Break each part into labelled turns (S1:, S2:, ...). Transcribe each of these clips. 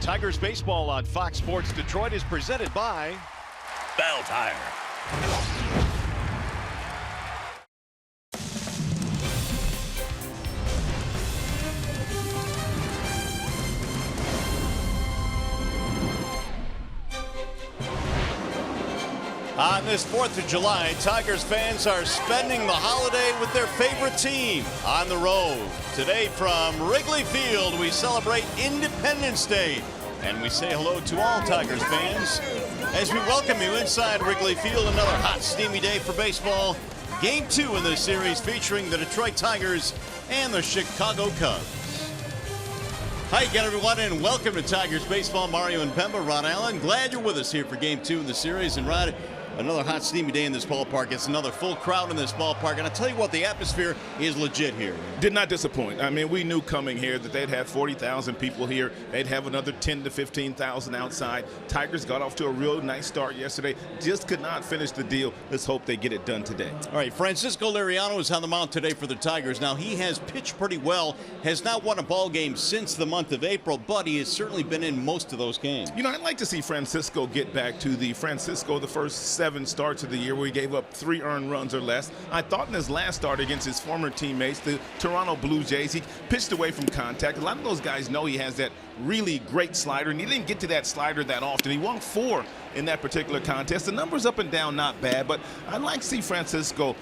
S1: Tigers baseball on Fox Sports Detroit is presented by
S2: Bell Tire.
S1: On this 4th of July, Tigers fans are spending the holiday with their favorite team on the road. Today from Wrigley Field, we celebrate Independence Day. And we say hello to all Tigers fans as we welcome you inside Wrigley Field. Another hot, steamy day for baseball. Game 2 in this series featuring the Detroit Tigers and the Chicago Cubs. Hi again, everyone, and welcome to Tigers Baseball. Mario and Pemba, Ron Allen. Glad you're with us here for Game 2 in the series. And Ron, another hot, steamy day in this ballpark. It's another full crowd in this ballpark. And I tell you what, the atmosphere is legit here.
S3: Did not disappoint. I mean, we knew coming here that they'd have 40,000 people here. They'd have another 10 to 15,000 outside. Tigers got off to a real nice start yesterday. Just could not finish the deal. Let's hope they get it done today.
S1: All right, Francisco Liriano is on the mound today for the Tigers. Now, he has pitched pretty well, has not won a ball game since the month of April, but he has certainly been in most of those games.
S3: You know, I'd like to see Francisco get back to the Francisco the first 7 starts of the year where he gave up 3 earned runs or less. I thought in his last start against his former teammates, the Toronto Blue Jays, he pitched away from contact. A lot of those guys know he has that really great slider, and he didn't get to that slider that often. He walked 4 in that particular contest. The numbers up and down, not bad, but I'd like to see Francisco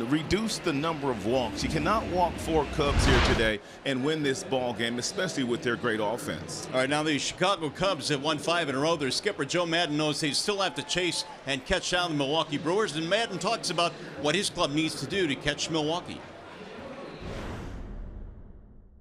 S3: reduce the number of walks. You cannot walk 4 Cubs here today and win this ball game, especially with their great offense.
S1: All right, now the Chicago Cubs have won 5 in a row. Their skipper Joe Maddon knows they still have to chase and catch down the Milwaukee Brewers, and Maddon talks about what his club needs to do to catch Milwaukee.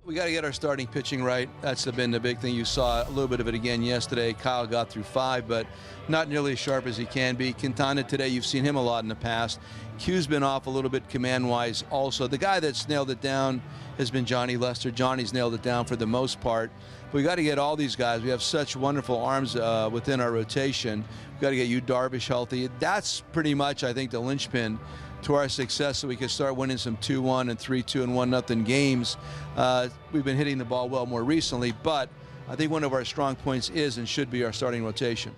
S4: We got to get our starting pitching right. That's been the big thing. You saw a little bit of it again yesterday. Kyle got through 5, but not nearly as sharp as he can be. Quintana today, you've seen him a lot in the past. Q's been off a little bit command-wise also. The guy that's nailed it down has been Johnny Lester. Johnny's nailed it down for the most part. But we got to get all these guys. We have such wonderful arms within our rotation. We got to get Yu Darvish healthy. That's pretty much, I think, the linchpin to our success, so we can start winning some 2-1 and 3-2 and 1-0 games. We've been hitting the ball well more recently, but I think one of our strong points is and should be our starting rotation.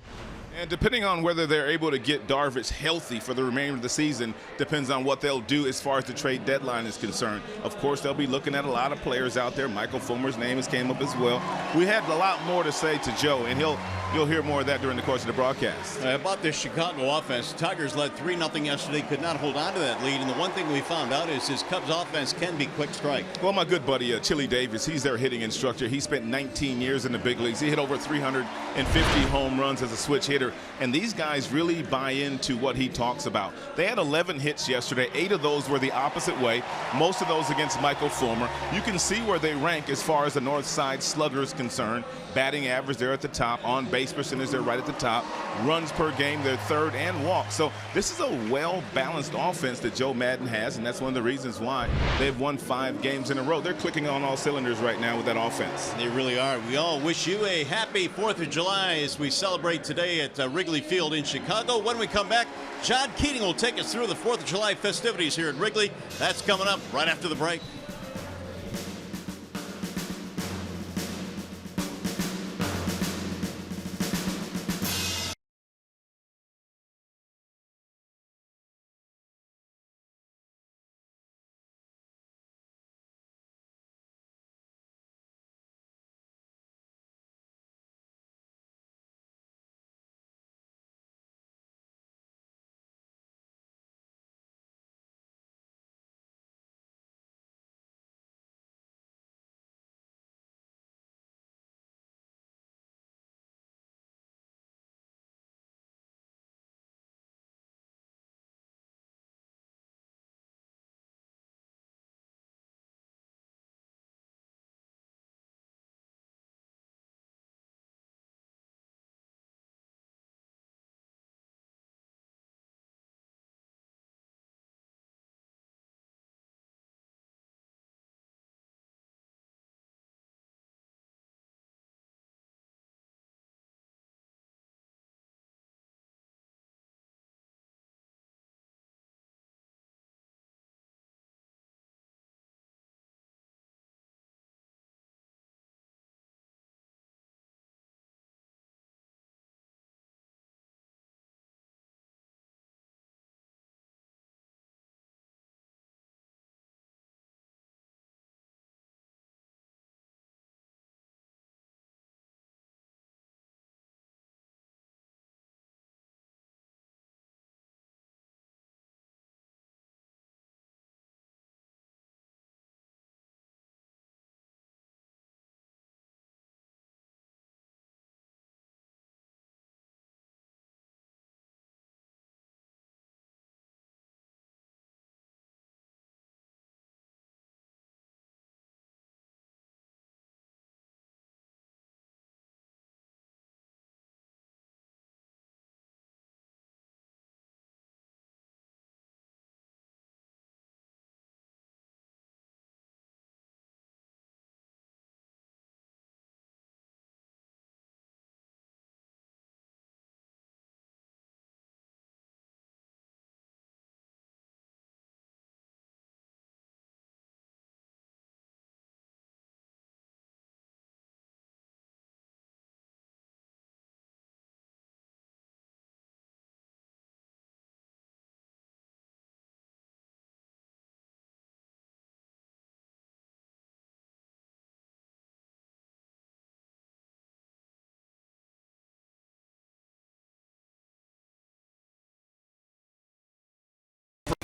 S3: And depending on whether they're able to get Darvish healthy for the remainder of the season depends on what they'll do as far as the trade deadline is concerned. Of course, they'll be looking at a lot of players out there. Michael Fulmer's name has came up as well. We had a lot more to say to Joe, and you'll hear more of that during the course of the broadcast.
S1: About this Chicago offense, the Tigers led 3-0 yesterday, could not hold on to that lead, and the one thing we found out is his Cubs offense can be quick strike.
S3: Well, my good buddy Chili Davis, he's their hitting instructor. He spent 19 years in the big leagues. He hit over 350 home runs as a switch hitter, and these guys really buy into what he talks about. They had 11 hits yesterday. 8 of those were the opposite way, most of those against Michael Fulmer. You can see where they rank as far as the north side slugger is concerned. Batting average, they're at the top. On base percentage, they're right at the top. Runs per game, they're 3rd, and walks. So this is a well-balanced offense that Joe Maddon has, and that's one of the reasons why they've won 5 games in a row. They're clicking on all cylinders right now with that offense.
S1: They really are. We all wish you a happy 4th of July as we celebrate today at Wrigley Field in Chicago. When we come back, John Keating will take us through the 4th of July festivities here at Wrigley. That's coming up right after the break.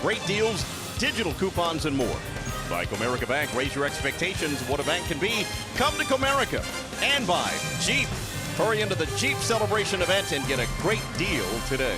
S1: great deals, digital coupons, and more. By Comerica Bank, raise your expectations of what a bank can be. Come to Comerica. And by Jeep. Hurry into the Jeep Celebration event and get a great deal today.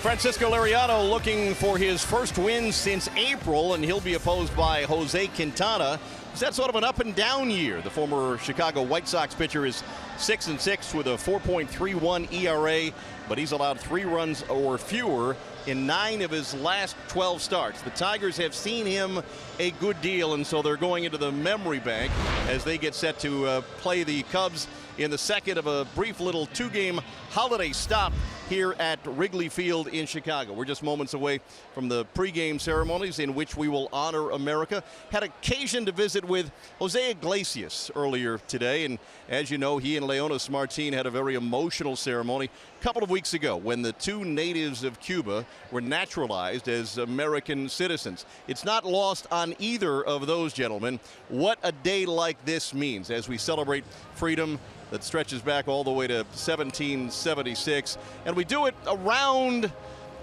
S1: Francisco Liriano looking for his first win since April, and he'll be opposed by Jose Quintana. He's had sort of an up and down year. The former Chicago White Sox pitcher is 6-6 with a 4.31 ERA, but he's allowed 3 runs or fewer in 9 of his last 12 starts. The Tigers have seen him a good deal, and so they're going into the memory bank as they get set to play the Cubs in the second of a brief little 2-game holiday stop here at Wrigley Field in Chicago. We're just moments away from the pregame ceremonies in which we will honor America. Had occasion to visit with Jose Iglesias earlier today, and as you know, he and Leonis Martin had a very emotional ceremony a couple of weeks ago when the 2 natives of Cuba were naturalized as American citizens. It's not lost on either of those gentlemen what a day like this means as we celebrate freedom that stretches back all the way to 1776, and we do it around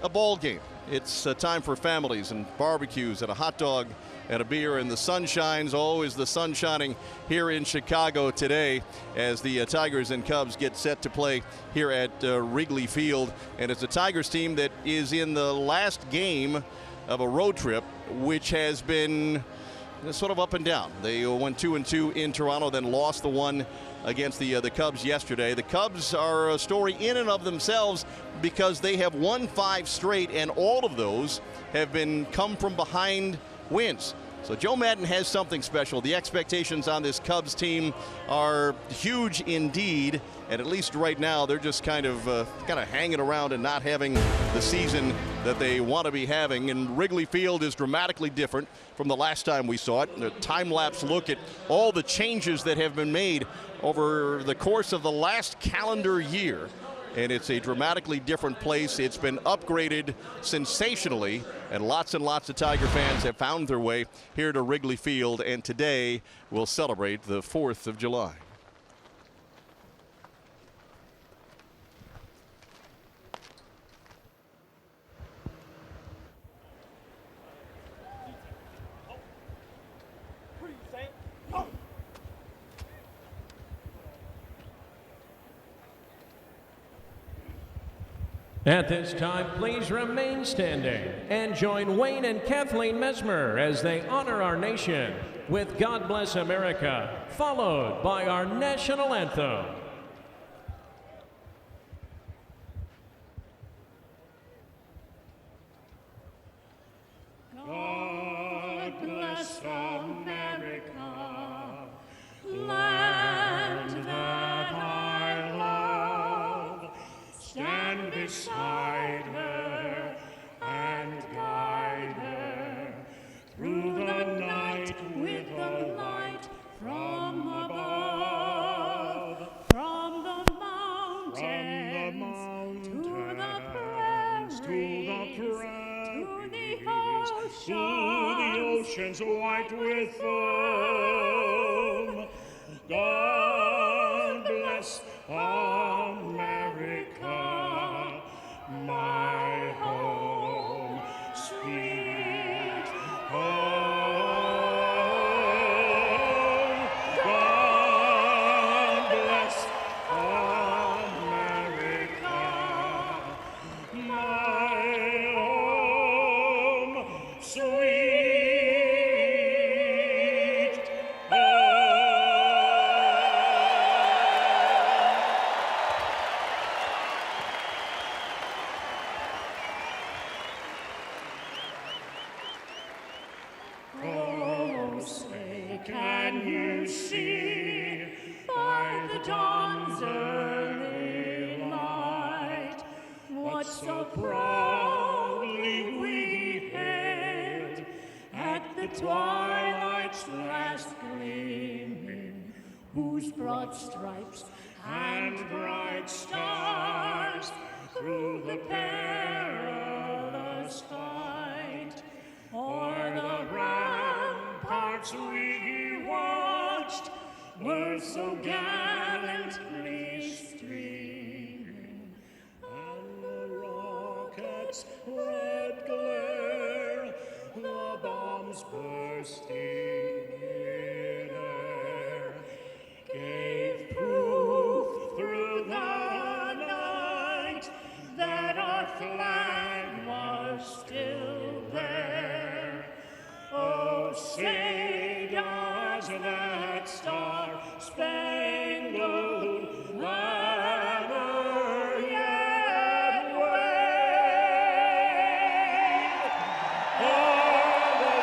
S1: a ball game. It's time for families and barbecues and a hot dog and a beer, and the sun shines. Oh, is the sun shining here in Chicago today as the Tigers and Cubs get set to play here at Wrigley Field. And it's a Tigers team that is in the last game of a road trip, which has been sort of up and down. They went 2-2 in Toronto, then lost the one against the Cubs yesterday. The Cubs are a story in and of themselves because they have won 5 straight, and all of those have been come from behind wins. So Joe Maddon has something special. The expectations on this Cubs team are huge indeed, and at least right now they're just kind of hanging around and not having the season that they want to be having. And Wrigley Field is dramatically different from the last time we saw it. A time-lapse look at all the changes that have been made over the course of the last calendar year. And it's a dramatically different place. It's been upgraded sensationally, and lots of Tiger fans have found their way here to Wrigley Field, and today we'll celebrate the 4th of July.
S2: At this time, please remain standing and join Wayne and Kathleen Mesmer as they honor our nation with God Bless America, followed by our national anthem.
S5: God bless America, land that I love. Stand beside her and guide her through the night with the light from above. From the mountains to the prairies, to the oceans white with foam. God bless America, my home, sweet home. God bless America, my home, sweet home. Oh, say, can you see by the dawn's early light what so proudly we hailed at the twilight's last gleaming, whose broad stripes and bright stars through the perilous fight. O'er the ramparts we watched were so gallantly streaming, and the rockets' red glare, the bombs bursting in air, gave proof through the night that our flag was still there. Oh, say does that star-spangled banner yet wave o'er the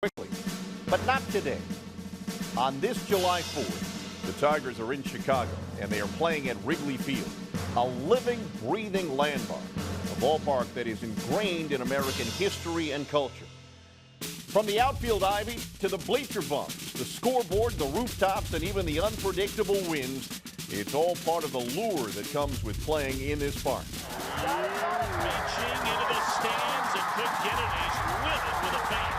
S6: quickly. But not today. On this July 4th, the Tigers are in Chicago, and they are playing at Wrigley Field, a living, breathing landmark, a ballpark that is ingrained in American history and culture. From the outfield ivy to the bleacher bumps, the scoreboard, the rooftops, and even the unpredictable winds, it's all part of the lure that comes with playing in this park.
S5: Reaching into the stands and couldn't get it. He's with it with a fan.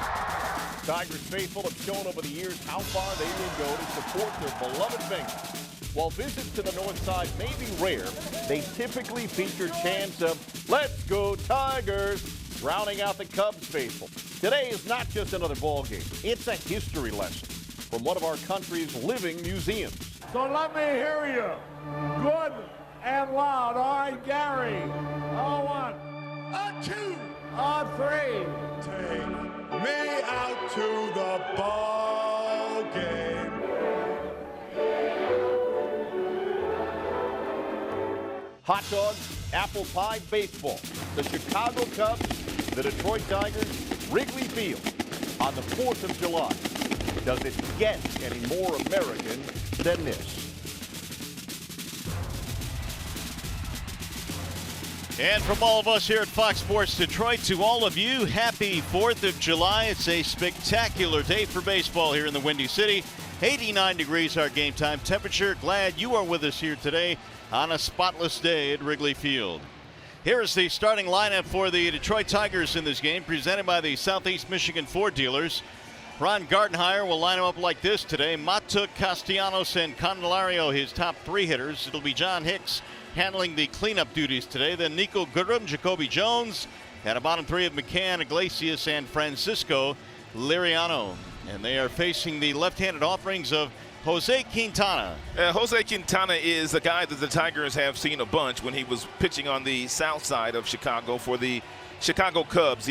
S6: Tigers faithful have shown over the years how far they will go to support their beloved Bengals. While visits to the north side may be rare, they typically feature chants of "Let's go Tigers," drowning out the Cubs faithful. Today is not just another ball game. It's a history lesson from one of our country's living museums.
S7: So let me hear you. Good and loud. All right, Gary. A one. A two. A three.
S8: Take me out to the ball game.
S6: Hot dogs, apple pie, baseball. The Chicago Cubs, the Detroit Tigers, Wrigley Field on the 4th of July. Does it get any more American than this?
S1: And from all of us here at Fox Sports Detroit to all of you, happy 4th of July. It's a spectacular day for baseball here in the Windy City. 89 degrees our game time temperature. Glad you are with us here today on a spotless day at Wrigley Field. Here is the starting lineup for the Detroit Tigers in this game, presented by the Southeast Michigan Ford dealers. Ron Gardenhire will line them up like this today. Matuk, Castellanos, and Candelario, his top three hitters. It'll be John Hicks handling the cleanup duties today. Then Nico Goodrum, Jacoby Jones, and a bottom three of McCann, Iglesias, and Francisco Liriano. And they are facing the left-handed offerings of Jose Quintana.
S3: Jose Quintana is a guy that the Tigers have seen a bunch when he was pitching on the south side of Chicago for the Chicago Cubs,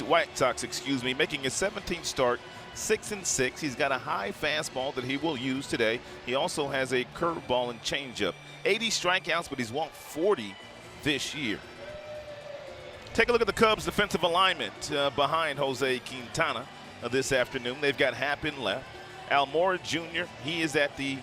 S3: White Sox, making his 17th start, 6-6. He's got a high fastball that he will use today. He also has a curveball and changeup. 80 strikeouts, but he's walked 40 this year. Take a look at the Cubs' defensive alignment behind Jose Quintana this afternoon. They've got Happ in left. Almora Jr., he is at the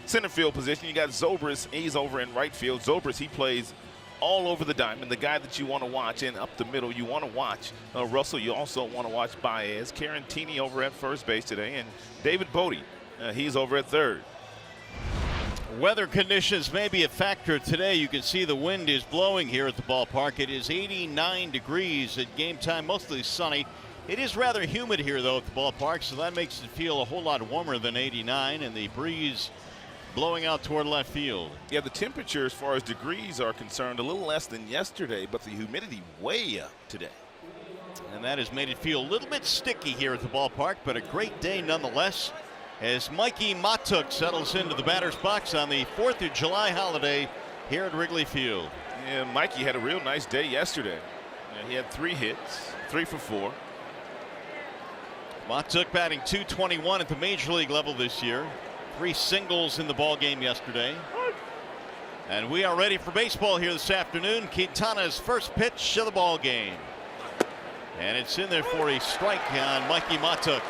S3: center field position. You got Zobrist, he's over in right field. Zobrist, he plays all over the diamond, the guy that you want to watch. And up the middle, you want to watch Russell. You also want to watch Baez. Carantini over at first base today. And David Bodhi, he's over at third.
S1: Weather conditions may be a factor today. You can see the wind is blowing here at the ballpark. It is 89 degrees at game time, mostly sunny. It is rather humid here, though, at the ballpark, so that makes it feel a whole lot warmer than 89, and the breeze blowing out toward left field.
S3: Yeah, the temperature as far as degrees are concerned, a little less than yesterday, but the humidity way up today.
S1: And that has made it feel a little bit sticky here at the ballpark, but a great day nonetheless as Mikey Matuk settles into the batter's box on the 4th of July holiday here at Wrigley Field.
S3: Yeah, Mikey had a real nice day yesterday. He had 3 hits, 3 for 4.
S1: Matuk batting .221 at the major league level this year. 3 singles in the ball game yesterday. And we are ready for baseball here this afternoon. Quintana's first pitch of the ball game. And it's in there for a strike on Mikey Matuk.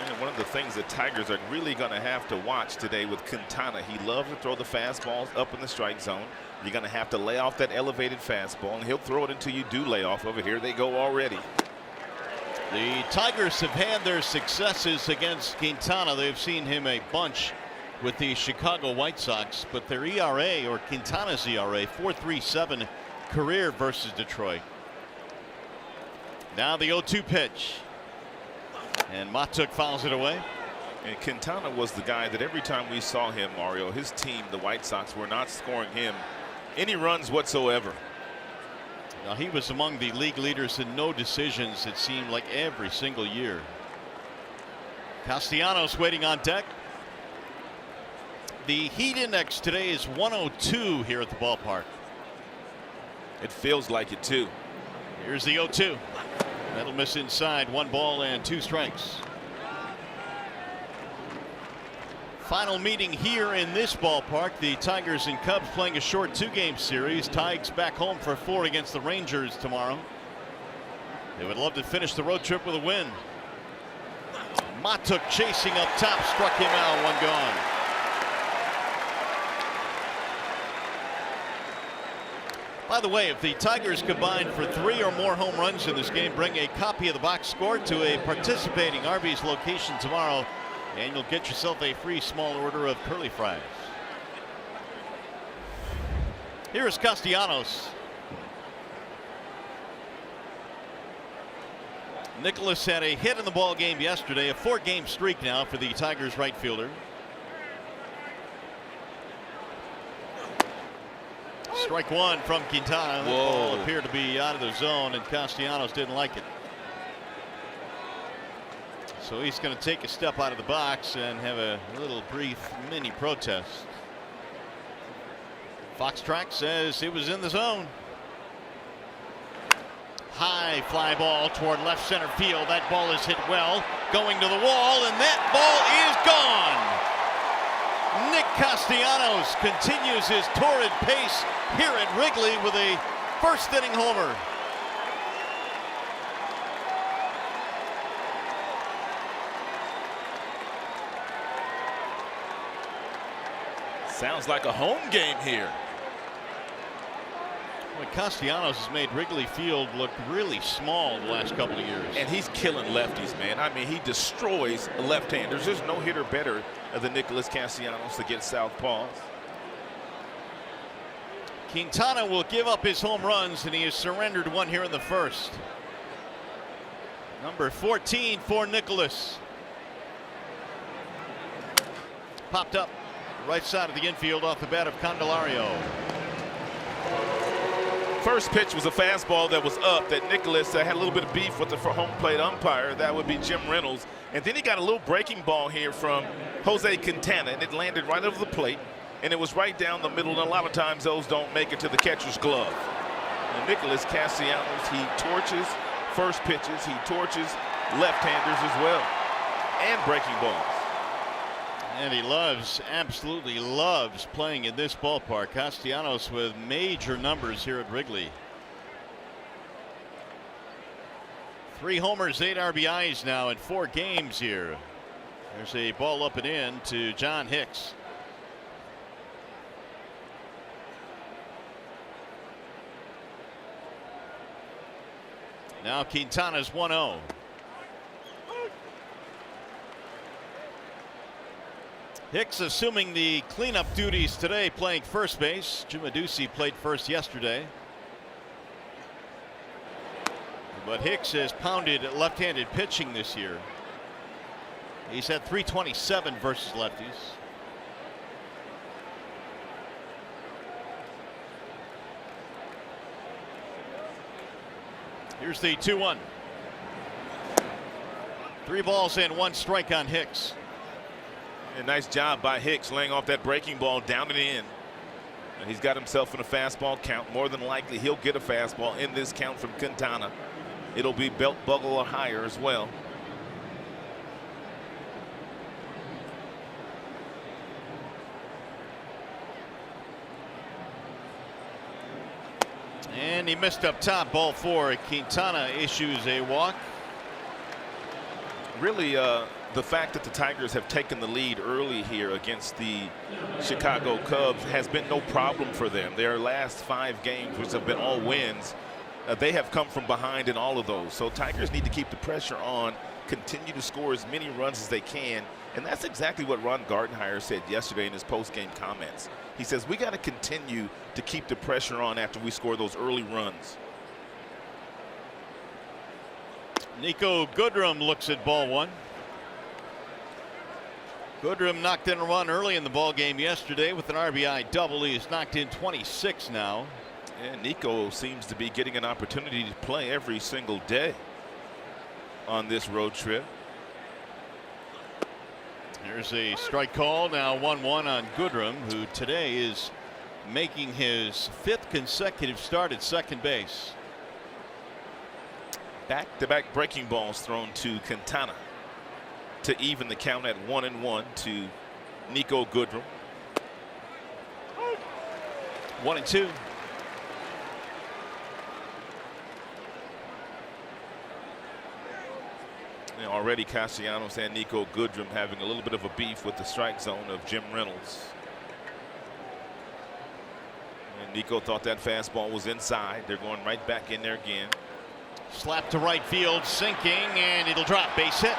S3: And one of the things that Tigers are really going to have to watch today with Quintana, he loves to throw the fastballs up in the strike zone. You're going to have to lay off that elevated fastball, and he'll throw it until you do lay off of it. Here they go already.
S1: The Tigers have had their successes against Quintana. They've seen him a bunch with the Chicago White Sox, but their ERA, or Quintana's ERA, 4.37 career versus Detroit. Now the 0-2 pitch. And Matuk fouls it away.
S3: And Quintana was the guy that every time we saw him, Mario, his team, the White Sox, were not scoring him any runs whatsoever.
S1: Now, he was among the league leaders in no decisions, it seemed like, every single year. Castellanos waiting on deck. The heat index today is 102 here at the ballpark.
S3: It feels like it, too.
S1: Here's the 0-2. That'll miss inside. 1 ball and 2 strikes. Final meeting here in this ballpark. The Tigers and Cubs playing a short 2-game series. Tigers back home for 4 against the Rangers tomorrow. They would love to finish the road trip with a win. Matuk chasing up top, struck him out, one gone. By the way, if the Tigers combine for 3 or more home runs in this game, bring a copy of the box score to a participating Arby's location tomorrow, and you'll get yourself a free small order of curly fries. Here is Castellanos. Nicolas had a hit in the ball game yesterday, a 4-game streak now for the Tigers right fielder. Strike one from Quintana. That ball appeared to be out of the zone, and Castellanos didn't like it. So he's going to take a step out of the box and have a little brief mini protest. Foxtrack says it was in the zone. High fly ball toward left center field. That ball is hit well, going to the wall, and that ball is gone. Nick Castellanos continues his torrid pace here at Wrigley with a first inning homer.
S3: Sounds like a home game here.
S1: Castellanos has made Wrigley Field look really small the last couple of years.
S3: And he's killing lefties, man. I mean, he destroys left-handers. There's no hitter better than Nicolas Castellanos against southpaws.
S1: Quintana will give up his home runs, and he has surrendered one here in the first. Number 14 for Nicolas. Popped up right side of the infield off the bat of Candelario.
S3: First pitch was a fastball that was up that Nicolas had a little bit of beef with the home plate umpire. That would be Jim Reynolds. And then he got a little breaking ball here from Jose Quintana, and it landed right over the plate, and it was right down the middle, and a lot of times those don't make it to the catcher's glove. And Nicolas Castellanos, he torches first pitches, he torches left-handers as well, and breaking balls.
S1: And he loves, absolutely loves playing in this ballpark. Castellanos with major numbers here at Wrigley. 3 homers, 8 RBIs now in 4 games here. There's a ball up and in to John Hicks. Now Quintana's 1-0. Hicks assuming the cleanup duties today, playing first base. Jim Adduci played first yesterday. But Hicks has pounded left-handed pitching this year. He's had .327 versus lefties. Here's the 2-1. 3 balls and 1 strike on Hicks.
S3: A nice job by Hicks laying off that breaking ball down and in. And he's got himself in a fastball count. More than likely he'll get a fastball in this count from Quintana. It'll be belt buckle or higher as well.
S1: And he missed up top, ball 4. Quintana issues a walk.
S3: Really, the fact that the Tigers have taken the lead early here against the Chicago Cubs has been no problem for them. Their last 5 games, which have been all wins, they have come from behind in all of those. So Tigers need to keep the pressure on, continue to score as many runs as they can. And that's exactly what Ron Gardenhire said yesterday in his post-game comments. He says we got to continue to keep the pressure on after we score those early runs.
S1: Nico Goodrum looks at ball 1. Goodrum knocked in a run early in the ball game yesterday with an RBI double. He has knocked in 26 now.
S3: And Nico seems to be getting an opportunity to play every single day on this road trip.
S1: Here's a strike call. Now 1-1 on Goodrum, who today is making his 5th consecutive start at second base.
S3: Back-to-back breaking balls thrown to Quintana to even the count at 1-1 to Nico Goodrum.
S1: 1-2.
S3: And already Castellanos and Nico Goodrum having a little bit of a beef with the strike zone of Jim Reynolds. And Nico thought that fastball was inside. They're going right back in there again.
S1: Slap to right field, sinking, and it'll drop. Base hit.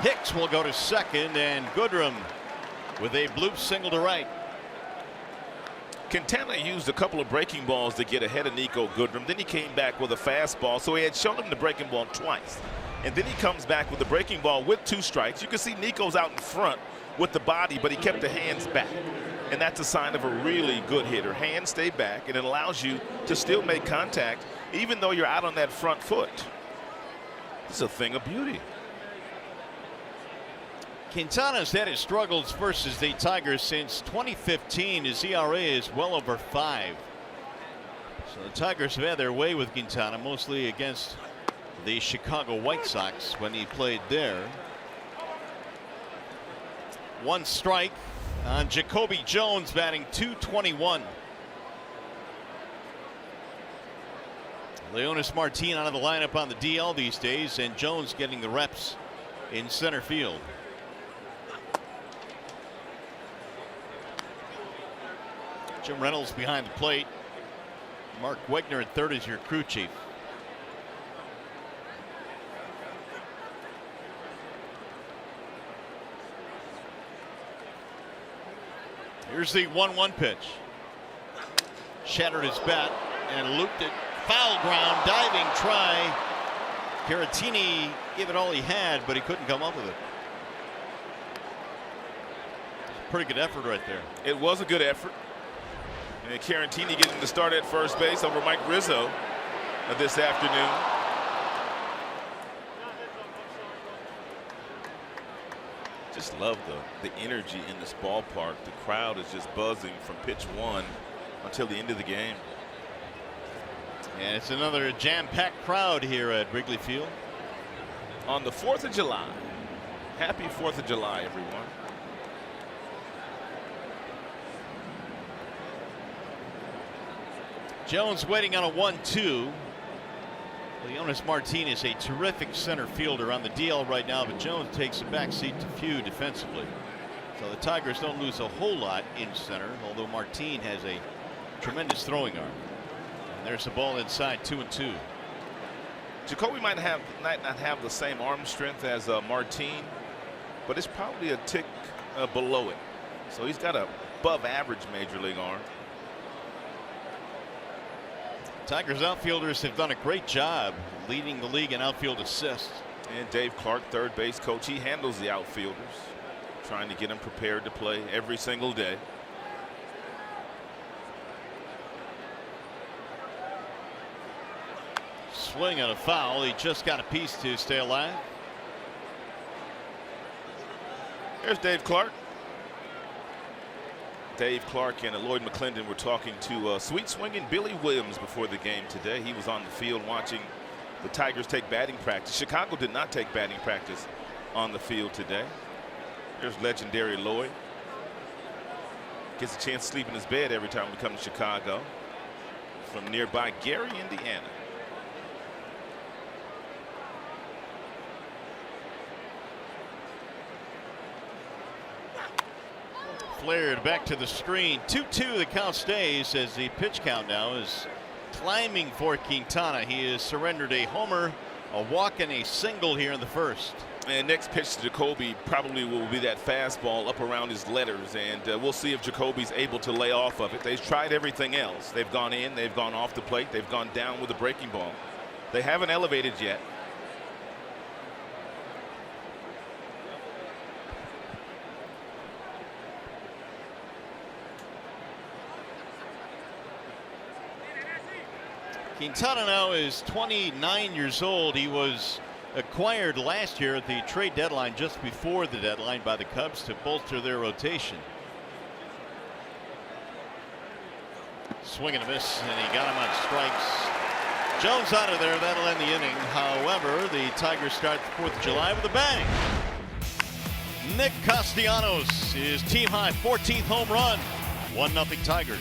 S1: Hicks will go to second, and Goodrum with a bloop single to right.
S3: Quintana used a couple of breaking balls to get ahead of Nico Goodrum. Then he came back with a fastball, so he had shown him the breaking ball twice. And then he comes back with the breaking ball with 2 strikes. You can see Nico's out in front with the body, but he kept the hands back. And that's a sign of a really good hitter. Hands stay back, and it allows you to still make contact even though you're out on that front foot. It's a thing of beauty.
S1: Quintana's had his struggles versus the Tigers since 2015. His ERA is well over 5. So the Tigers have had their way with Quintana, mostly against the Chicago White Sox when he played there. 1 strike on Jacoby Jones, batting .221. Leonis Martin out of the lineup on the DL these days, and Jones getting the reps in center field. Jim Reynolds behind the plate. Mark Wegner at third as your crew chief. Here's the 1-1 pitch. Shattered his bat and looped it. Foul ground, diving try. Caratini gave it all he had, but he couldn't come up with it. Pretty good effort right there.
S3: It was a good effort. And Caratini getting the start at first base over Mike Rizzo this afternoon. Just love the energy in this ballpark. The crowd is just buzzing from pitch 1 until the end of the game.
S1: And it's another jam-packed crowd here at Wrigley Field.
S3: On the 4th of July. Happy 4th of July, everyone.
S1: Jones waiting on a 1-2. Leonis Martin is a terrific center fielder on the DL right now, but Jones takes a back seat to few defensively. So the Tigers don't lose a whole lot in center, although Martin has a tremendous throwing arm. And there's the ball inside, 2-2.
S3: Jacoby might not have the same arm strength as Martin, but it's probably a tick below it. So he's got a above average major league arm.
S1: Tigers outfielders have done a great job leading the league in outfield assists.
S3: And Dave Clark, third base coach, he handles the outfielders, trying to get them prepared to play every single day.
S1: Swing and a foul. He just got a piece to stay alive.
S3: Here's Dave Clark. Dave Clark and Lloyd McClendon were talking to sweet swinging Billy Williams before the game today. He was on the field watching the Tigers take batting practice. Chicago did not take batting practice on the field today. There's legendary Lloyd. Gets a chance to sleep in his bed every time we come to Chicago. From nearby Gary, Indiana.
S1: Flared back to the screen. 2-2 the count stays as the pitch count now is climbing for Quintana. He has surrendered a homer, a walk, and a single here in the first.
S3: And next pitch to Jacoby probably will be that fastball up around his letters, and we'll see if Jacoby's able to lay off of it. They've tried everything else. They've gone in, they've gone off the plate, they've gone down with a breaking ball. They haven't elevated yet.
S1: Quintana now is 29 years old. He was acquired last year at the trade deadline, just before the deadline, by the Cubs to bolster their rotation. Swing and a miss, and he got him on strikes. Jones out of there. That'll end the inning. However, the Tigers start the 4th of July with a bang. Nick Castellanos, his team high 14th home run. 1-0 Tigers.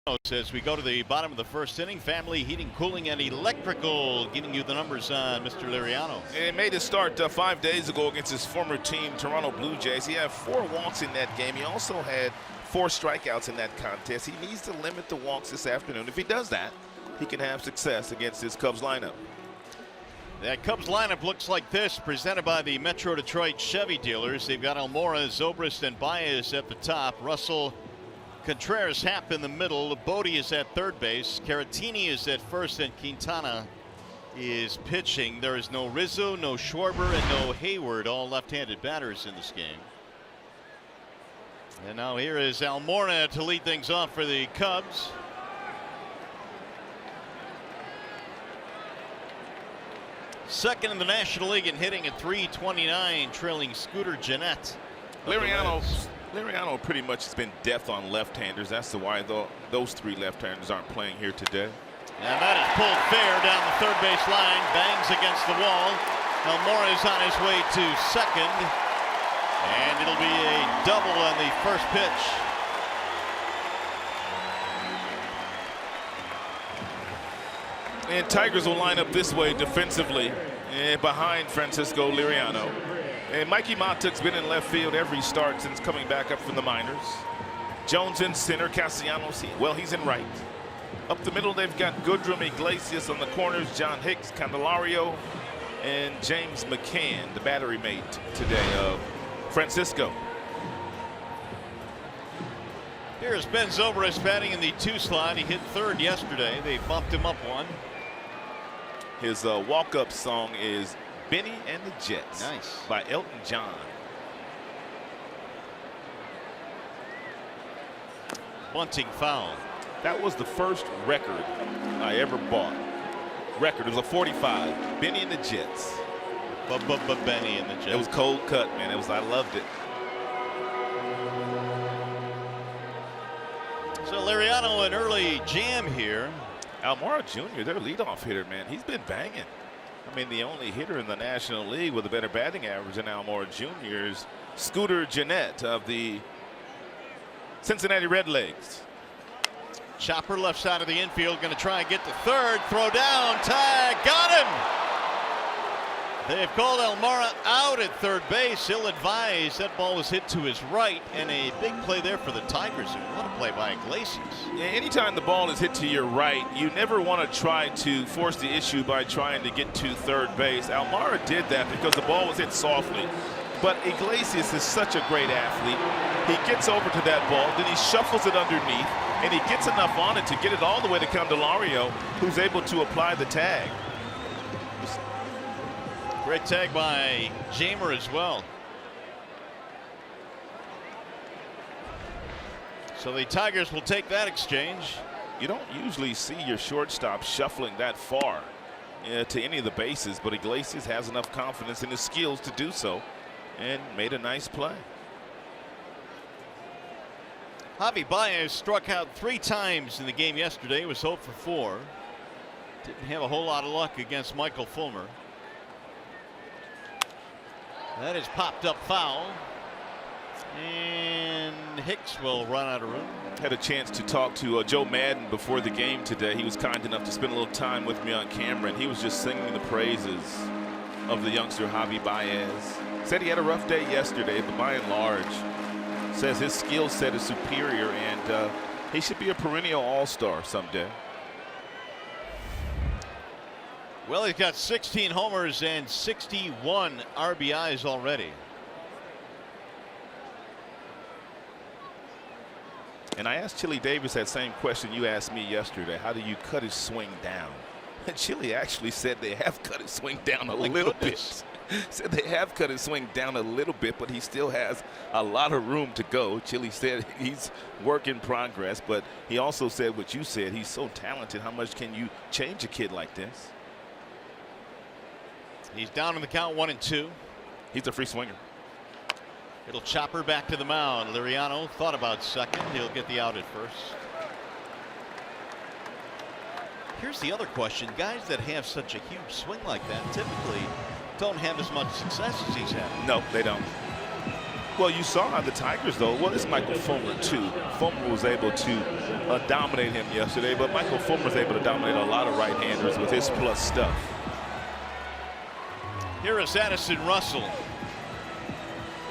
S1: As we go to the bottom of the first inning, family heating, cooling, and electrical, giving you the numbers on Mr. Liriano.
S3: And made his start 5 days ago against his former team, Toronto Blue Jays. He had 4 walks in that game. He also had 4 strikeouts in that contest. He needs to limit the walks this afternoon. If he does that, he can have success against his Cubs lineup.
S1: That Cubs lineup looks like this, presented by the Metro Detroit Chevy dealers. They've got Almora, Zobrist, and Baez at the top. Russell, Contreras, Happ in the middle. Bodhi is at third base. Caratini is at first, and Quintana is pitching. There is no Rizzo, no Schwarber, and no Hayward, all left-handed batters in this game. And now here is Almora to lead things off for the Cubs. Second in the National League in hitting at .329, trailing Scooter Gennett.
S3: Liriano pretty much has been death on left-handers. That's why those 3 left-handers aren't playing here today.
S1: And that is pulled fair down the third base line, bangs against the wall. Almora is on his way to second, and it'll be a double on the first pitch.
S3: And Tigers will line up this way defensively behind Francisco Liriano. And Mikey Montuk's been in left field every start since coming back up from the minors. Jones in center, Castellanos, he's in right. Up the middle, they've got Goodrum, Iglesias on the corners, John Hicks, Candelario, and James McCann, the battery mate today of Francisco.
S1: Here's Ben Zobrist batting in the 2 slot. He hit third yesterday. They bumped him up 1.
S3: His walk-up song is Benny and the Jets.
S1: Nice.
S3: By Elton John.
S1: Bunting foul.
S3: That was the first record I ever bought. Record, it was a 45. Benny and the Jets.
S1: Benny and the Jets.
S3: It was cold cut, man. I loved it.
S1: So Liriano, an early jam here.
S3: Almora Jr., their leadoff hitter, man, he's been banging. I mean, the only hitter in the National League with a better batting average than Almora Jr. is Scooter Gennett of the Cincinnati Redlegs.
S1: Chopper left side of the infield, going to try and get to third. Throw down, tag, got him. They've called Almora out at third base. Ill-advised. That ball was hit to his right, and a big play there for the Tigers. What a play by Iglesias.
S3: Yeah, anytime the ball is hit to your right, you never want to try to force the issue by trying to get to third base. Almora did that because the ball was hit softly. But Iglesias is such a great athlete. He gets over to that ball, then he shuffles it underneath, and he gets enough on it to get it all the way to Candelario, who's able to apply the tag.
S1: Great tag by Jamer as well. So the Tigers will take that exchange.
S3: You don't usually see your shortstop shuffling that far to any of the bases, but Iglesias has enough confidence in his skills to do so and made a nice play.
S1: Javi Baez struck out 3 times in the game yesterday. He was 0 for 4. Didn't have a whole lot of luck against Michael Fulmer. That is popped up foul. And Hicks will run out of room.
S3: Had a chance to talk to Joe Madden before the game today. He was kind enough to spend a little time with me on camera, and he was just singing the praises of the youngster Javi Baez. Said he had a rough day yesterday, but by and large says his skill set is superior, and he should be a perennial all-star someday.
S1: Well, he's got 16 homers and 61 RBIs already.
S3: And I asked Chili Davis that same question you asked me yesterday. How do you cut his swing down? And Chili actually said they have cut his swing down a little bit. Said they have cut his swing down a little bit, but he still has a lot of room to go. Chili said he's work in progress, but he also said what you said. He's so talented. How much can you change a kid like this?
S1: He's down in the count, 1-2.
S3: He's a free swinger.
S1: It'll chopper back to the mound. Liriano thought about second. He'll get the out at first. Here's the other question. Guys that have such a huge swing like that typically don't have as much success as he's had.
S3: No, they don't. Well, you saw the Tigers, though. Well, it's Michael Fulmer, too. Fulmer was able to dominate him yesterday, but Michael Fulmer was able to dominate a lot of right-handers with his plus stuff.
S1: Here is Addison Russell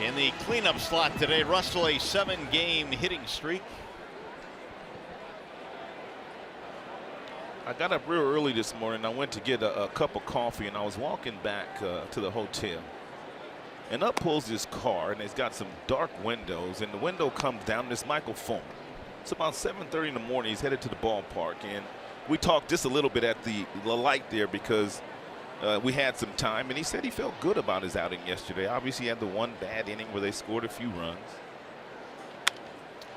S1: in the cleanup slot today. Russell, a 7-game hitting streak.
S3: I got up real early this morning. I went to get a cup of coffee, and I was walking back to the hotel. And up pulls this car, and it's got some dark windows, and the window comes down, and it's Michael Fulmer. It's about 7:30 in the morning. He's headed to the ballpark, and we talked just a little bit at the light there because we had some time, and he said he felt good about his outing yesterday. Obviously, he had the one bad inning where they scored a few runs.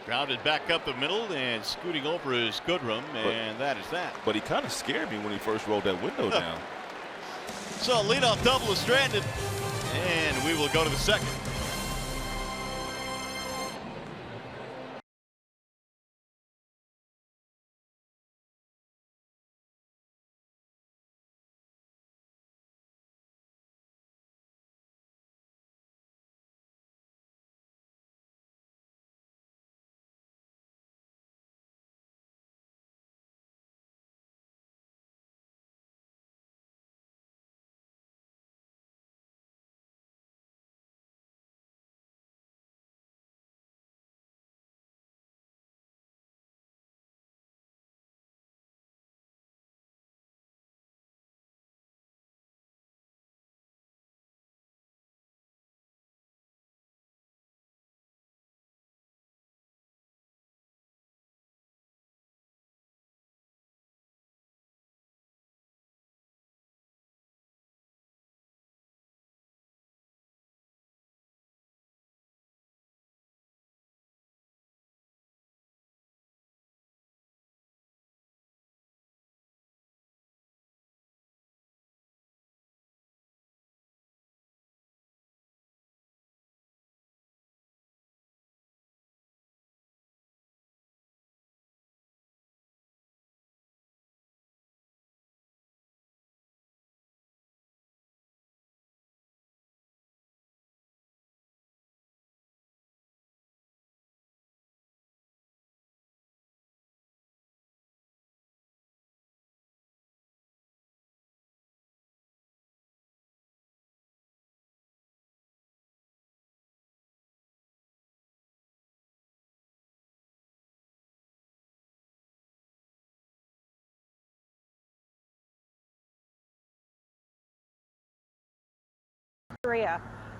S1: Grounded back up the middle and scooting over his Goodrum, and that is that.
S3: But he kind of scared me when he first rolled that window down.
S1: So leadoff double is stranded, and we will go to the second.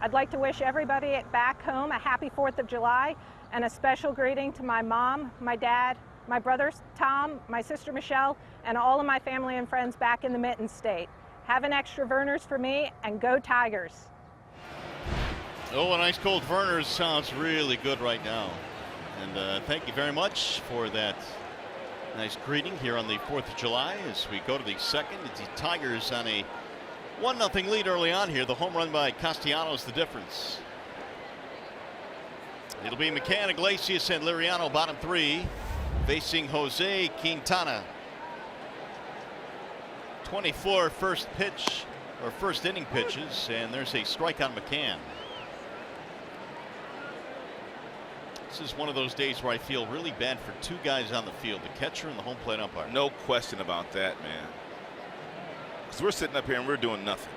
S9: I'd like to wish everybody back home a happy 4th of July and a special greeting to my mom, my dad, my brothers Tom, my sister Michelle, and all of my family and friends back in the Mitten State. Have an extra Vernors for me, and go Tigers.
S1: Oh, a nice cold Vernors sounds really good right now. And thank you very much for that nice greeting here on the 4th of July as we go to the second. It's the Tigers on a 1-0 lead early on here. The home run by Castellanos, the difference. It'll be McCann, Iglesias, and Liriano, bottom three, facing Jose Quintana. 24 first pitch, or first inning pitches, and there's a strike on McCann. This is one of those days where I feel really bad for two guys on the field, the catcher and the home plate umpire.
S3: No question about that, man. Because we're sitting up here and we're doing nothing.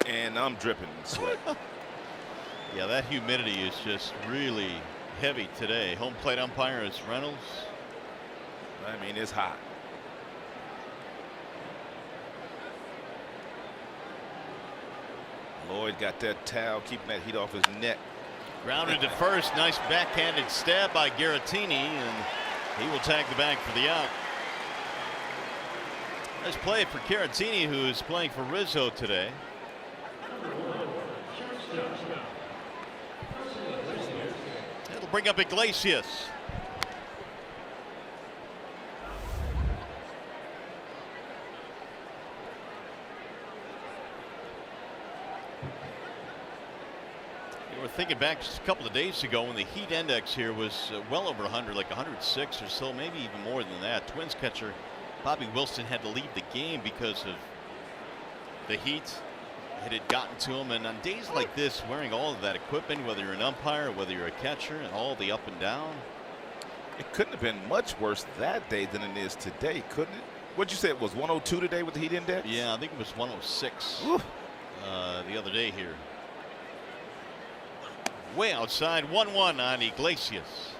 S3: And I'm dripping in sweat.
S1: Yeah, that humidity is just really heavy today. Home plate umpire is Reynolds.
S3: I mean, it's hot. Lloyd got that towel, keeping that heat off his neck.
S1: Grounded to first. Nice backhanded stab by Garrettini, and he will tag the bag for the out. Nice play for Garrettini, who is playing for Rizzo today. It'll bring up Iglesias. We're thinking back just a couple of days ago when the heat index here was well over 100, like 106 or so, maybe even more than that. Twins catcher Bobby Wilson had to leave the game because of the heat. it had gotten to him. And on days like this, wearing all of that equipment, whether you're an umpire, whether you're a catcher, and all the up and down.
S3: It couldn't have been much worse that day than it is today, couldn't it? What'd you say it was, 102 today with the heat index?
S1: Yeah, I think it was 106 the other day here. Way outside, 1-1 on Iglesias.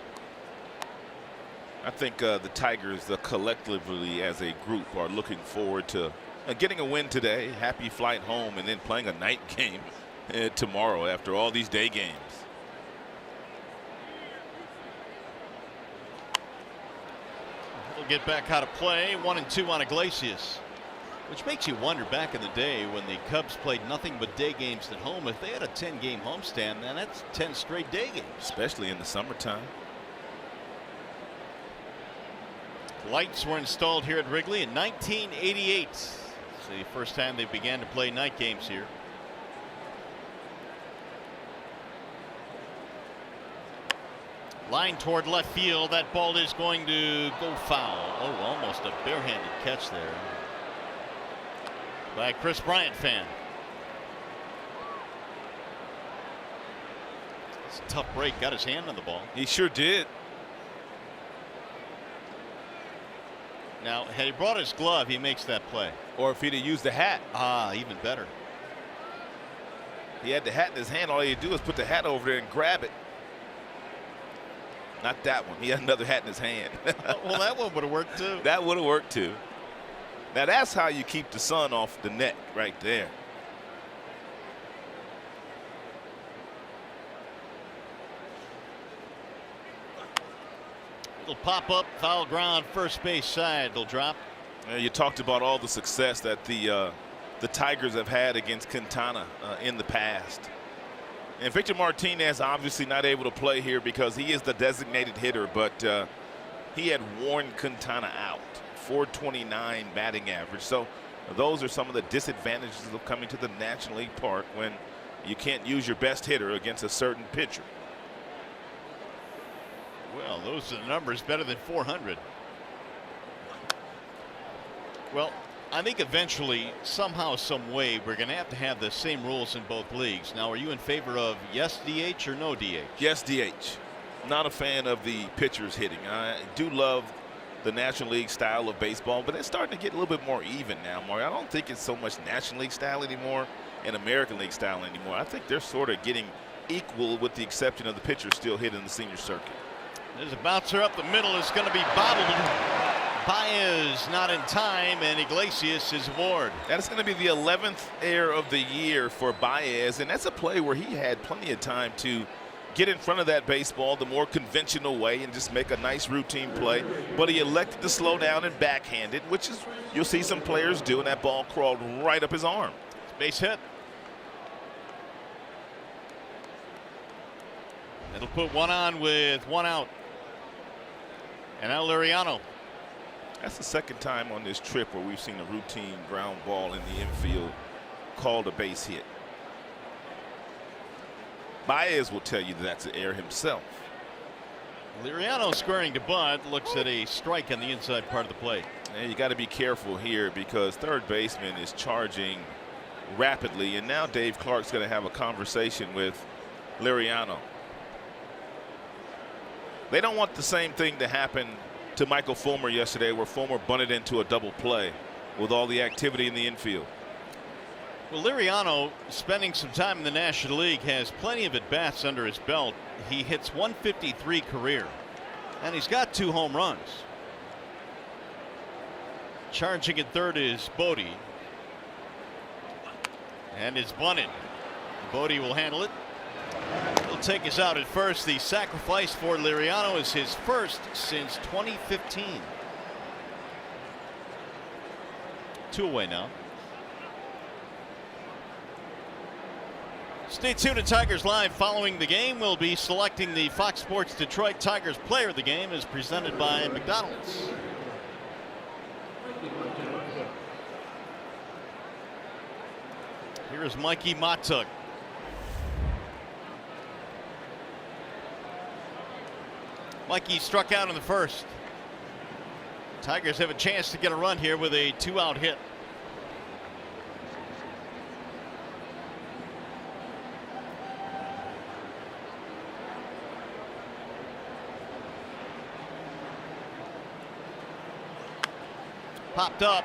S3: I think the Tigers collectively as a group are looking forward to getting a win today, happy flight home, and then playing a night game tomorrow after all these day games.
S1: He'll get back out of play, 1-2 on Iglesias. Which makes you wonder, back in the day when the Cubs played nothing but day games at home, if they had a 10-game homestand, then that's 10 straight day games.
S3: Especially in the summertime.
S1: Lights were installed here at Wrigley in 1988. It's the first time they began to play night games here. Line toward left field. That ball is going to go foul. Oh, almost a barehanded catch there by a Chris Bryant fan. It's a tough break. Got his hand on the ball.
S3: He sure did.
S1: Now, had he brought his glove, he makes that play.
S3: Or if he'd have used the hat.
S1: Even better.
S3: He had the hat in his hand. All he had to do was put the hat over there and grab it. Not that one. He had another hat in his hand.
S1: Well, that one would have worked too.
S3: That would have worked too. Now that's how you keep the sun off the neck right there.
S1: It'll pop up, foul ground, first base side. They'll drop.
S3: You talked about all the success that the Tigers have had against Quintana in the past. And Victor Martinez obviously not able to play here because he is the designated hitter, but he had worn Quintana out. 429 batting average. So those are some of the disadvantages of coming to the National League Park when you can't use your best hitter against a certain pitcher.
S1: Well, those are the numbers, better than 400. Well, I think eventually, somehow, some way, we're going to have the same rules in both leagues. Now, are you in favor of yes DH or no DH?
S3: Yes DH. Not a fan of the pitchers hitting. I do love the National League style of baseball, but it's starting to get a little bit more even now, Mark. I don't think it's so much National League style anymore and American League style anymore. I think they're sort of getting equal with the exception of the pitchers still hitting the senior circuit.
S1: There's a bouncer up the middle. It's going to be bobbled. Baez not in time, and Iglesias is aboard.
S3: That's going to be the 11th error of the year for Baez, and that's a play where he had plenty of time to get in front of that baseball the more conventional way and just make a nice routine play. But he elected to slow down and backhand it, which is you'll see some players do, and that ball crawled right up his arm.
S1: Base hit. It'll put one on with one out. And now Liriano.
S3: That's the second time on this trip where we've seen a routine ground ball in the infield called a base hit. Baez will tell you that's an error himself.
S1: Liriano squaring to bunt, looks at a strike on the inside part of the plate.
S3: And you got to be careful here because third baseman is charging rapidly, and now Dave Clark's going to have a conversation with Liriano. They don't want the same thing to happen to Michael Fulmer yesterday, where Fulmer bunted into a double play with all the activity in the infield.
S1: Well, Liriano, spending some time in the National League, has plenty of at-bats under his belt. He hits 153 career, and he's got 2 home runs. Charging at third is Bodhi, and it's bunted. Bodhi will handle it. He'll take us out at first. The sacrifice for Liriano is his first since 2015. 2 away now. Stay tuned to Tigers Live. Following the game, we'll be selecting the Fox Sports Detroit Tigers player of the game as presented by McDonald's. Here is Mikey Matuk. Mikey struck out in the first. Tigers have a chance to get a run here with a 2-out hit. Popped up.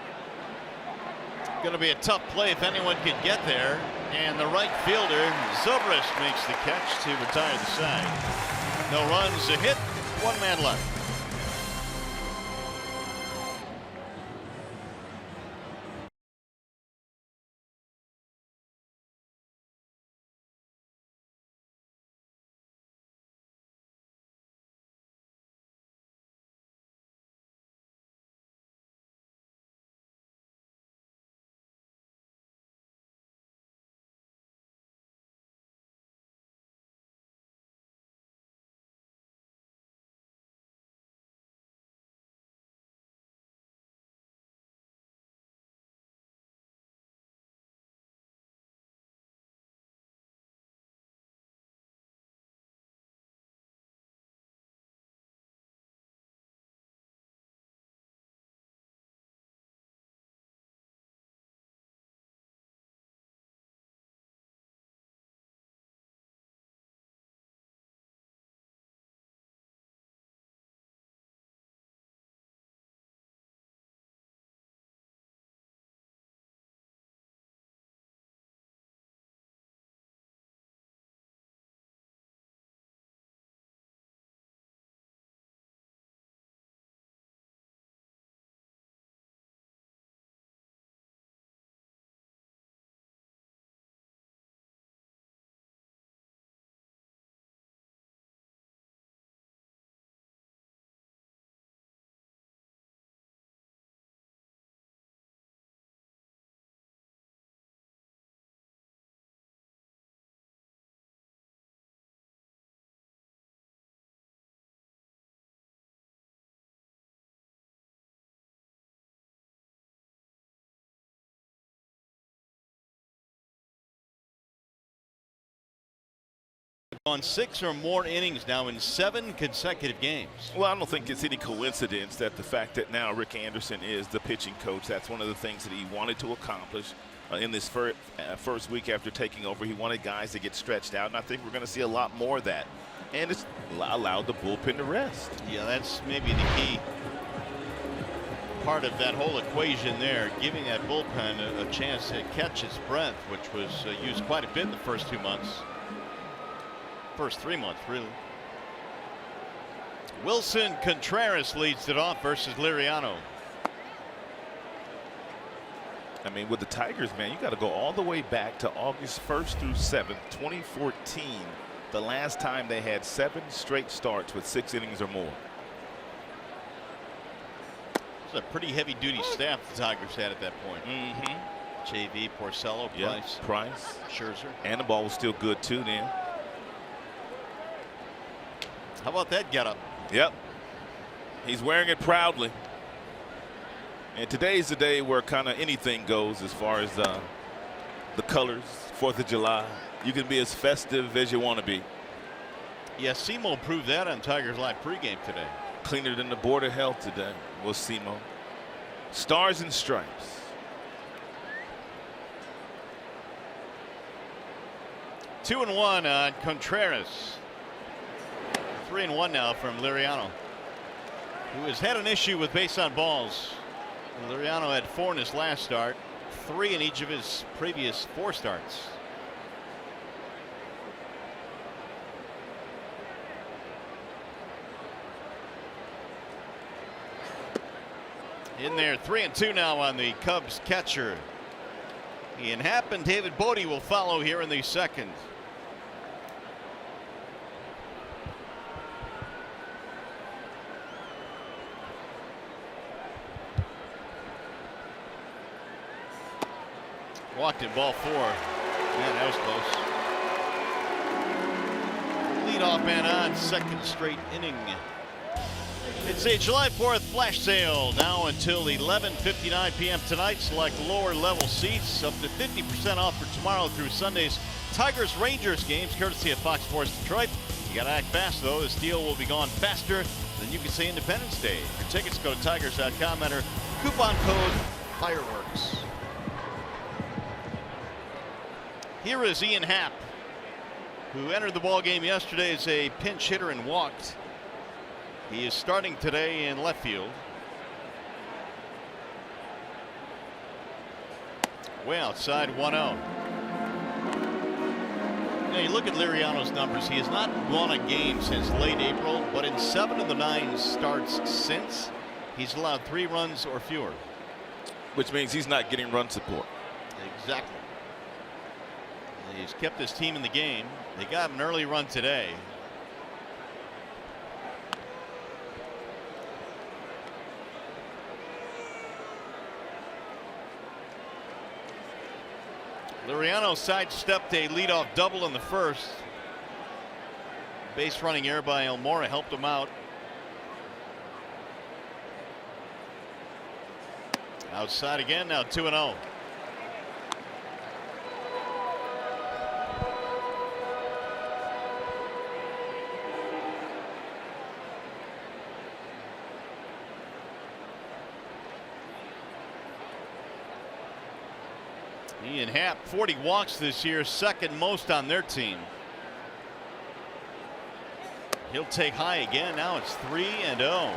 S1: Going to be a tough play if anyone can get there. And the right fielder, Zobrist, makes the catch to retire the side. No runs, a hit, 1 man left. On 6 or more innings now in 7 consecutive games.
S3: Well, I don't think it's any coincidence that the fact that now Rick Anderson is the pitching coach, that's one of the things that he wanted to accomplish in this first week after taking over. He wanted guys to get stretched out, and I think we're going to see a lot more of that. And it's allowed the bullpen to rest.
S1: Yeah, that's maybe the key part of that whole equation there, giving that bullpen a chance to catch its breath, which was used quite a bit in the first 2 months. First 3 months, really. Wilson Contreras leads it off versus Liriano.
S3: I mean, with the Tigers, man, you got to go all the way back to August 1st through 7th, 2014, the last time they had 7 straight starts with 6 innings or more.
S1: It's a pretty heavy-duty staff the Tigers had at that point. JV, Porcello, Price.
S3: Price.
S1: Scherzer.
S3: And the ball was still good, too, then.
S1: How about that getup?
S3: Yep. He's wearing it proudly. And today's the day where kind of anything goes as far as the colors, 4th of July. You can be as festive as you want to be.
S1: Yeah, Simo proved that on Tigers Live pregame today.
S3: Cleaner than the Board of Health today was Simo. Stars and Stripes.
S1: 2-1 on Contreras. 3-1 now from Liriano, who has had an issue with base on balls. Liriano had 4 in his last start, 3 in each of his previous 4 starts. In there, 3-2 now on the Cubs catcher. Ian Happ and David Bodhi will follow here in the second. Walked in ball 4. Man, that was close. Leadoff man on, second straight inning. It's a July 4th flash sale now until 11:59 p.m. tonight. Select lower level seats up to 50% off for tomorrow through Sunday's Tigers Rangers games, courtesy of Fox Sports Detroit. You got to act fast, though. This deal will be gone faster than you can say Independence Day. For tickets, go to tigers.com, enter coupon code Fireworks. Here is Ian Happ, who entered the ball game yesterday as a pinch hitter and walked. He is starting today in left field. Way outside, 1-0. Now you look at Liriano's numbers. He has not won a game since late April, but in 7 of the 9 starts since, he's allowed 3 runs or fewer.
S3: Which means he's not getting run support.
S1: Exactly. He's kept his team in the game. They got an early run today. Liriano sidestepped a leadoff double in the first. Base running error by Elmora helped him out. Outside again, now 2-0. Ian Happ, 40 walks this year, second most on their team. He'll take high again. Now it's 3-0.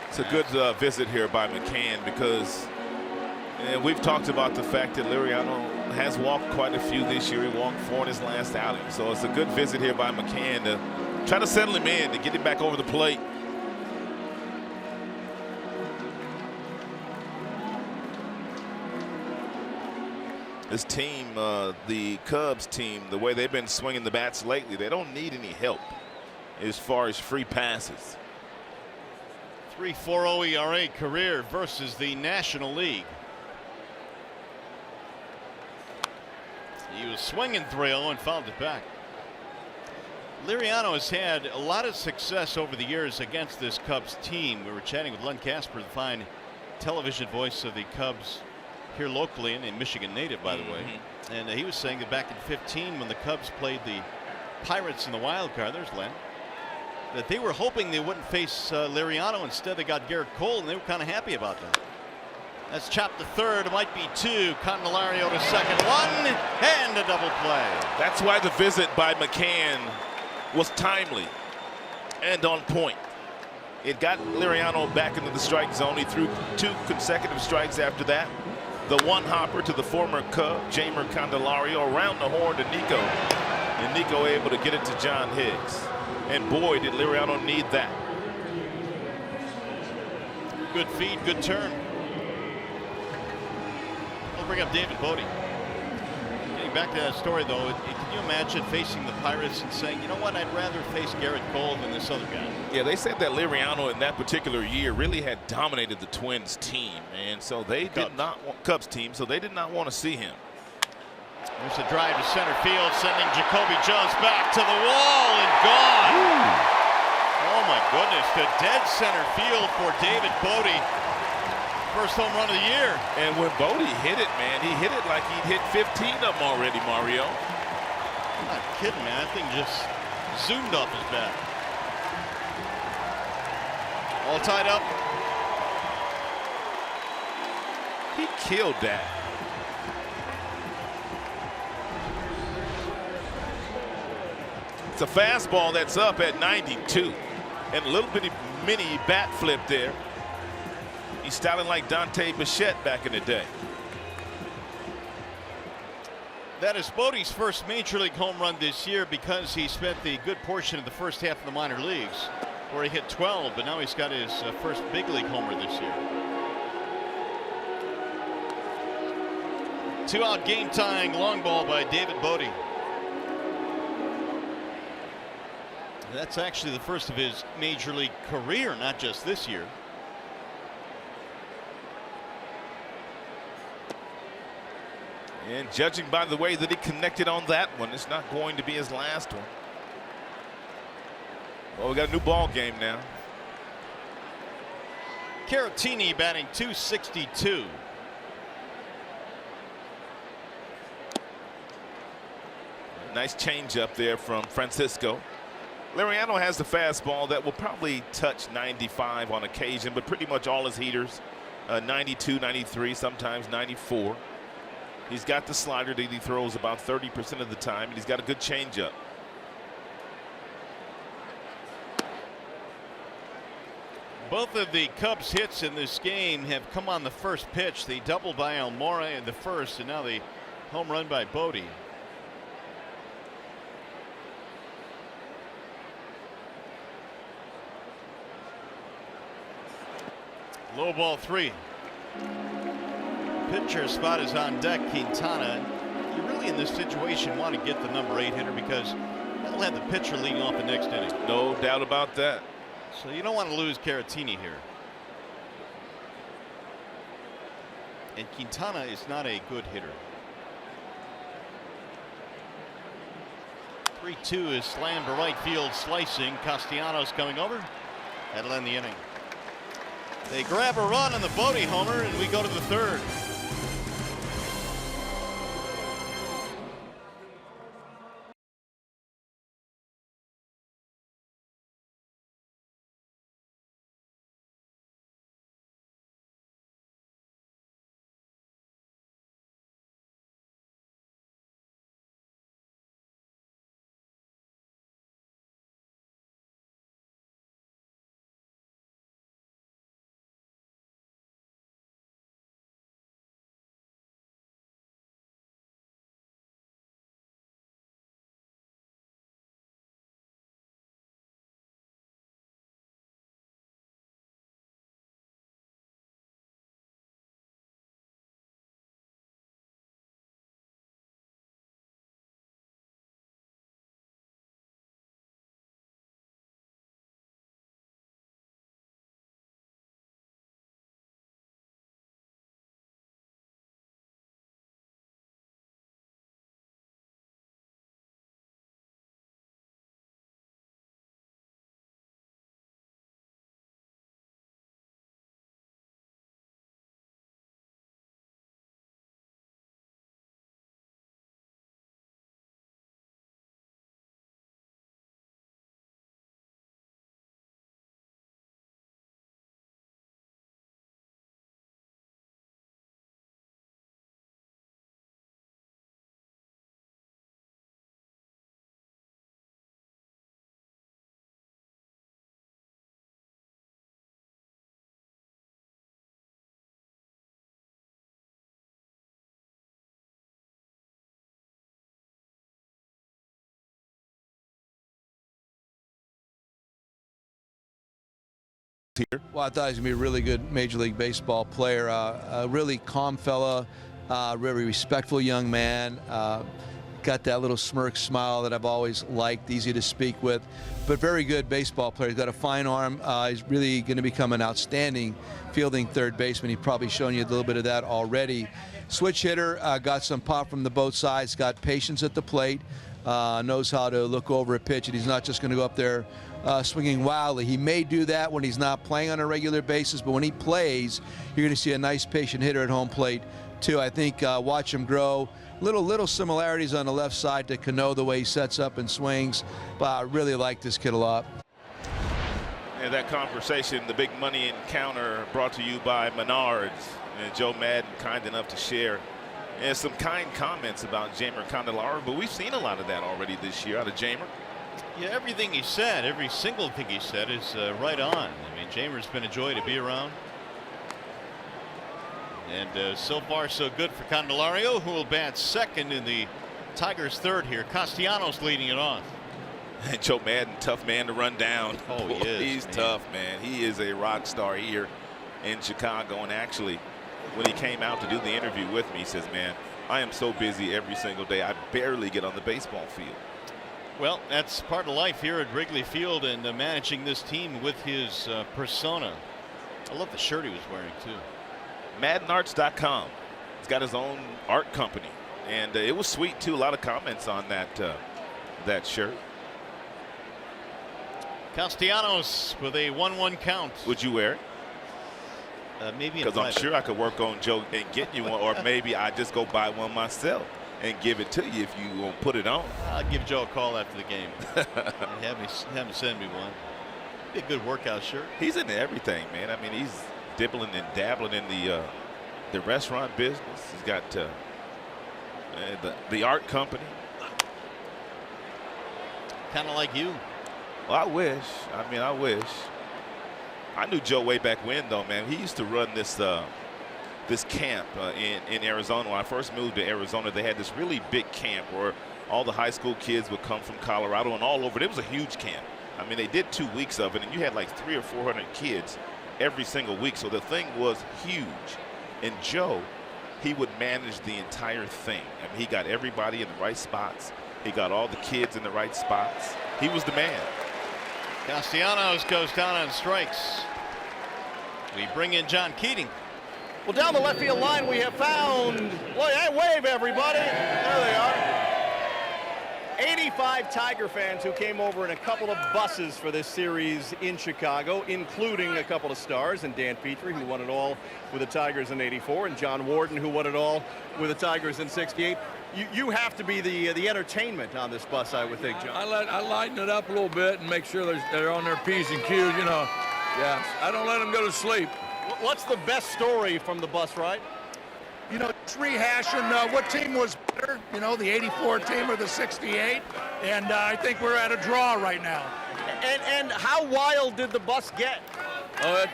S3: It's a good visit here by McCann because we've talked about the fact that Liriano has walked quite a few this year. He walked 4 in his last outing. So it's a good visit here by McCann to try to settle him in, to get him back over the plate. This team, the Cubs team, the way they've been swinging the bats lately, they don't need any help as far as free passes.
S1: 3.40 ERA career versus the National League. He was swinging 3-0 and fouled it back. Liriano has had a lot of success over the years against this Cubs team. We were chatting with Len Casper, the fine television voice of the Cubs here locally, and a Michigan native, by the way. And he was saying that back in 15, when the Cubs played the Pirates in the wild card, there's Len, that they were hoping they wouldn't face Liriano. Instead, they got Garrett Cole, and they were kind of happy about that. That's chopped to third. It might be 2. Candelario to second. 1 and a double play.
S3: That's why the visit by McCann was timely and on point. It got Liriano back into the strike zone. He threw 2 consecutive strikes after that. The one hopper to the former Cub, Jamer Candelario, around the horn to Nico. And Nico able to get it to John Higgs. And boy, did Liriano need that.
S1: Good feed, good turn. We'll bring up David Bodhi. Getting back to that story, though, can you imagine facing the Pirates and saying, you know what, I'd rather face Garrett Cole than this other guy?
S3: Yeah, they said that Liriano in that particular year really had dominated the Twins team, and so they did not want Cubs team, so they did not want to see him.
S1: There's a drive to center field, sending Jacoby Jones back to the wall and gone. Ooh. Oh my goodness, to dead center field for David Bodhi. First home run of the year.
S3: And when Bodhi hit it, man, he hit it like he'd hit 15 of them already, Mario.
S1: I'm not kidding, man. That thing just zoomed off his bat. All tied up.
S3: He killed that. It's a fastball that's up at 92. And a little bitty mini bat flip there. He's styling like Dante Bichette back in the day.
S1: That is Bodhi's first major league home run this year, because he spent the good portion of the first half of the minor leagues where he hit 12, but now he's got his first big league homer this year. 2-out game tying long ball by David Bodhi. That's actually the first of his major league career, not just this year.
S3: And judging by the way that he connected on that one, it's not going to be his last one. Well, we got a new ball game now.
S1: Caratini batting .262.
S3: Nice change up there from Francisco. Liriano has the fastball that will probably touch 95 on occasion, but pretty much all his heaters, 92, 93, sometimes 94. He's got the slider that he throws about 30% of the time, and he's got a good changeup.
S1: Both of the Cubs hits in this game have come on the first pitch. The double by Almora in the first, and now the home run by Bodhi. Low ball 3. Pitcher spot is on deck. Quintana. You really in this situation want to get the number 8 hitter because that'll have the pitcher leading off the next inning.
S3: No doubt about that.
S1: So you don't want to lose Caratini here. And Quintana is not a good hitter. 3-2 is slammed to right field, slicing. Castellanos coming over. That'll end the inning. They grab a run on the Bodhi homer, and we go to the third.
S3: Here.
S4: Well, I thought he was going to be a really good Major League Baseball player. A really calm fella, very respectful young man. Got that little smirk smile that I've always liked, easy to speak with, but very good baseball player. He's got a fine arm. He's really going to become an outstanding fielding third baseman. He's probably shown you a little bit of that already. Switch hitter, got some pop from the both sides, got patience at the plate, knows how to look over a pitch, and he's not just going to go up there swinging wildly. He may do that when he's not playing on a regular basis, but when he plays, you're going to see a nice patient hitter at home plate too. I think watch him grow. Little similarities on the left side to Cano, the way he sets up and swings, but I really like this kid a lot.
S3: And that conversation, the big money encounter, brought to you by Menards, and Joe Madden kind enough to share. And some kind comments about Jamer Candelario, but we've seen a lot of that already this year out of Jamer.
S1: Yeah, everything he said, every single thing he said is right on. I mean, Jamer's been a joy to be around. And so far, so good for Candelario, who will bat second in the Tigers' third here. Castellanos leading it off.
S3: And Joe Madden, tough man to run down.
S1: Oh, he is.
S3: He's tough, man. He is a rock star here in Chicago. And actually, when he came out to do the interview with me, he says, man, I am so busy every single day. I barely get on the baseball field.
S1: Well, that's part of life here at Wrigley Field, and managing this team with his persona. I love the shirt he was wearing, too.
S3: MaddenArts.com. He's got his own art company, and it was sweet too. A lot of comments on that that shirt.
S1: Castellanos with a 1-1 count.
S3: Would you wear it?
S1: Maybe,
S3: because I'm sure I could work on Joe and get you one, or maybe I just go buy one myself and give it to you if you won't put it on.
S1: I'll give Joe a call after the game. have him send me one. Be a good workout shirt.
S3: He's into everything, man. I mean, he's dibbling and dabbling in the restaurant business. He's got the art company.
S1: Kind of like you.
S3: Well, I wish. I mean, I wish. I knew Joe way back when, though, man. He used to run this this camp in Arizona. When I first moved to Arizona, they had this really big camp where all the high school kids would come from Colorado and all over. It was a huge camp. I mean, they did 2 weeks of it, and you had like 300 or 400 kids every single week. So the thing was huge. And Joe, he would manage the entire thing. I mean, he got everybody in the right spots. He got all the kids in the right spots. He was the man.
S1: Castellanos goes down on strikes. We bring in John Keating.
S6: Well, down the left field line, we have found, wave everybody. There they are. 85 Tiger fans who came over in a couple of buses for this series in Chicago, including a couple of stars, and Dan Petrie, who won it all with the Tigers in '84, and John Warden, who won it all with the Tigers in '68. You have to be the entertainment on this bus, I would think, John.
S10: I lighten it up a little bit and make sure they're on their P's and Q's, you know. Yeah, I don't let them go to sleep.
S6: What's the best story from the bus ride?
S7: You know, it's rehashing what team was better, you know, the 84 team or the 68, and I think we're at a draw right now.
S6: And how wild did the bus get?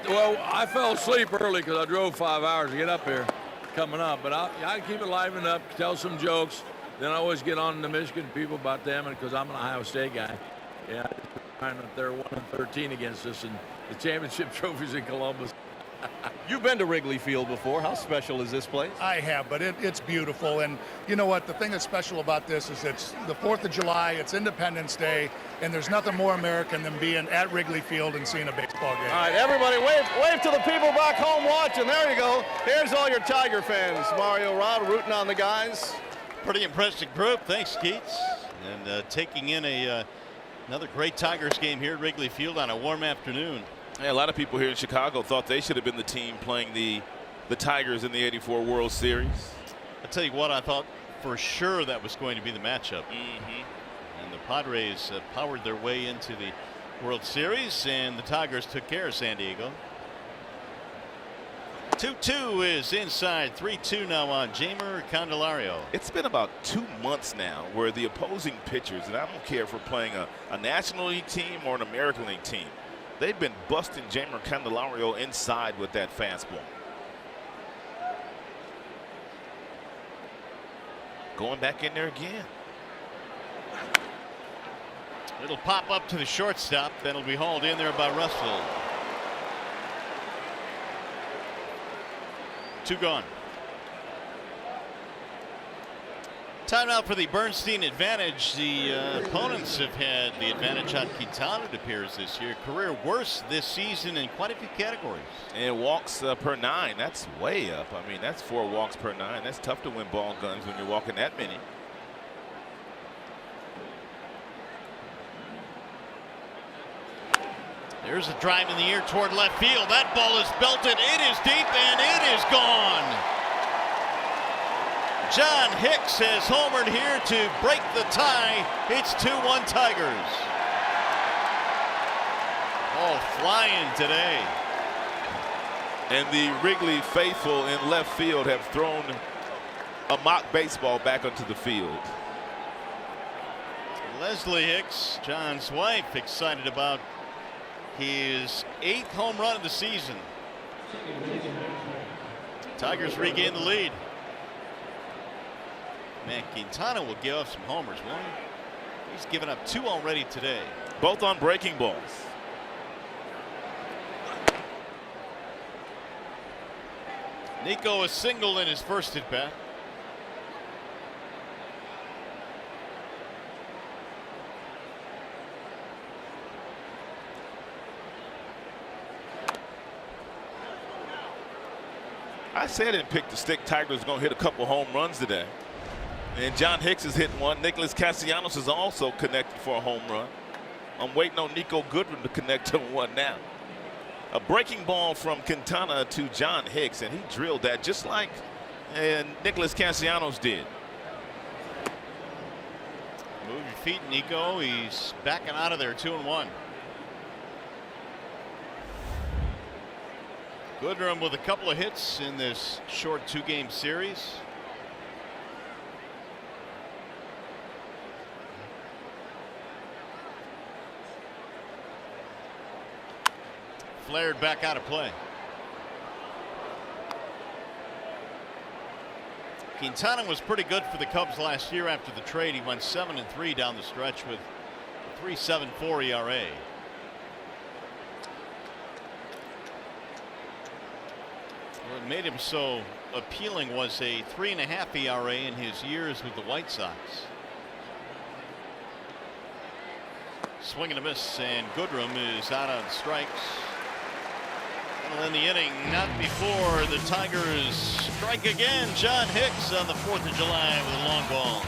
S10: Well, I fell asleep early because I drove 5 hours to get up here, coming up. But I keep it livened up, tell some jokes. Then I always get on the Michigan people about them, because I'm an Ohio State guy. Yeah, they're 1-13 against us, and the championship trophy's in Columbus.
S6: You've been to Wrigley Field before. How special is this place?
S7: I have, but it's beautiful. And you know what? The thing that's special about this is it's the 4th of July, it's Independence Day, and there's nothing more American than being at Wrigley Field and seeing a baseball game.
S6: All right, everybody, wave to the people back home watching. There you go. Here's all your Tiger fans. Mario Rod rooting on the guys.
S1: Pretty impressive group. Thanks, Keats. And taking in another great Tigers game here at Wrigley Field on a warm afternoon.
S3: Yeah, a lot of people here in Chicago thought they should have been the team playing the Tigers in the '84 World Series.
S1: I'll tell you what, I thought for sure that was going to be the matchup. And the Padres powered their way into the World Series, and the Tigers took care of San Diego. 2-2 is inside. 3-2 now on Jeimer Candelario.
S3: It's been about 2 months now where the opposing pitchers, and I don't care if we're playing a National League team or an American League team, they've been busting Jeimer Candelario inside with that fastball. Going back in there again.
S1: It'll pop up to the shortstop, then it'll be hauled in there by Russell. 2 gone. Timeout for the Bernstein advantage. The opponents have had the advantage on Quintana, it appears, this year. Career worst this season in quite a few categories.
S3: And walks per 9. That's way up. I mean, that's 4 walks per 9. That's tough to win ball guns when you're walking that many.
S1: There's a drive in the air toward left field. That ball is belted. It is deep and it is gone. John Hicks has homered here to break the tie. It's 2-1 Tigers. Oh, flying today.
S3: And the Wrigley faithful in left field have thrown a mock baseball back onto the field.
S1: Leslie Hicks, John's wife, excited about his 8th home run of the season. Tigers regain the lead. Man, Quintana will give up some homers, won't he? He's given up 2 already today.
S3: Both on breaking balls.
S1: Nico is singled in his first at bat.
S3: I said and picked the stick. Tigers going to hit a couple home runs today. And John Hicks is hitting one. Nicolas Castellanos is also connected for a home run. I'm waiting on Nico Goodwin to connect to one now. A breaking ball from Quintana to John Hicks, and he drilled that just like Nicolas Castellanos did.
S1: Move your feet, Nico. He's backing out of there. 2-1. Goodrum with a couple of hits in this short 2-game series. flared back out of play. Quintana was pretty good for the Cubs last year after the trade. He went 7-3 down the stretch with a 3.74 ERA. What made him so appealing was a 3.5 ERA in his years with the White Sox. Swing and a miss, and Goodrum is out on strikes. Well, in the inning, not before the Tigers strike again. John Hicks on the 4th of July with a long ball.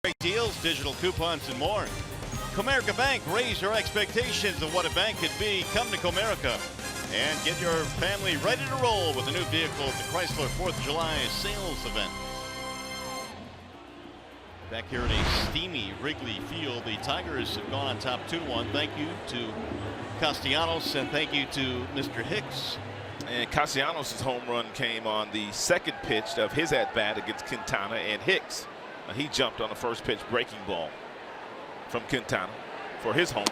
S1: Great deals, digital coupons, and more. Comerica Bank, raise your expectations of what a bank could be. Come to Comerica and get your family ready to roll with a new vehicle at the Chrysler 4th of July sales event. Back here at a steamy Wrigley Field, the Tigers have gone on top 2-1. Thank you to Castellanos and thank you to Mr. Hicks.
S3: And Castellanos' home run came on the second pitch of his at-bat against Quintana, and Hicks, he jumped on the first pitch breaking ball from Quintana for his homer.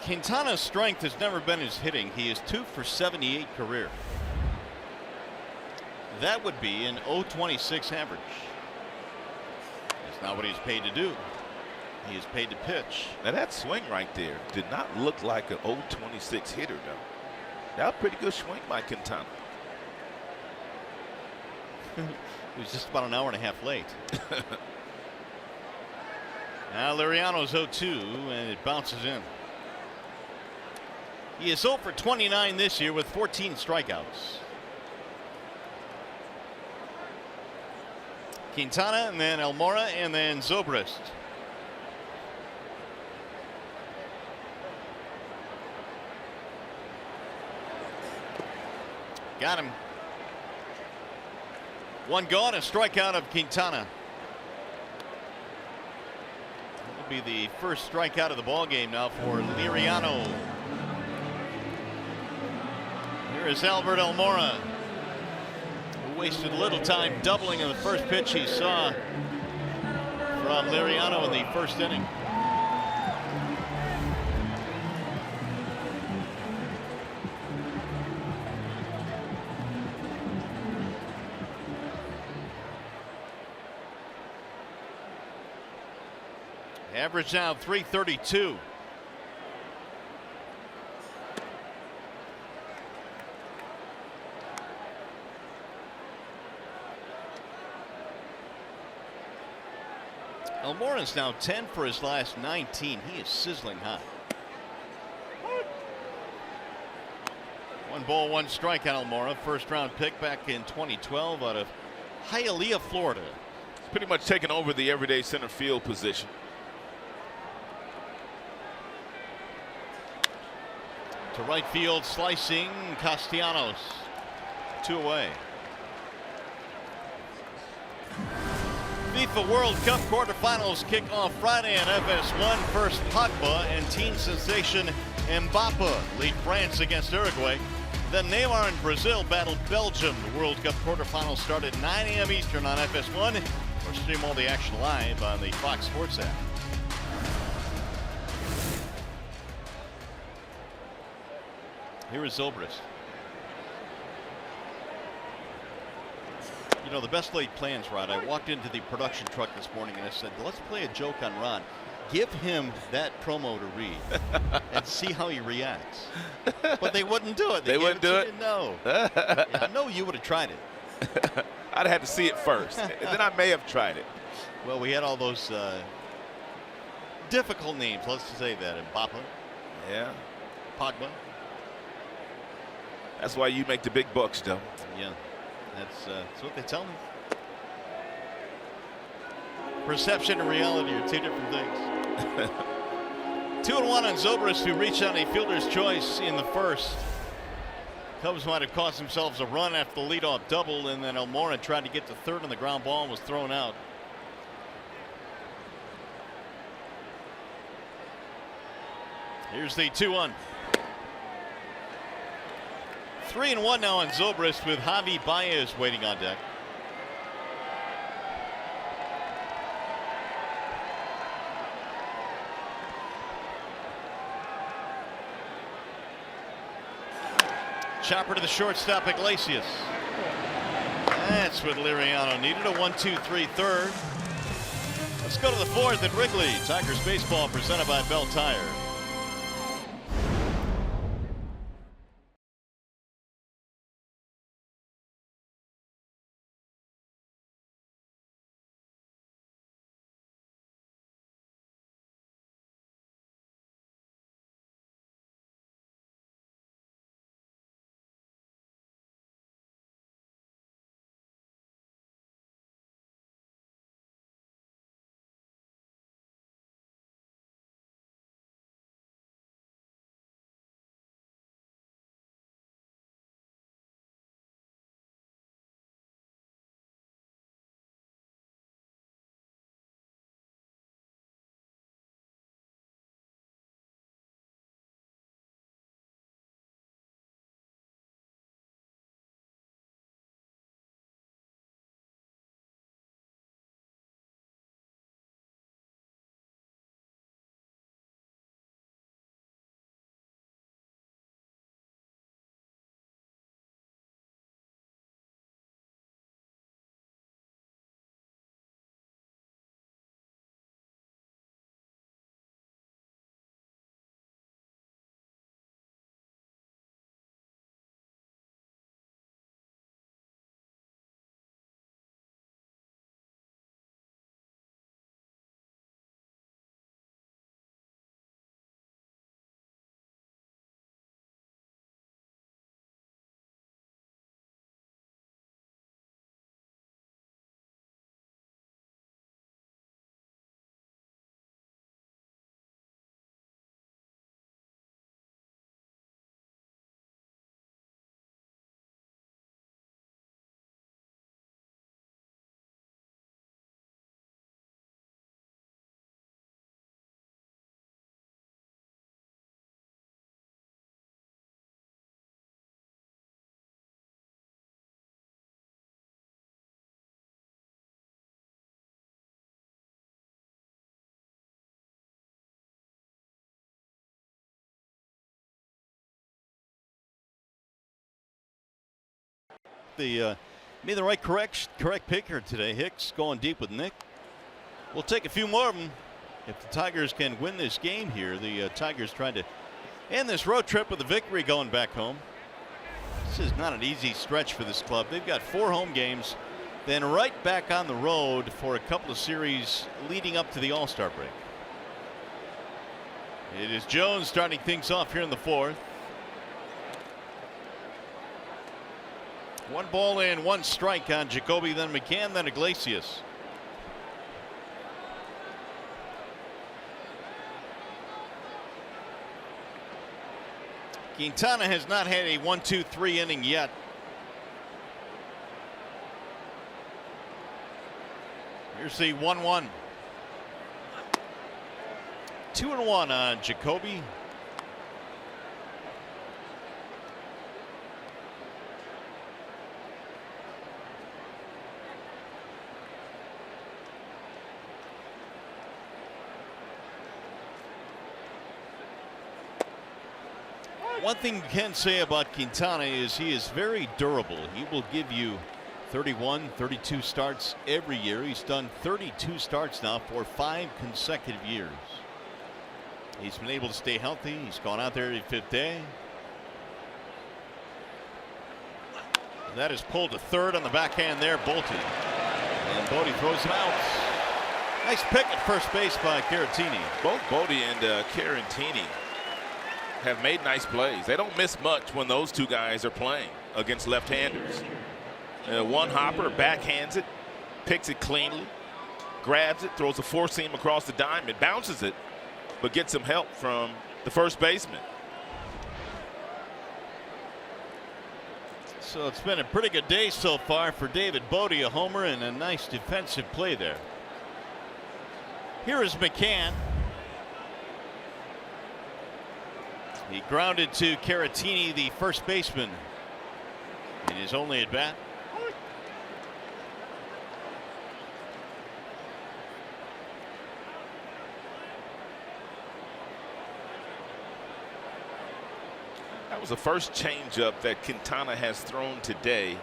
S1: Quintana's strength has never been his hitting. He is 2 for 78 career. That would be an .026 average. That's not what he's paid to do. He is paid to pitch.
S3: Now that swing right there did not look like an .026 hitter, though. That was a pretty good swing by Quintana.
S1: He was just about an hour and a half late. Now Liriano's 0-2 and it bounces in. He is 0 for 29 this year with 14 strikeouts. Quintana and then Almora and then Zobrist. Got him. One gone, a strikeout of Quintana. That'll be the first strikeout of the ball game now for Liriano. Here is Albert Almora, who wasted little time doubling in the first pitch he saw from Liriano in the first inning. Average now 332. Almora's now 10 for his last 19. He is sizzling hot. 1 ball, 1 strike on Almora. First round pick back in 2012 out of Hialeah, Florida.
S3: He's pretty much taken over the everyday center field position.
S1: To right field, slicing Castellanos. 2 away. FIFA World Cup quarterfinals kick off Friday on FS1. First, Pogba and teen sensation Mbappe lead France against Uruguay. Then Neymar and Brazil battled Belgium. The World Cup quarterfinals start at 9 a.m. Eastern on FS1, or stream all the action live on the Fox Sports app. Here is Zobrist. You know, the best laid plans, Rod. I walked into the production truck this morning and I said, let's play a joke on Ron. Give him that promo to read and see how he reacts. But they wouldn't do it.
S3: They wouldn't do it?
S1: No. Yeah, I know you would have tried it.
S3: I'd have had to see it first. And then I may have tried it.
S1: Well, we had all those difficult names. Let's just say that. Mbappe.
S3: Yeah.
S1: Pogba.
S3: That's why you make the big bucks, though.
S1: Yeah. That's what they tell me. Perception and reality are two different things. 2-1 on Zobrist, who reached on a fielder's choice in the first. Cubs might have cost themselves a run after the leadoff double, and then Almora tried to get to third on the ground ball and was thrown out. Here's the 2-1. 3-1 now on Zobrist with Javi Baez waiting on deck. Chopper to the shortstop, Iglesias. That's what Liriano needed. A 1-2-3 third. Let's go to the fourth at Wrigley. Tigers baseball presented by Bell Tire. Made the right correct pick here today. Hicks going deep with Nick. We'll take a few more of them if the Tigers can win this game here. The Tigers trying to end this road trip with a victory going back home. This is not an easy stretch for this club. They've got 4 home games, then right back on the road for a couple of series leading up to the All-Star break. It is Jones starting things off here in the fourth. 1 ball and 1 strike on Jacoby, then McCann, then Iglesias. Quintana has not had a 1-2-3 inning yet. Here's the 1-1. 2-1 on Jacoby. One thing you can say about Quintana is he is very durable. He will give you 31, 32 starts every year. He's done 32 starts now for 5 consecutive years. He's been able to stay healthy. He's gone out there every 5th day. That is pulled to third on the backhand there, Bodhi. And Bodhi throws him out. Nice pick at first base by Caratini.
S3: Both Bodhi and Caratini have made nice plays. They don't miss much when those two guys are playing against left-handers. One hopper backhands it, picks it cleanly, grabs it, throws a 4-seam across the diamond, bounces it, but gets some help from the first baseman.
S1: So it's been a pretty good day so far for David Bodhi, a homer and a nice defensive play there. Here is McCann. He grounded to Caratini, the first baseman, in his only at bat.
S3: That was the first changeup that Quintana has thrown today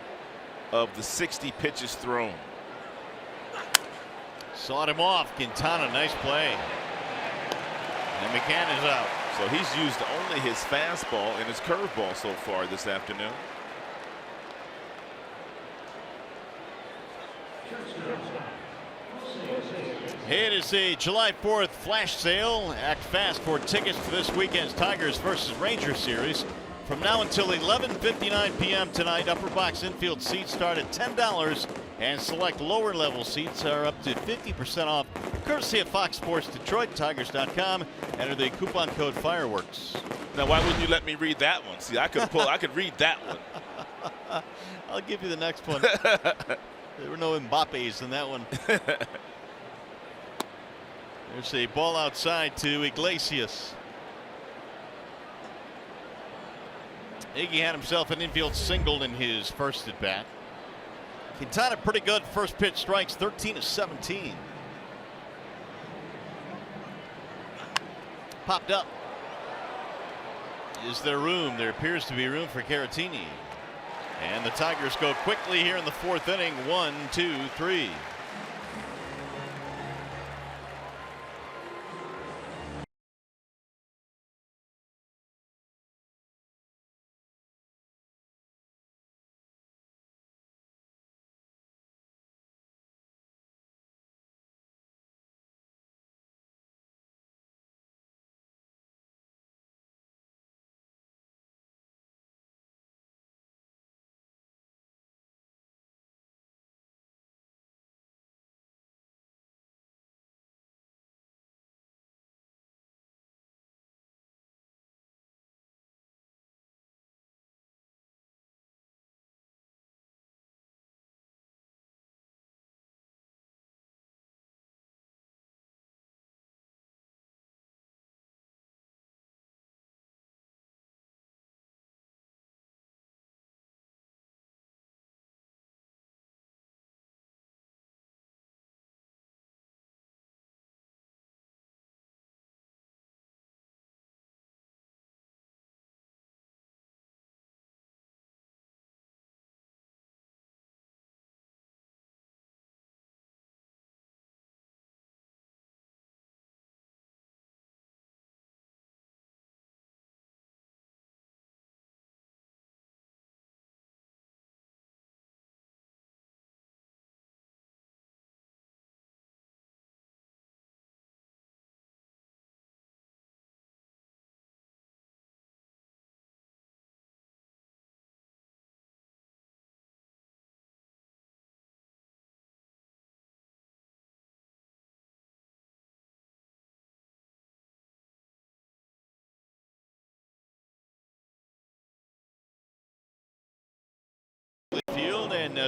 S3: of the 60 pitches thrown.
S1: Sawed him off. Quintana, nice play. And McCann is out.
S3: So he's used only his fastball and his curveball so far this afternoon.
S1: It is the July 4th flash sale. Act fast for tickets for this weekend's Tigers versus Rangers series. From now until 11:59 p.m. tonight, upper box infield seats start at $10, and select lower level seats are up to 50% off, courtesy of Fox Sports Detroit, Tigers.com. Enter the coupon code Fireworks.
S3: Now, why wouldn't you let me read that one? See, I could read that one.
S1: I'll give you the next one. There were no Mbappes in that one. There's a ball outside to Iglesias. Iggy had himself an infield single in his first at bat. Quintana pretty good first pitch strikes, 13 of 17. Popped up. Is there room? There appears to be room for Caratini. And the Tigers go quickly here in the 4th inning. 1, 2, 3.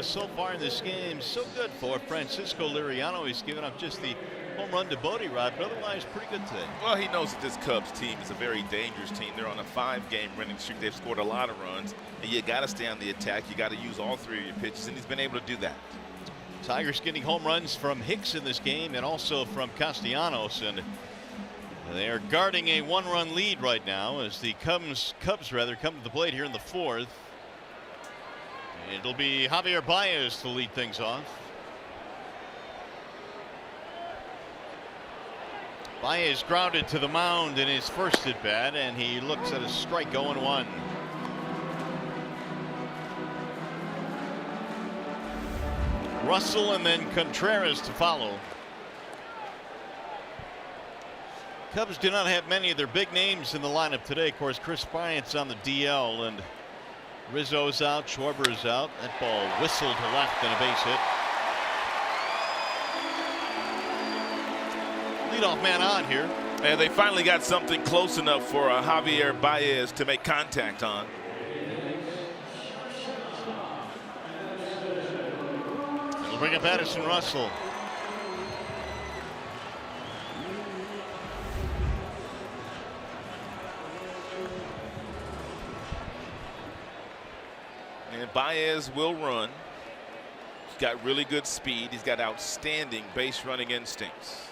S1: so far in this game, so good for Francisco Liriano. He's given up just the home run to Bodhi, Rod, but otherwise pretty good today.
S3: Well, he knows that this Cubs team is a very dangerous team. They're on a 5-game winning streak. They've scored a lot of runs, and you got to stay on the attack. You got to use all 3 of your pitches, and he's been able to do that.
S1: Tigers getting home runs from Hicks in this game and also from Castellanos, and they are guarding a 1-run lead right now as the Cubs come to the plate here in the 4th. It'll be Javier Baez to lead things off. Baez grounded to the mound in his first at bat, and he looks at a strike, 0-1. Russell and then Contreras to follow. Cubs do not have many of their big names in the lineup today. Of course, Chris Bryant's on the DL, and Rizzo's out, Schwarber's out. That ball whistled to left and a base hit. Leadoff man on here.
S3: And they finally got something close enough for Javier Baez to make contact on.
S1: It'll bring up Addison Russell.
S3: And Baez will run. He's got really good speed. He's got outstanding base running instincts.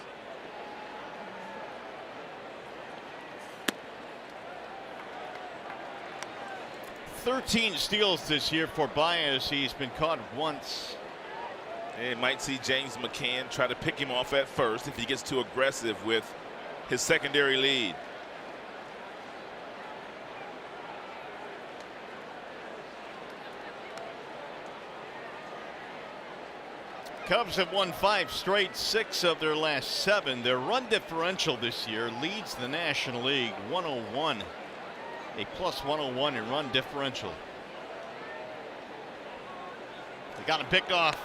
S1: "13 steals this year for Baez. He's been caught once.
S3: And might see James McCann try to pick him off at first if he gets too aggressive with his secondary lead.
S1: Cubs have won 5 straight, 6 of their last 7. Their run differential this year leads the National League, 101. A plus 101 in run differential. They got him picked off.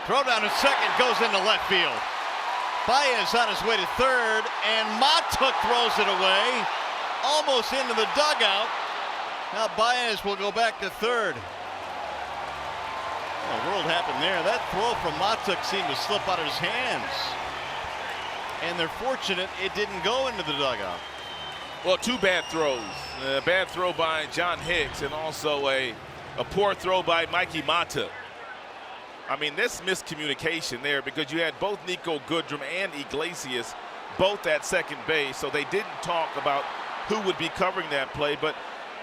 S1: Throw down to second, goes into left field. Baez on his way to third, and Matuk throws it away, almost into the dugout. Now Baez will go back to third. What in the world happened there? That throw from Matuk seemed to slip out of his hands. And they're fortunate it didn't go into the dugout.
S3: Well, 2 bad throws. A bad throw by John Hicks and also a poor throw by Mikey Matuk. I mean, this miscommunication there because you had both Nico Goodrum and Iglesias both at second base, so they didn't talk about who would be covering that play, but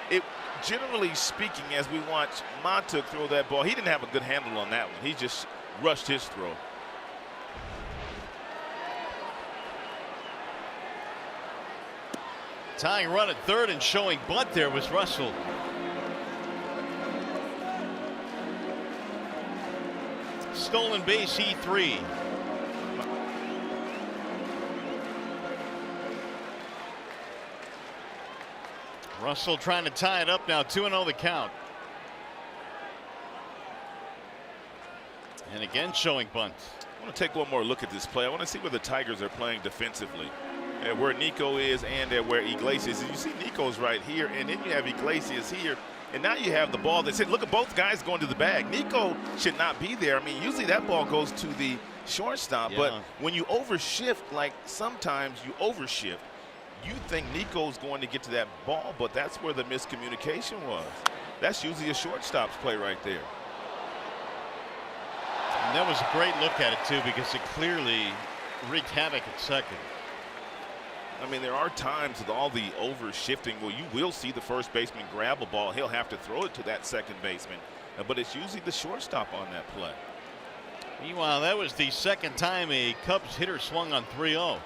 S3: it, generally speaking, as we watch Matuk throw that ball, he didn't have a good handle on that one. He just rushed his throw.
S1: Tying run at third and showing bunt there was Russell. Stolen base, E3. Russell trying to tie it up now, 2-0 the count. And again showing bunt.
S3: I want to take one more look at this play. I want to see where the Tigers are playing defensively. And where Nico is and where Iglesias is. You see Nico's right here, and then you have Iglesias here. And now you have the ball that said, look at both guys going to the bag. Nico should not be there. I mean, usually that ball goes to the shortstop. Yeah. But when you overshift, like sometimes you overshift, you think Nico's going to get to that ball, but that's where the miscommunication was. That's usually a shortstop's play right there.
S1: And that was a great look at it, too, because it clearly wreaked havoc at second.
S3: I mean, there are times with all the overshifting where you will see the first baseman grab a ball. He'll have to throw it to that second baseman, but it's usually the shortstop on that play.
S1: Meanwhile, that was the second time a Cubs hitter swung on 3-0.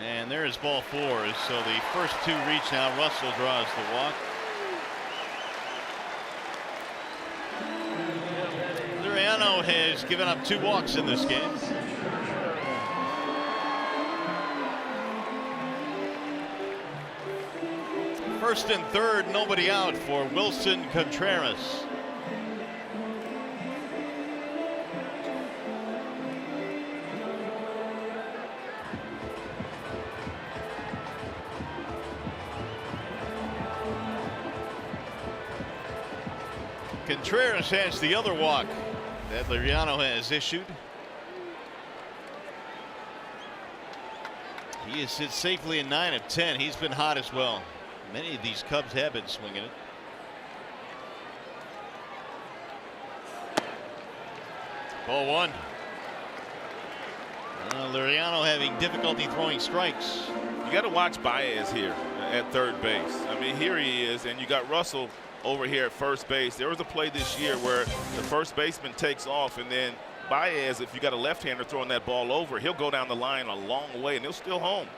S1: And there's ball 4. So the first 2 reach now. Russell draws the walk. Liriano has given up 2 walks in this game. First and third, nobody out for Wilson Contreras. Contreras has the other walk that Liriano has issued. He has hit safely in 9 of 10. He's been hot as well. Many of these Cubs have been swinging it. Ball 1. Liriano having difficulty throwing strikes.
S3: You got to watch Baez here at third base. I mean, here he is, and you got Russell over here at first base. There was a play this year where the first baseman takes off, and then Baez, if you got a left-hander throwing that ball over, he'll go down the line a long way, and he'll still home.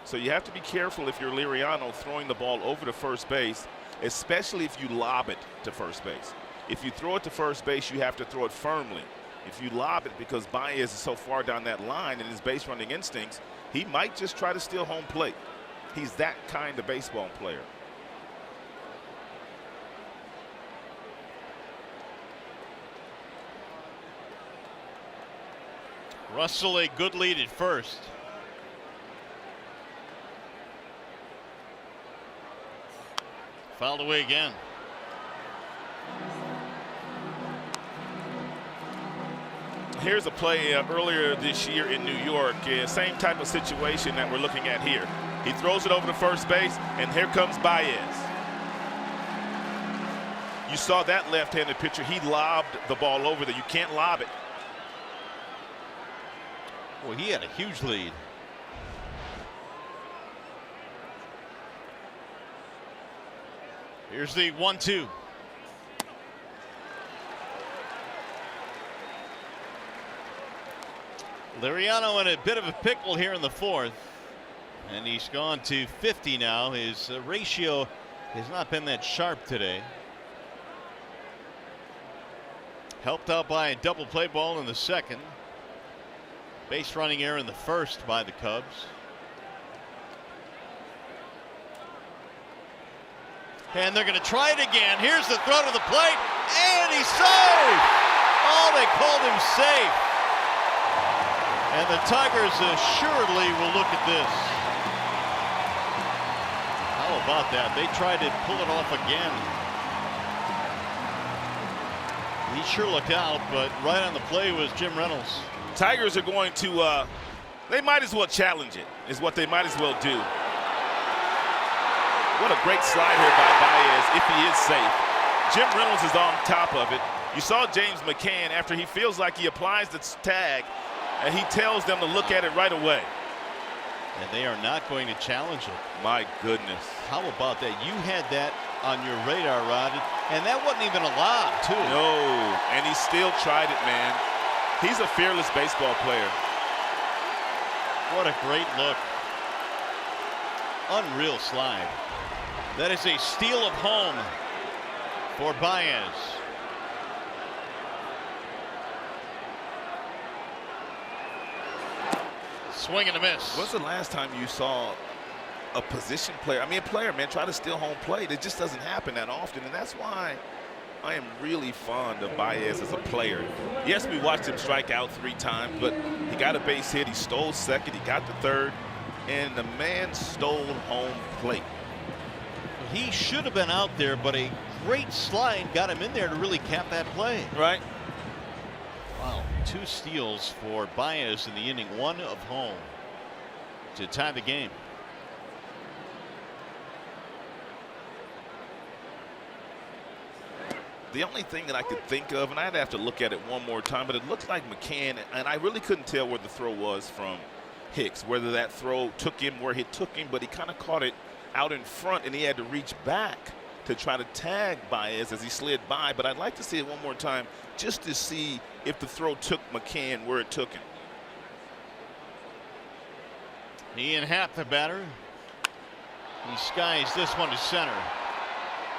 S3: So you have to be careful if you're Liriano throwing the ball over to first base, especially if you lob it to first base. If you throw it to first base, you have to throw it firmly. If you lob it, because Baez is so far down that line in his base running instincts, he might just try to steal home plate. He's that kind of baseball player.
S1: Russell a good lead at first. Fouled away again.
S3: Here's a play earlier this year in New York. Same type of situation that we're looking at here. He throws it over to first base, and here comes Baez. You saw that left-handed pitcher. He lobbed the ball over there. You can't lob it.
S1: Well, he had a huge lead. Here's the 1-2. Liriano in a bit of a pickle here in the 4th, and he's gone to 50 now. His ratio has not been that sharp today. Helped out by a double play ball in the 2nd. Base running error in the 1st by the Cubs. And they're going to try it again. Here's the throw to the plate, and he's safe. Oh, they called him safe. And the Tigers assuredly will look at this. How about that? They tried to pull it off again. He sure looked out, but right on the play was Jim Reynolds.
S3: Tigers are going to, they might as well challenge it, is what they might as well do. What a great slide here by Baez if he is safe. Jim Reynolds is on top of it. You saw James McCann after he feels like he applies the tag, and he tells them to look at it right away.
S1: And they are not going to challenge it.
S3: My goodness.
S1: How about that? You had that on your radar, Rod, and that wasn't even a lob, too.
S3: No, and he still tried it, man. He's a fearless baseball player.
S1: What a great look. Unreal slide. That is a steal of home for Baez. Swing and a miss.
S3: When's the last time you saw a position player, a player, man, try to steal home plate? It just doesn't happen that often, and that's why I am really fond of Baez as a player. Yes, we watched him strike out 3 times, but he got a base hit, he stole second, he got the third, and the man stole home plate.
S1: He should have been out there, but a great slide got him in there to really cap that play.
S3: Right.
S1: Wow, 2 steals for Baez in the inning, 1 of home to tie the game.
S3: The only thing that I could think of, and I'd have to look at it one more time, but it looked like McCann, and I really couldn't tell where the throw was from Hicks, whether that throw took him where it took him, but he kind of caught it out in front, and he had to reach back to try to tag Baez as he slid by. But I'd like to see it one more time just to see if the throw took McCann where it took him.
S1: Ian Happ, the batter. He skies this one to center.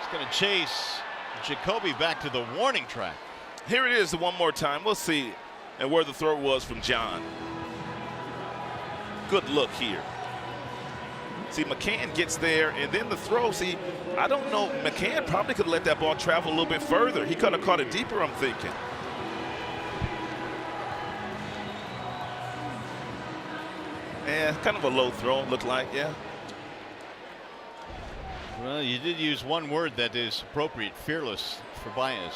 S1: He's going to chase Jacoby back to the warning track.
S3: Here it is one more time. We'll see and where the throw was from John. Good look here. See, McCann gets there, and then the throw. See, I don't know. McCann probably could have let that ball travel a little bit further. He could have caught it deeper, I'm thinking. Yeah, kind of a low throw, looked like, yeah.
S1: Well, you did use one word that is appropriate, fearless, for Baez.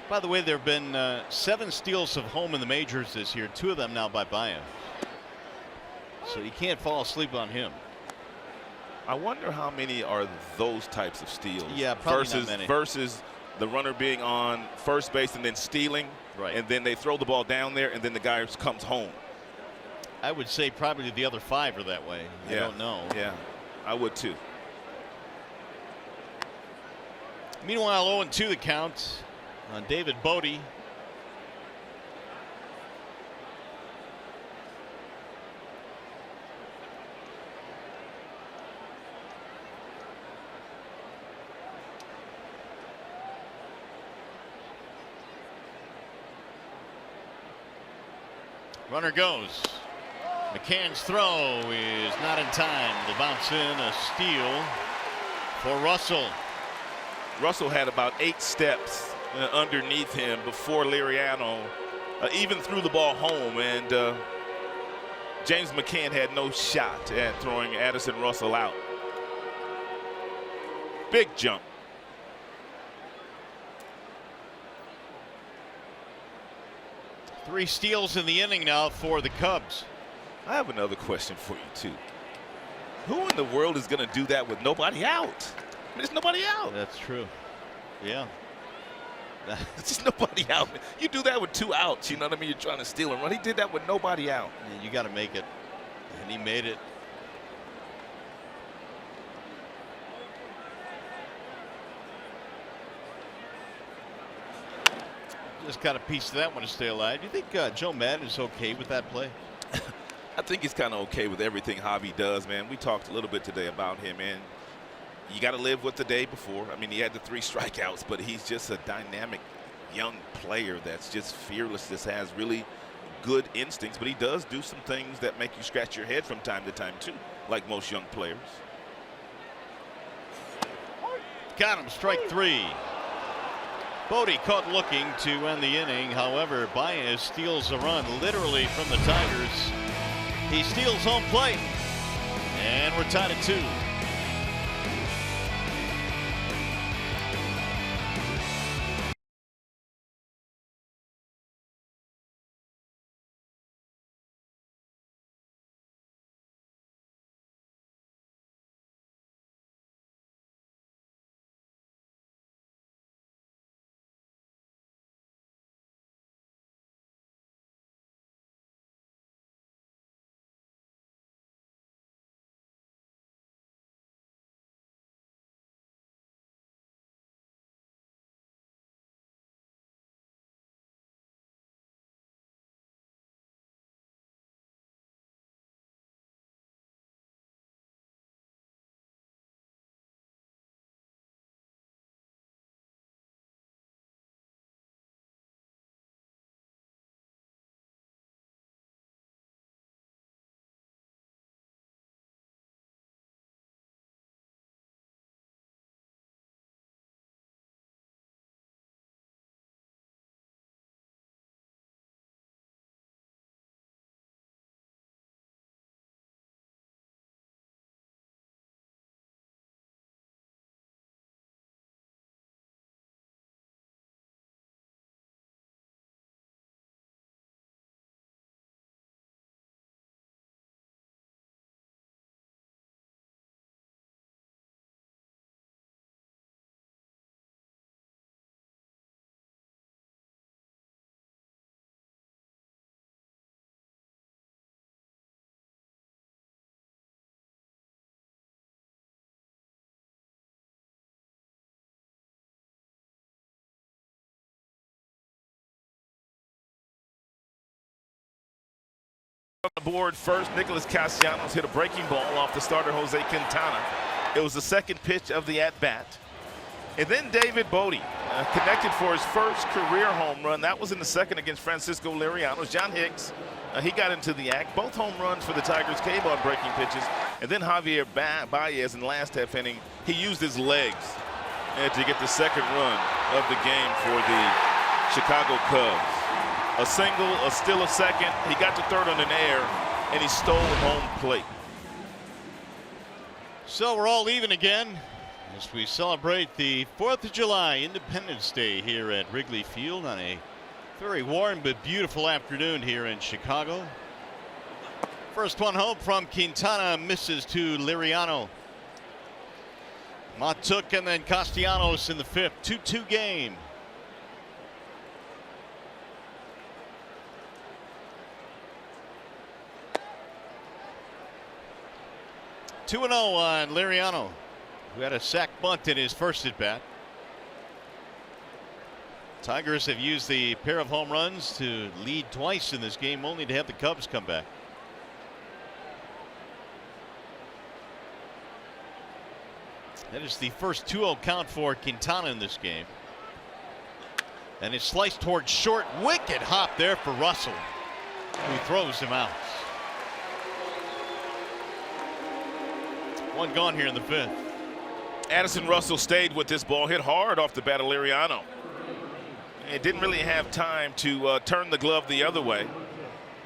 S1: By the way, there have been 7 steals of home in the majors this year, 2 of them now by Baez. So you can't fall asleep on him.
S3: I wonder how many are those types of steals.
S1: Yeah, probably not many.
S3: Versus the runner being on first base and then stealing,
S1: right?
S3: And then they throw the ball down there, and then the guy comes home.
S1: I would say probably the other 5 are that way. I don't know.
S3: Yeah, I would too.
S1: Meanwhile, 0-2 the count on David Bodhi. Runner goes. McCann's throw is not in time to bounce in. A steal for Russell.
S3: Russell had about 8 steps underneath him before Liriano even threw the ball home, and James McCann had no shot at throwing Addison Russell out. Big jump.
S1: Three steals in the inning now for the Cubs.
S3: I have another question for you too. Who in the world is going to do that with nobody out? There's nobody out.
S1: That's true. Yeah.
S3: There's just nobody out. You do that with 2 outs. You know what I mean? You're trying to steal and run. He did that with nobody out.
S1: Yeah, you got to make it. And he made it. Just got a piece of that one to stay alive. Do you think Joe Madden is okay with that play?
S3: I think he's kind of okay with everything Javi does, man. We talked a little bit today about him, and you got to live with the day before. I mean, he had the 3 strikeouts, but he's just a dynamic young player that's just fearless, just has really good instincts, but he does do some things that make you scratch your head from time to time too, like most young players.
S1: Got him, strike 3. Bodhi caught looking to end the inning. However, Baez steals a run literally from the Tigers. He steals home plate, and we're tied at 2.
S3: On the board first, Nicolas Castellanos hit a breaking ball off the starter Jose Quintana. It was the second pitch of the at-bat. And then David Bodhi connected for his first career home run. That was in the second against Francisco Liriano. John Hicks, he got into the act. Both home runs for the Tigers came on breaking pitches. And then Javier Baez in the last half inning, he used his legs to get the second run of the game for the Chicago Cubs. A single, a steal a second. He got to third on an air, and he stole home plate.
S1: So we're all even again as we celebrate the 4th of July, Independence Day, here at Wrigley Field on a very warm but beautiful afternoon here in Chicago. First one home from Quintana, misses to Liriano. Matuk and then Castellanos in the 5th. 2-2 game. Two 2-0 on Liriano, who had a sac bunt in his first at bat. Tigers have used the pair of home runs to lead twice in this game, only to have the Cubs come back. That is the first 2-0 count for Quintana in this game. And it's sliced towards short. Wicked hop there for Russell, who throws him out. One gone here in the 5th.
S3: Addison Russell stayed with this ball, hit hard off the bat of Liriano. It didn't really have time to turn the glove the other way.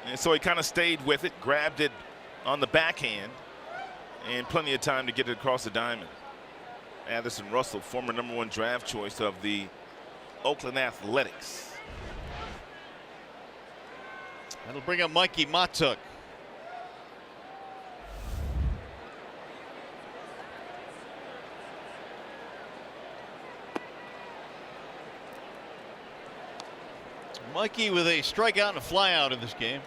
S3: And so he kind of stayed with it, grabbed it on the backhand, and plenty of time to get it across the diamond. Addison Russell, former #1 draft choice of the Oakland Athletics.
S1: That'll bring up Mikey Matuk. Mikey with a strikeout and a flyout in this game.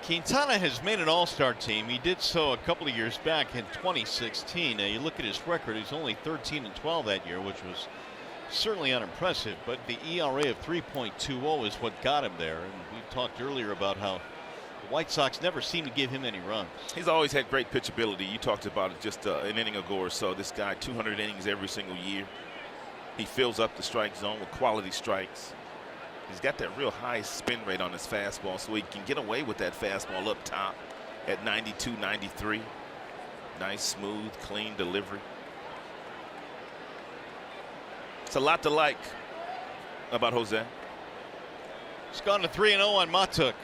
S1: Quintana has made an all-star team. He did so a couple of years back in 2016. Now you look at his record, he's only 13-12 that year, which was certainly unimpressive, but the ERA of 3.20 is what got him there. And we talked earlier about how the White Sox never seem to give him any runs.
S3: He's always had great pitchability. You talked about it just an inning ago or so. This guy, 200 innings every single year. He fills up the strike zone with quality strikes. He's got that real high spin rate on his fastball, so he can get away with that fastball up top at 92, 93. Nice, smooth, clean delivery. It's a lot to like about Jose.
S1: It's gone to 3-0 on Matuk.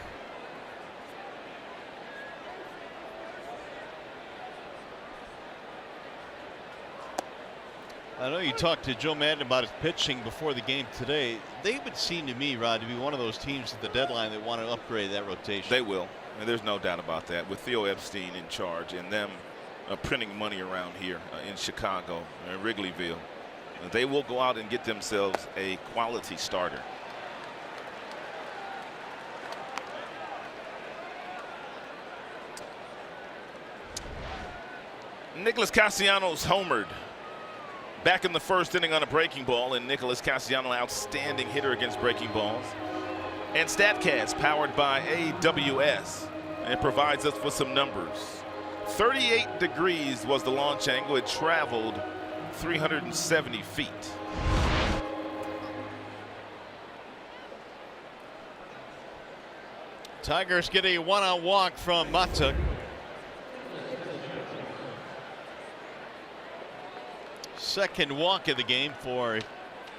S1: I know you talked to Joe Madden about his pitching before the game today. They would seem to me, Rod, to be one of those teams at the deadline that want to upgrade that rotation.
S3: They will, and there's no doubt about that. With Theo Epstein in charge and them printing money around here in Chicago and Wrigleyville, they will go out and get themselves a quality starter. Nicolas Castellanos homered back in the first inning on a breaking ball, and Nicolas Castellanos, outstanding hitter against breaking balls. And StatCast, powered by AWS, and provides us with some numbers. 38 degrees was the launch angle. It traveled 370 feet.
S1: Tigers get a one-out walk from Matuk. Second walk of the game for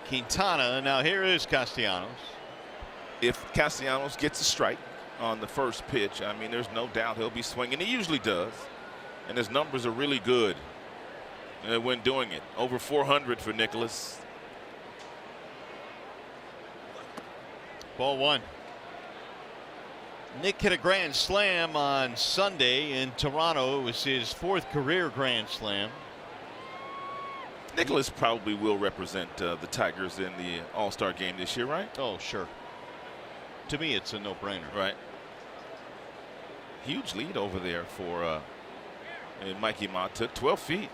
S1: Quintana. Now here is Castellanos.
S3: If Castellanos gets a strike on the first pitch, I mean, there's no doubt he'll be swinging. He usually does. And his numbers are really good when doing it. Over 400 for Nicolas.
S1: Ball one. Nick hit a grand slam on Sunday in Toronto. It was his 4th career grand slam.
S3: Nicolas probably will represent the Tigers in the All-Star game this year, right?
S1: Oh, sure. To me, it's a no-brainer.
S3: Right. Huge lead over there for Mikey Matuk, 12 feet.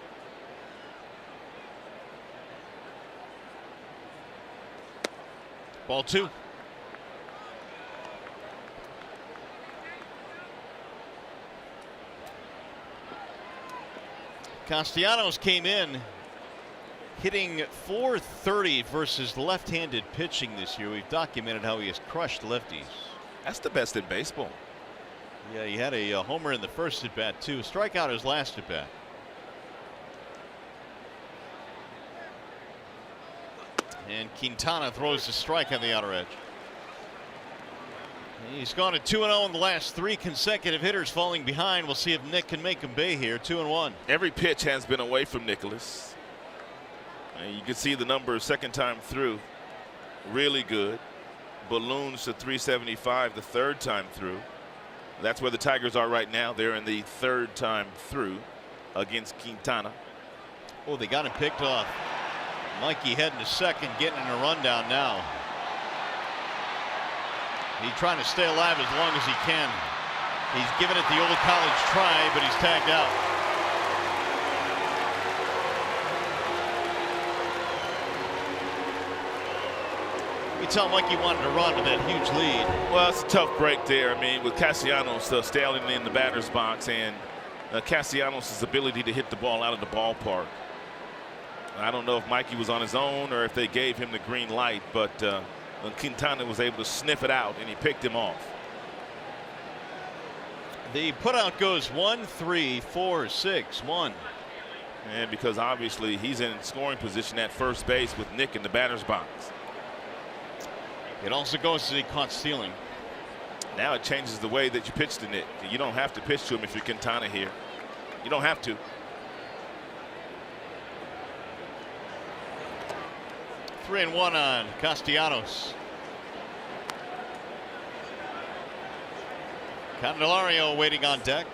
S1: Ball two. Castellanos came in hitting .430 versus left-handed pitching this year. We've documented how he has crushed lefties.
S3: That's the best in baseball.
S1: Yeah, he had a homer in the first at bat too. Strikeout his last at bat. And Quintana throws the strike on the outer edge. He's gone to 2-0 in the last 3 consecutive hitters falling behind. We'll see if Nick can make him pay here. 2-1.
S3: Every pitch has been away from Nicolas. And you can see the numbers second time through. Really good. Balloons to 375 the third time through. That's where the Tigers are right now. They're in the third time through against Quintana.
S1: Oh, they got him picked off. Mikey heading to second, getting in a rundown now. He's trying to stay alive as long as he can. He's given it the old college try, but he's tagged out. You tell Mikey wanted to run with that huge lead.
S3: Well, it's a tough break there. I mean, with Castellanos standing in the batter's box and Castellanos' ability to hit the ball out of the ballpark. I don't know if Mikey was on his own or if they gave him the green light, but Quintana was able to sniff it out and he picked him off.
S1: The putout goes 1-3-4-6-1.
S3: And because obviously he's in scoring position at first base with Nick in the batter's box.
S1: It also goes to the caught stealing.
S3: Now it changes the way that you pitch to Nick. You don't have to pitch to him if you're Quintana here. You don't have to.
S1: 3-1 on Castellanos. Candelario waiting on deck.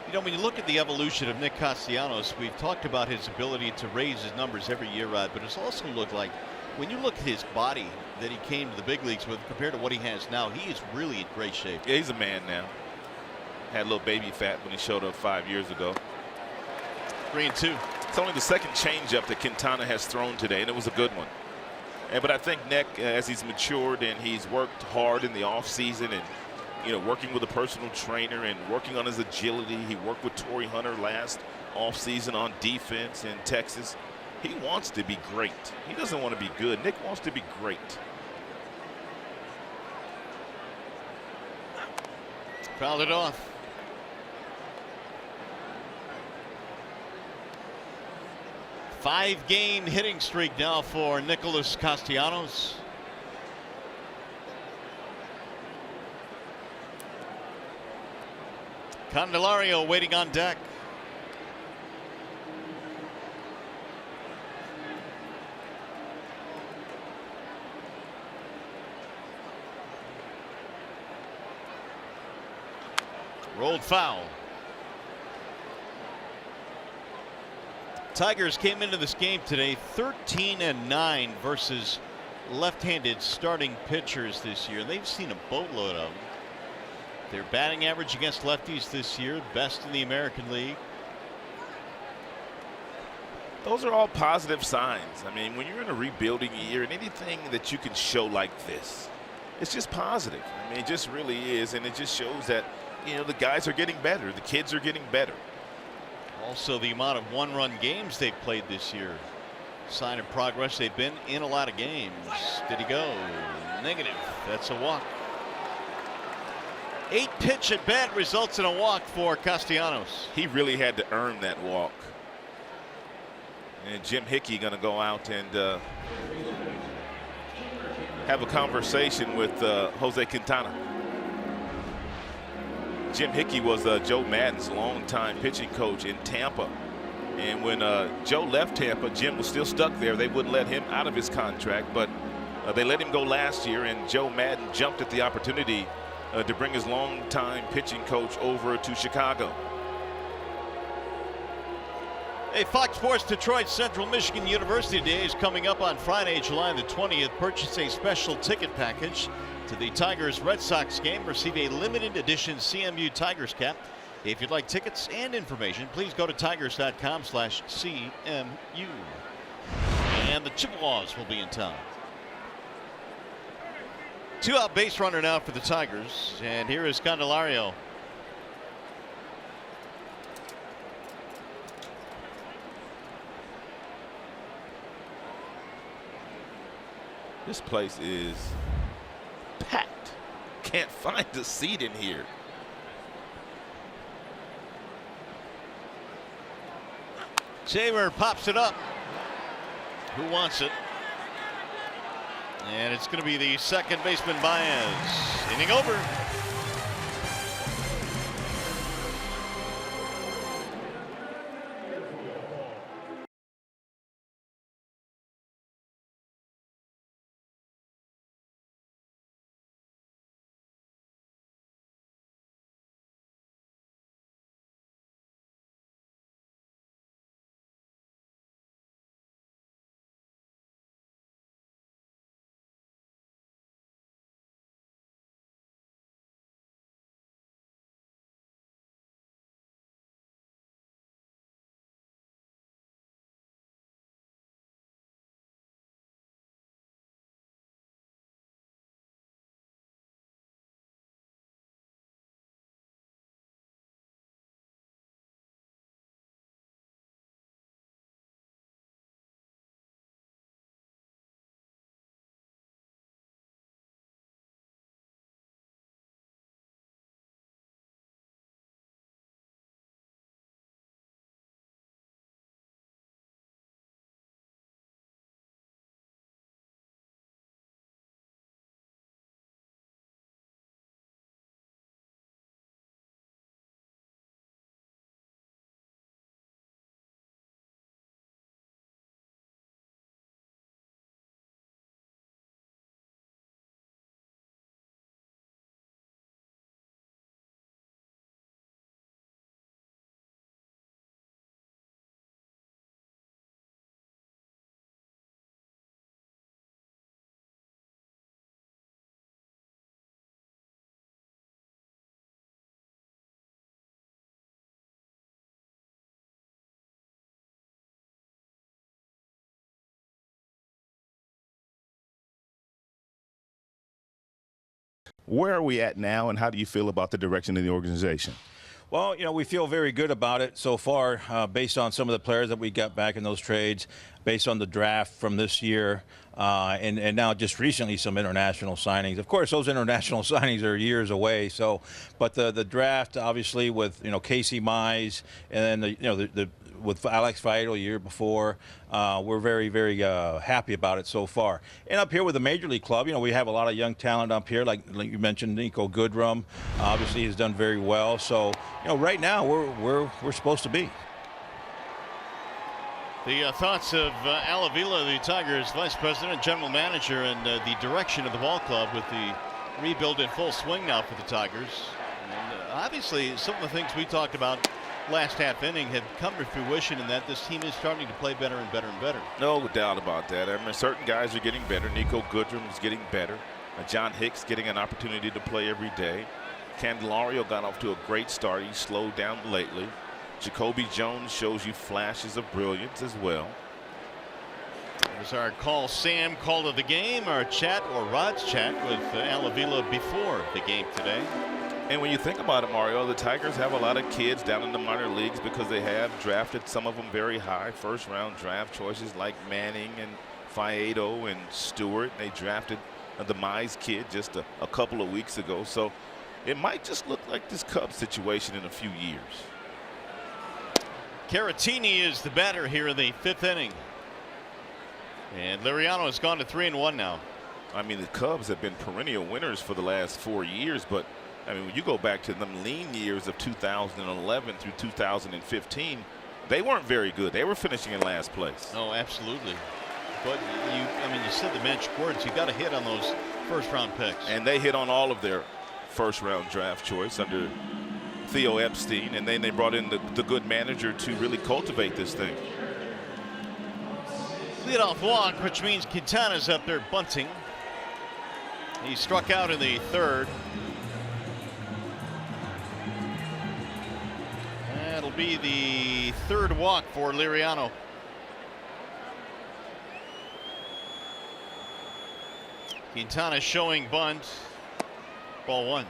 S1: You know, when you look at the evolution of Nick Castellanos, we've talked about his ability to raise his numbers every year, Rod, but it's also looked like when you look at his body that he came to the big leagues with compared to what he has now, he is really in great shape.
S3: Yeah, he's a man now. Had a little baby fat when he showed up 5 years ago.
S1: 3-2.
S3: It's only the second changeup that Quintana has thrown today, and it was a good one. But I think Nick, as he's matured and he's worked hard in the offseason and, you know, working with a personal trainer and working on his agility. He worked with Torrey Hunter last offseason on defense in Texas. He wants to be great. He doesn't want to be good. Nick wants to be great.
S1: Fouled it off. Five-game hitting streak now for Nicolas Castellanos. Candelario waiting on deck. Rolled foul. Tigers came into this game today 13-9 versus left-handed starting pitchers this year. They've seen a boatload of them. Their batting average against lefties this year, best in the American League.
S3: Those are all positive signs. I mean, when you're in a rebuilding year and anything that you can show like this, it's just positive. I mean, it just really is, and it just shows that, you know, the guys are getting better. The kids are getting better.
S1: Also, the amount of one-run games they've played this year. Sign of progress. They've been in a lot of games. Did he go? Negative. That's a walk. 8-pitch at bat results in a walk for Castellanos.
S3: He really had to earn that walk. And Jim Hickey going to go out and have a conversation with Jose Quintana. Jim Hickey was Joe Madden's longtime pitching coach in Tampa. And when Joe left Tampa, Jim was still stuck there. They wouldn't let him out of his contract, but they let him go last year, and Joe Madden jumped at the opportunity to bring his longtime pitching coach over to Chicago.
S1: Hey, Fox Sports Detroit Central Michigan University Day is coming up on Friday, July the 20th. Purchase a special ticket package to the Tigers Red Sox game. Receive a limited edition CMU Tigers cap. If you'd like tickets and information, please go to tigers.com/CMU. And the Chippewas will be in town. Two-out base runner now for the Tigers, and here is Candelario.
S3: This place is packed. Can't find a seat in here.
S1: Shaver pops it up. Who wants it? And it's going to be the second baseman, Baez. Inning over.
S3: Where are we at now, and how do you feel about the direction of the organization?
S11: Well, you know, we feel very good about it so far, based on some of the players that we got back in those trades, based on the draft from this year, and now just recently some international signings. Of course, those international signings are years away. So, but the draft, obviously, with Casey Mize, and then with Alex Faedo a year before, we're very, very happy about it so far. And up here with the Major League Club, we have a lot of young talent up here, like you mentioned, Nico Goodrum, obviously has done very well. So, right now we're supposed to be.
S1: The thoughts of Al Avila, the Tigers vice president and general manager, and the direction of the ball club with the rebuild in full swing now for the Tigers. And obviously, some of the things we talked about last half inning have come to fruition in that this team is starting to play better and better and better.
S3: No doubt about that. I mean, certain guys are getting better. Nico Goodrum is getting better. John Hicks getting an opportunity to play every day. Candelario got off to a great start. He slowed down lately. Jacoby Jones shows you flashes of brilliance as well.
S1: There's our Call Sam call of the game, our chat, or Rod's chat, with Al Avila before the game today.
S3: And when you think about it, Mario, the Tigers have a lot of kids down in the minor leagues because they have drafted some of them very high first-round draft choices like Manning and Faedo and Stewart. They drafted the Mize kid just a couple of weeks ago. So it might just look like this Cubs situation in a few years.
S1: Caratini is the batter here in the fifth inning. And Liriano has gone to 3-1 now.
S3: I mean, the Cubs have been perennial winners for the last 4 years, but I mean, when you go back to them lean years of 2011 through 2015, they weren't very good. They were finishing in last place.
S1: Oh, absolutely. But you said the magic words. You got to hit on those first-round picks.
S3: And they hit on all of their first-round draft choice under Theo Epstein, and then they brought in the good manager to really cultivate this thing.
S1: Leadoff walk, which means Quintana's up there bunting. He struck out in the third. That'll be the third walk for Liriano. Quintana showing bunt. Ball one.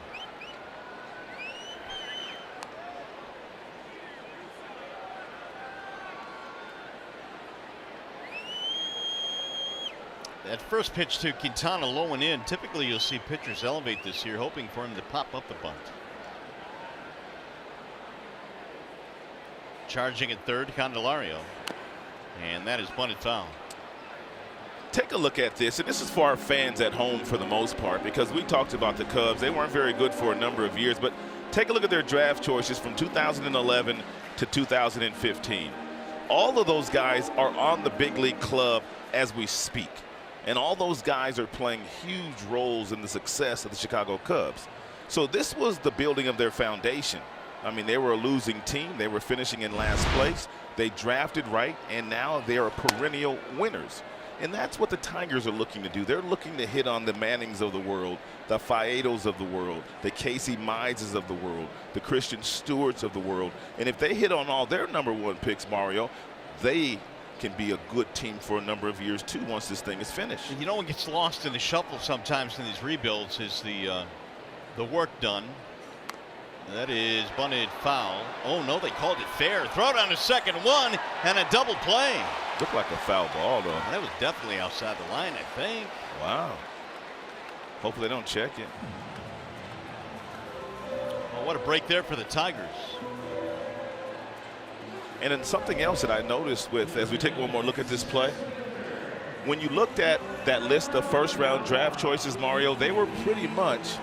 S1: That first pitch to Quintana low and in. Typically you'll see pitchers elevate this year, hoping for him to pop up the bunt. Charging at third, Candelario. And that is bunted foul.
S3: take a look at this, and this is for our fans at home for the most part, because we talked about the Cubs. They weren't very good for a number of years, but take a look at their draft choices from 2011 to 2015. All of those guys are on the big league club as we speak, and all those guys are playing huge roles in the success of the Chicago Cubs. So this was the building of their foundation. I mean, they were a losing team. They were finishing in last place. They drafted right, and now they are perennial winners. And that's what the Tigers are looking to do. They're looking to hit on the Mannings of the world, the Faedos of the world, the Casey Mizes of the world, the Christian Stewarts of the world. And if they hit on all their #1 picks, Mario, they can be a good team for a number of years too once this thing is finished.
S1: And you know what gets lost in the shuffle sometimes in these rebuilds is the work done. That is bunted foul. Oh no, they called it fair. Throw down to second, one, and a double play.
S3: Looked like a foul ball though.
S1: That was definitely outside the line, I think.
S3: Wow. Hopefully they don't check it.
S1: Well, what a break there for the Tigers.
S3: And then something else that I noticed with, as we take one more look at this play, when you looked at that list of first-round draft choices, Mario, they were pretty much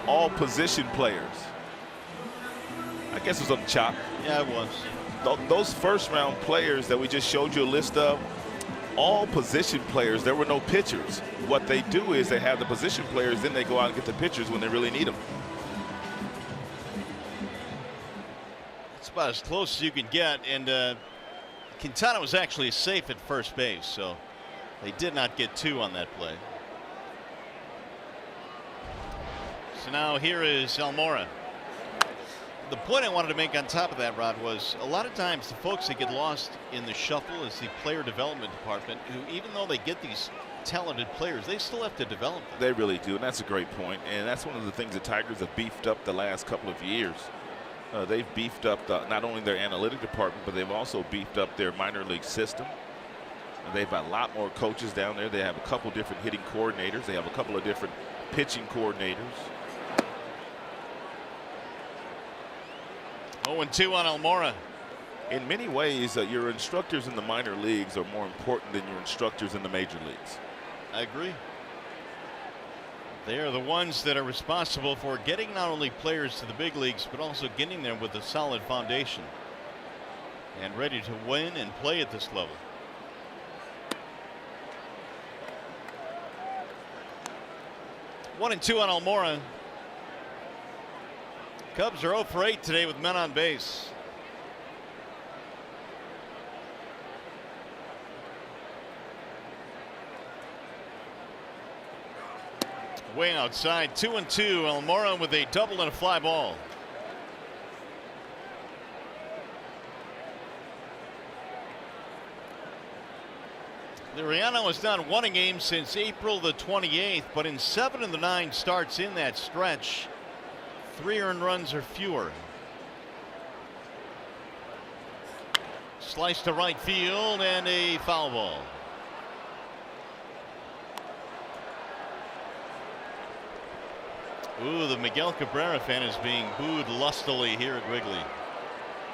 S3: all position players. I guess it was on the chop.
S1: Yeah, it was.
S3: Those first-round players that we just showed you a list of, all position players. There were no pitchers. What they do is they have the position players, then they go out and get the pitchers when they really need them.
S1: It's about as close as you can get, and Quintana was actually safe at first base, so they did not get two on that play. So now here is Almora. The point I wanted to make on top of that, Rod, was a lot of times the folks that get lost in the shuffle is the player development department, who, even though they get these talented players, they still have to develop them.
S3: They really do, and that's a great point. And that's one of the things the Tigers have beefed up the last couple of years. They've beefed up not only their analytic department, but they've also beefed up their minor league system. And they've got a lot more coaches down there. They have a couple different hitting coordinators. They have a couple of different pitching coordinators.
S1: 0-2 on Almora.
S3: In many ways, your instructors in the minor leagues are more important than your instructors in the major leagues.
S1: I agree. They are the ones that are responsible for getting not only players to the big leagues, but also getting them with a solid foundation and ready to win and play at this level. One and two on Almora. Cubs are 0 for 8 today with men on base. Way outside, 2-2. Almora with a double and a fly ball. Liriano has not won a game since April the 28th, but in 7 of the 9 starts in that stretch, 3 earned runs or fewer. Slice to right field and a foul ball. Ooh, the Miguel Cabrera fan is being booed lustily here at Wrigley.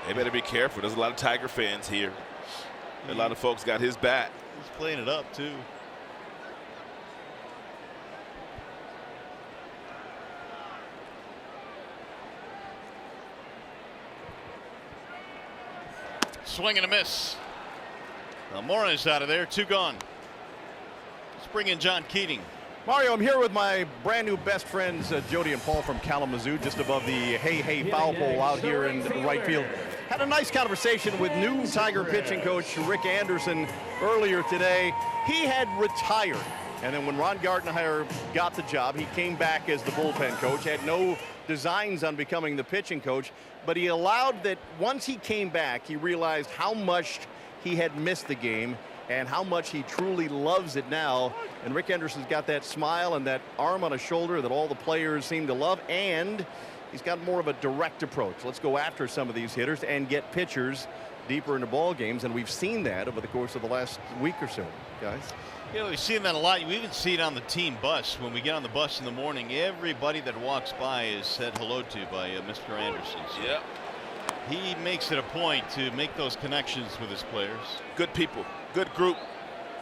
S3: They better be careful. There's a lot of Tiger fans here. A lot of folks got his bat.
S1: He's playing it up too. Swing and a miss. Almora is out of there. 2 gone. Let's bring in John Keating.
S6: Mario, I'm here with my brand new best friends, Jody and Paul from Kalamazoo, just above the Hey foul pole out here in right field. Had a nice conversation with new Tiger pitching coach Rick Anderson earlier today. He had retired, and then when Ron Gardenhire got the job, he came back as the bullpen coach, had no designs on becoming the pitching coach, but he allowed that once he came back, he realized how much he had missed the game and how much he truly loves it now. And Rick Anderson's got that smile and that arm on his shoulder that all the players seem to love, and he's got more of a direct approach. Let's go after some of these hitters and get pitchers deeper into ball games, and we've seen that over the course of the last week or so, guys.
S1: Yeah, we've seen that a lot. We even see it on the team bus. When we get on the bus in the morning, everybody that walks by is said hello to by Mr. Anderson. So
S3: yeah.
S1: He makes it a point to make those connections with his players.
S3: Good people, good group.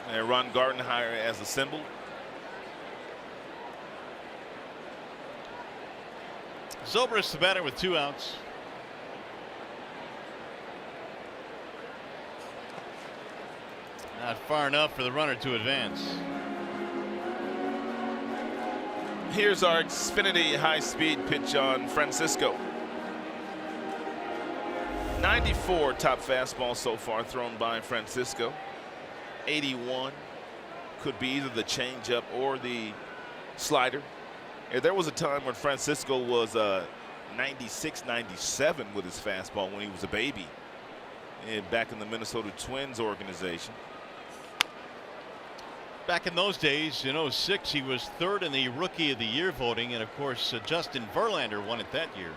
S3: And Ron Gardenhire as a symbol.
S1: Zobrist the batter with 2 outs. Not far enough for the runner to advance.
S3: Here's our Xfinity high-speed pitch on Francisco. 94 top fastball so far thrown by Francisco. 81 could be either the changeup or the slider. And there was a time when Francisco was 96, 97 with his fastball when he was a baby, and back in the Minnesota Twins organization.
S1: Back in those days, in 06, he was 3rd in the Rookie of the Year voting, and of course, Justin Verlander won it that year.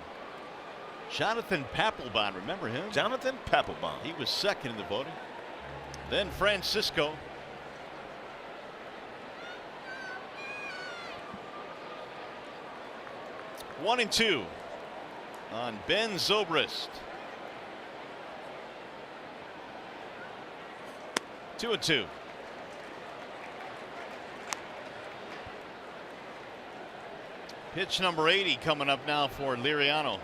S1: Jonathan Papelbon, remember him?
S3: Jonathan Papelbon.
S1: He was 2nd in the voting. Then Francisco. One and 2 on Ben Zobrist. 2 and 2. Pitch number 80 coming up now for Liriano.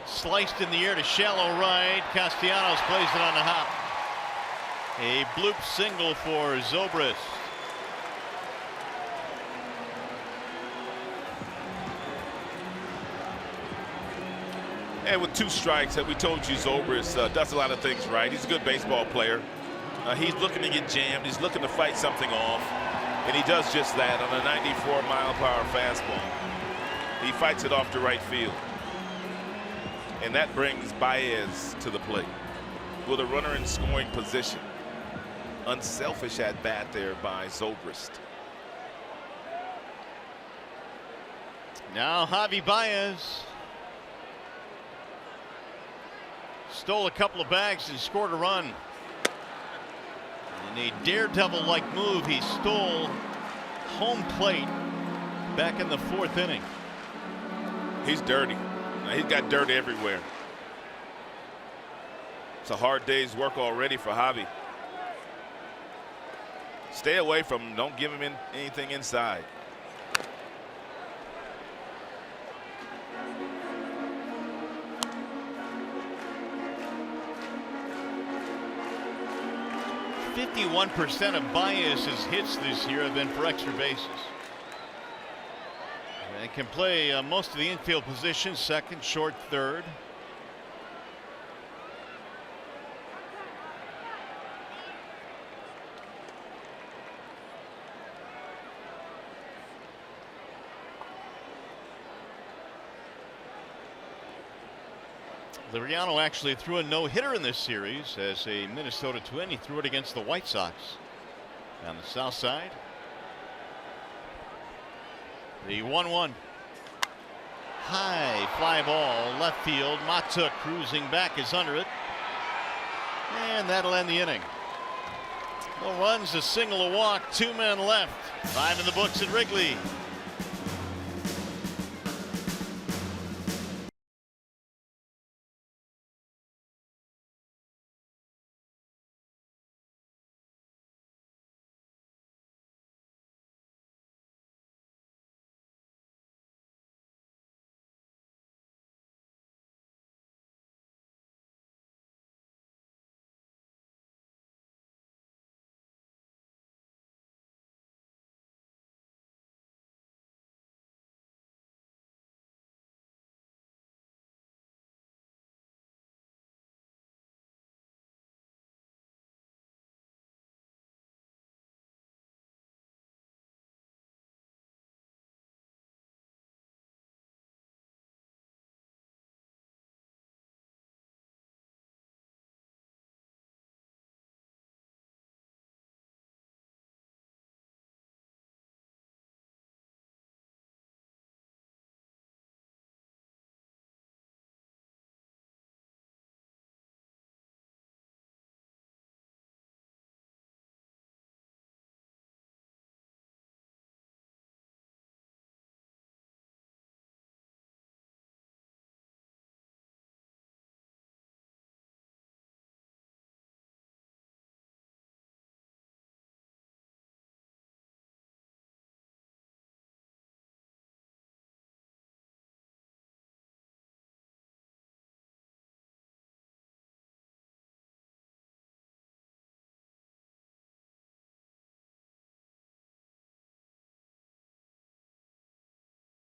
S1: Sliced in the air to shallow right. Castellanos plays it on the hop. A bloop single for Zobrist.
S3: And with 2 strikes, we told you Zobrist does a lot of things right. He's a good baseball player. He's looking to get jammed. He's looking to fight something off. And he does just that on a 94-mile-per-hour fastball. He fights it off to right field. And that brings Baez to the plate with a runner in scoring position. Unselfish at bat there by Zobrist.
S1: Now Javi Baez stole a couple of bags and scored a run. In a daredevil-like move, he stole home plate back in the 4th inning.
S3: He's dirty. He's got dirt everywhere. It's a hard day's work already for Javi. Stay away from him. Don't give him anything inside.
S1: %51% of Baez's hits this year have been for extra bases. And can play most of the infield positions, 2nd, short, 3rd. Liriano actually threw a no-hitter in this series as a Minnesota Twin. He threw it against the White Sox on the south side. The 1-1. High fly ball left field. Mata cruising back is under it. And that'll end the inning. No runs, a single, a walk, 2 men left. 5 in the books at Wrigley.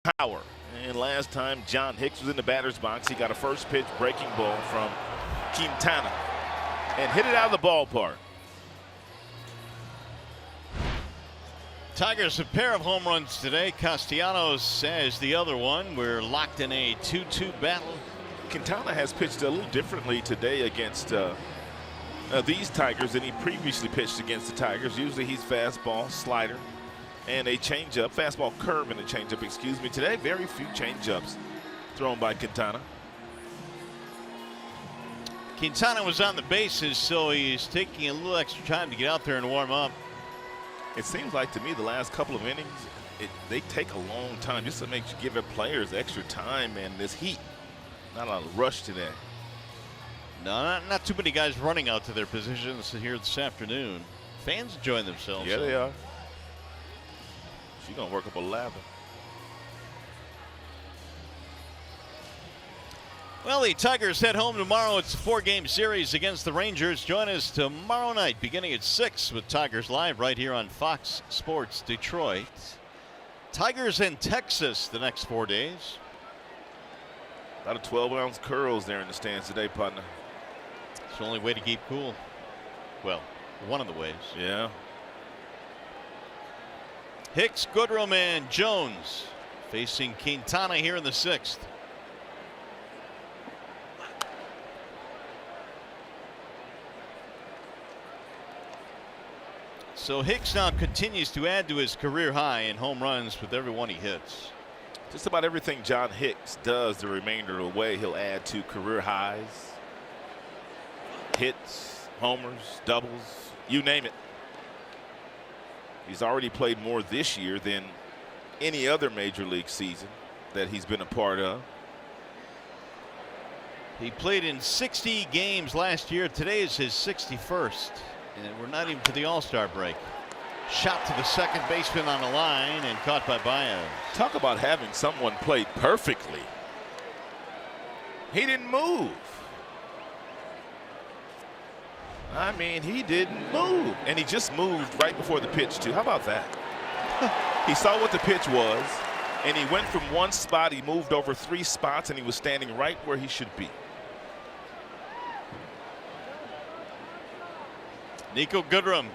S3: power. And last time John Hicks was in the batter's box, he got a first pitch breaking ball from Quintana and hit it out of the ballpark.
S1: Tigers a pair of home runs today. Castellanos as the other one. We're locked in a 2-2 battle.
S3: Quintana has pitched a little differently today against these Tigers than he previously pitched against the Tigers. Usually he's fastball, slider, and a changeup, fastball curve and a changeup, excuse me. Today, very few changeups thrown by Quintana.
S1: Quintana was on the bases, so he's taking a little extra time to get out there and warm up.
S3: It seems like to me the last couple of innings, they take a long time just to give their players extra time and this heat. Not a lot of rush today.
S1: No, not too many guys running out to their positions here this afternoon. Fans enjoying themselves.
S3: Yeah, they are. She's going to work up a lather.
S1: Well, the Tigers head home tomorrow. It's a 4-game series against the Rangers. Join us tomorrow night beginning at 6 with Tigers Live right here on Fox Sports Detroit. Tigers in Texas the next 4 days.
S3: A lot of 12-ounce curls there in the stands today, partner.
S1: It's the only way to keep cool. Well, one of the ways.
S3: Yeah.
S1: Hicks, Goodrum, and Jones facing Quintana here in the 6th. So Hicks now continues to add to his career high in home runs with every one he hits.
S3: Just about everything John Hicks does the remainder of the way, he'll add to career highs. Hits, homers, doubles, you name it. He's already played more this year than any other major league season that he's been a part of.
S1: He played in 60 games last year. Today is his 61st. And we're not even to the All-Star break. Shot to the second baseman on the line and caught by Baez.
S3: Talk about having someone play perfectly. He didn't move. I mean, he didn't move. And he just moved right before the pitch, too. How about that? He saw what the pitch was, and he went from one spot. He moved over 3 spots, and he was standing right where he should be.
S1: Nico Goodrum.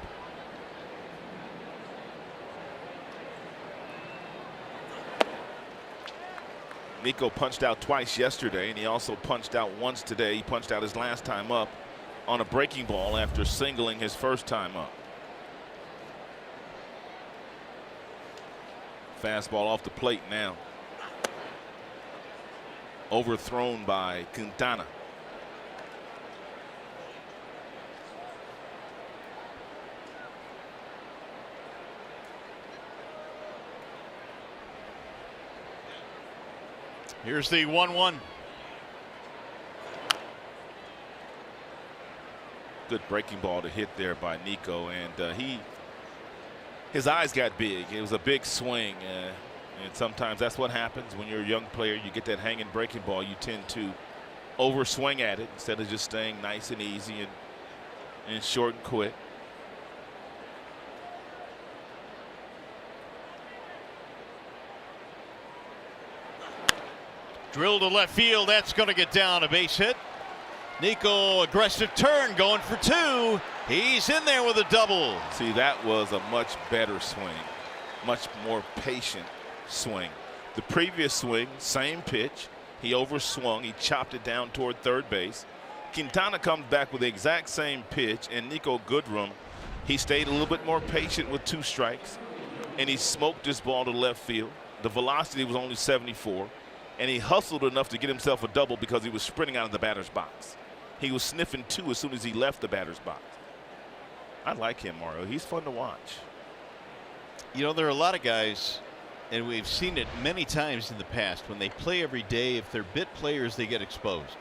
S3: Nico punched out twice yesterday, and he also punched out once today. He punched out his last time up on a breaking ball after singling his first time up. Fastball off the plate now. Overthrown by Quintana.
S1: Here's the 1-1.
S3: Good breaking ball to hit there by Nico, and his eyes got big. It was a big swing, and sometimes that's what happens when you're a young player. You get that hanging breaking ball, you tend to overswing at it instead of just staying nice and easy and short and quick.
S1: Drill to left field. That's going to get down. A base hit. Nico, aggressive turn, going for 2. He's in there with a double.
S3: See, that was a much better swing, much more patient swing. The previous swing, same pitch. He overswung. He chopped it down toward third base. Quintana comes back with the exact same pitch, and Nico Goodrum, he stayed a little bit more patient with 2 strikes, and he smoked this ball to left field. The velocity was only 74. And he hustled enough to get himself a double because he was sprinting out of the batter's box. He was sniffing 2 as soon as he left the batter's box. I like him, Mario. He's fun to watch.
S1: You know, there are a lot of guys, and we've seen it many times in the past, when they play every day, if they're bit players, they get exposed.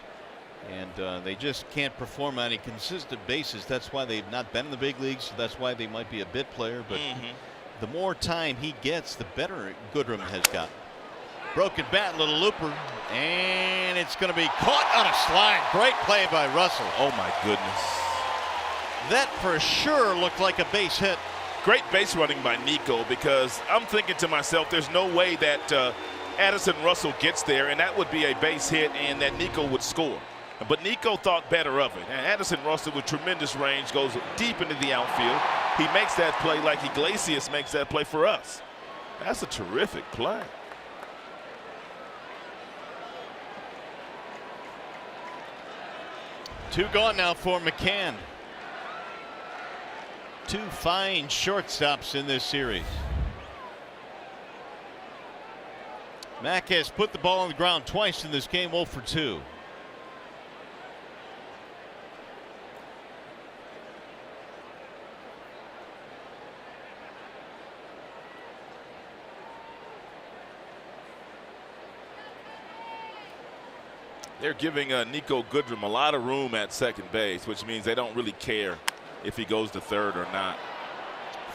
S1: And they just can't perform on a consistent basis. That's why they've not been in the big leagues. So that's why they might be a bit player. But the more time he gets, the better Goodrum has gotten. Broken bat, little looper, and it's going to be caught on a slide. Great play by Russell.
S3: Oh, my goodness.
S1: That for sure looked like a base hit.
S3: Great base running by Nico, because I'm thinking to myself, there's no way that Addison Russell gets there, and that would be a base hit, and that Nico would score. But Nico thought better of it. And Addison Russell with tremendous range goes deep into the outfield. He makes that play like Iglesias makes that play for us. That's a terrific play.
S1: Two gone now for McCann. Two fine shortstops in this series. Mack has put the ball on the ground twice in this game, 0 for 2.
S3: They're giving Nico Goodrum a lot of room at second base, which means they don't really care if he goes to third or not.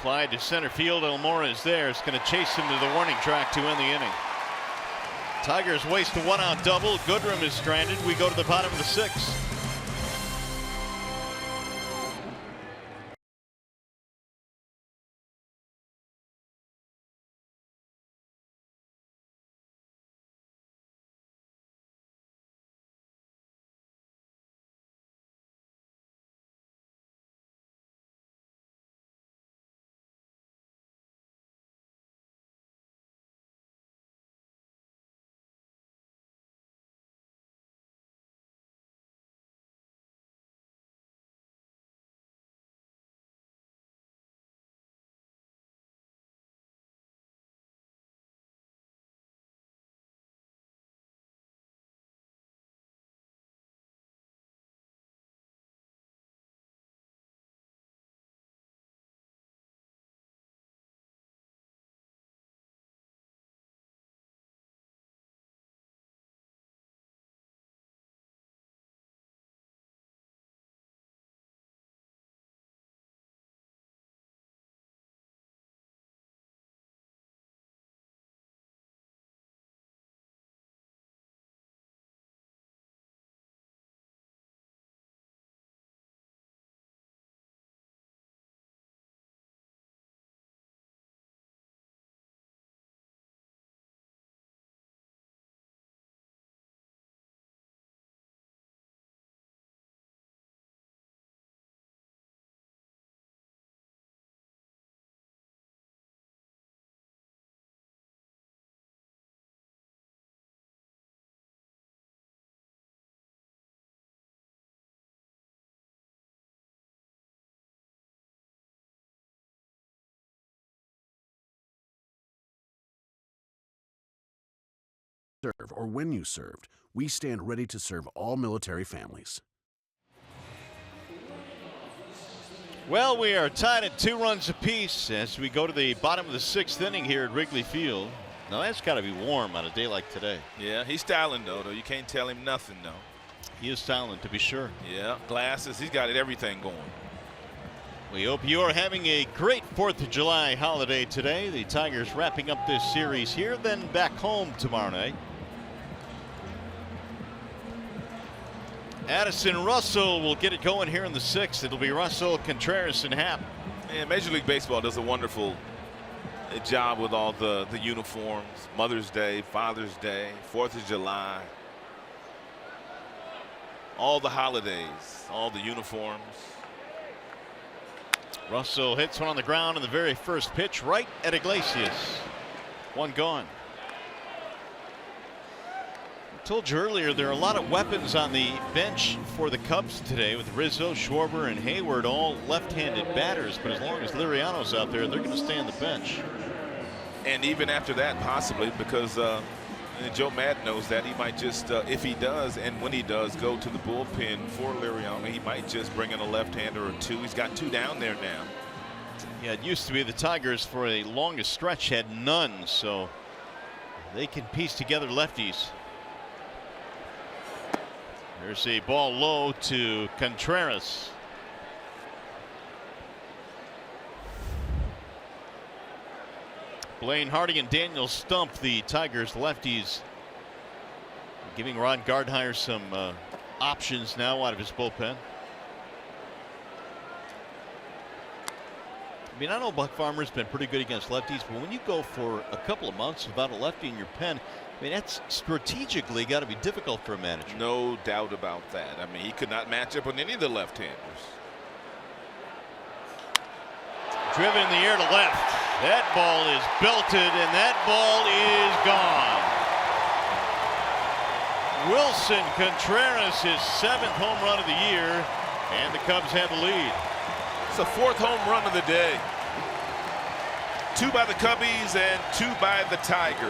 S1: Fly to center field. Elmora is there. It's going to chase him to the warning track to end the inning. Tigers waste a 1-out double. Goodrum is stranded. We go to the bottom of the 6th.
S12: Serve or when you served, we stand ready to serve all military families.
S1: Well, we are tied at 2 runs apiece as we go to the bottom of the 6th inning here at Wrigley Field. Now that's got to be warm on a day like today.
S3: Yeah, he's styling though. You can't tell him nothing though.
S1: He is styling, to be sure.
S3: Yeah, glasses. He's got everything going.
S1: We hope you are having a great 4th of July holiday today. The Tigers wrapping up this series here, then back home tomorrow night. Addison Russell will get it going here in the 6th. It'll be Russell, Contreras, and Happ.
S3: And Major League Baseball does a wonderful job with all the uniforms. Mother's Day, Father's Day, 4th of July. All the holidays, all the uniforms.
S1: Russell hits one on the ground in the very first pitch right at Iglesias. 1 gone. I told you earlier there are a lot of weapons on the bench for the Cubs today with Rizzo, Schwarber, and Hayward, all left-handed batters. But as long as Liriano's out there, they're going to stay on the bench.
S3: And even after that, possibly, because Joe Madden knows that he might just, if he does and when he does, go to the bullpen for Liriano. He might just bring in a left-hander or 2. He's got 2 down there now.
S1: Yeah, it used to be the Tigers for a longest stretch had none, so they can piece together lefties. There's a ball low to Contreras. Blaine Hardy and Daniel Stump, the Tigers lefties, giving Ron Gardhire some options now out of his bullpen. I mean, I know Buck Farmer's been pretty good against lefties, but when you go for a couple of months without a lefty in your pen, I mean, that's strategically got to be difficult for a manager.
S3: No doubt about that. I mean, he could not match up on any of the left-handers.
S1: Driven in the air to left. That ball is belted, and that ball is gone. Wilson Contreras, his 7th home run of the year, and the Cubs have the lead.
S3: It's the 4th home run of the day. 2 by the Cubbies and 2 by the Tigers.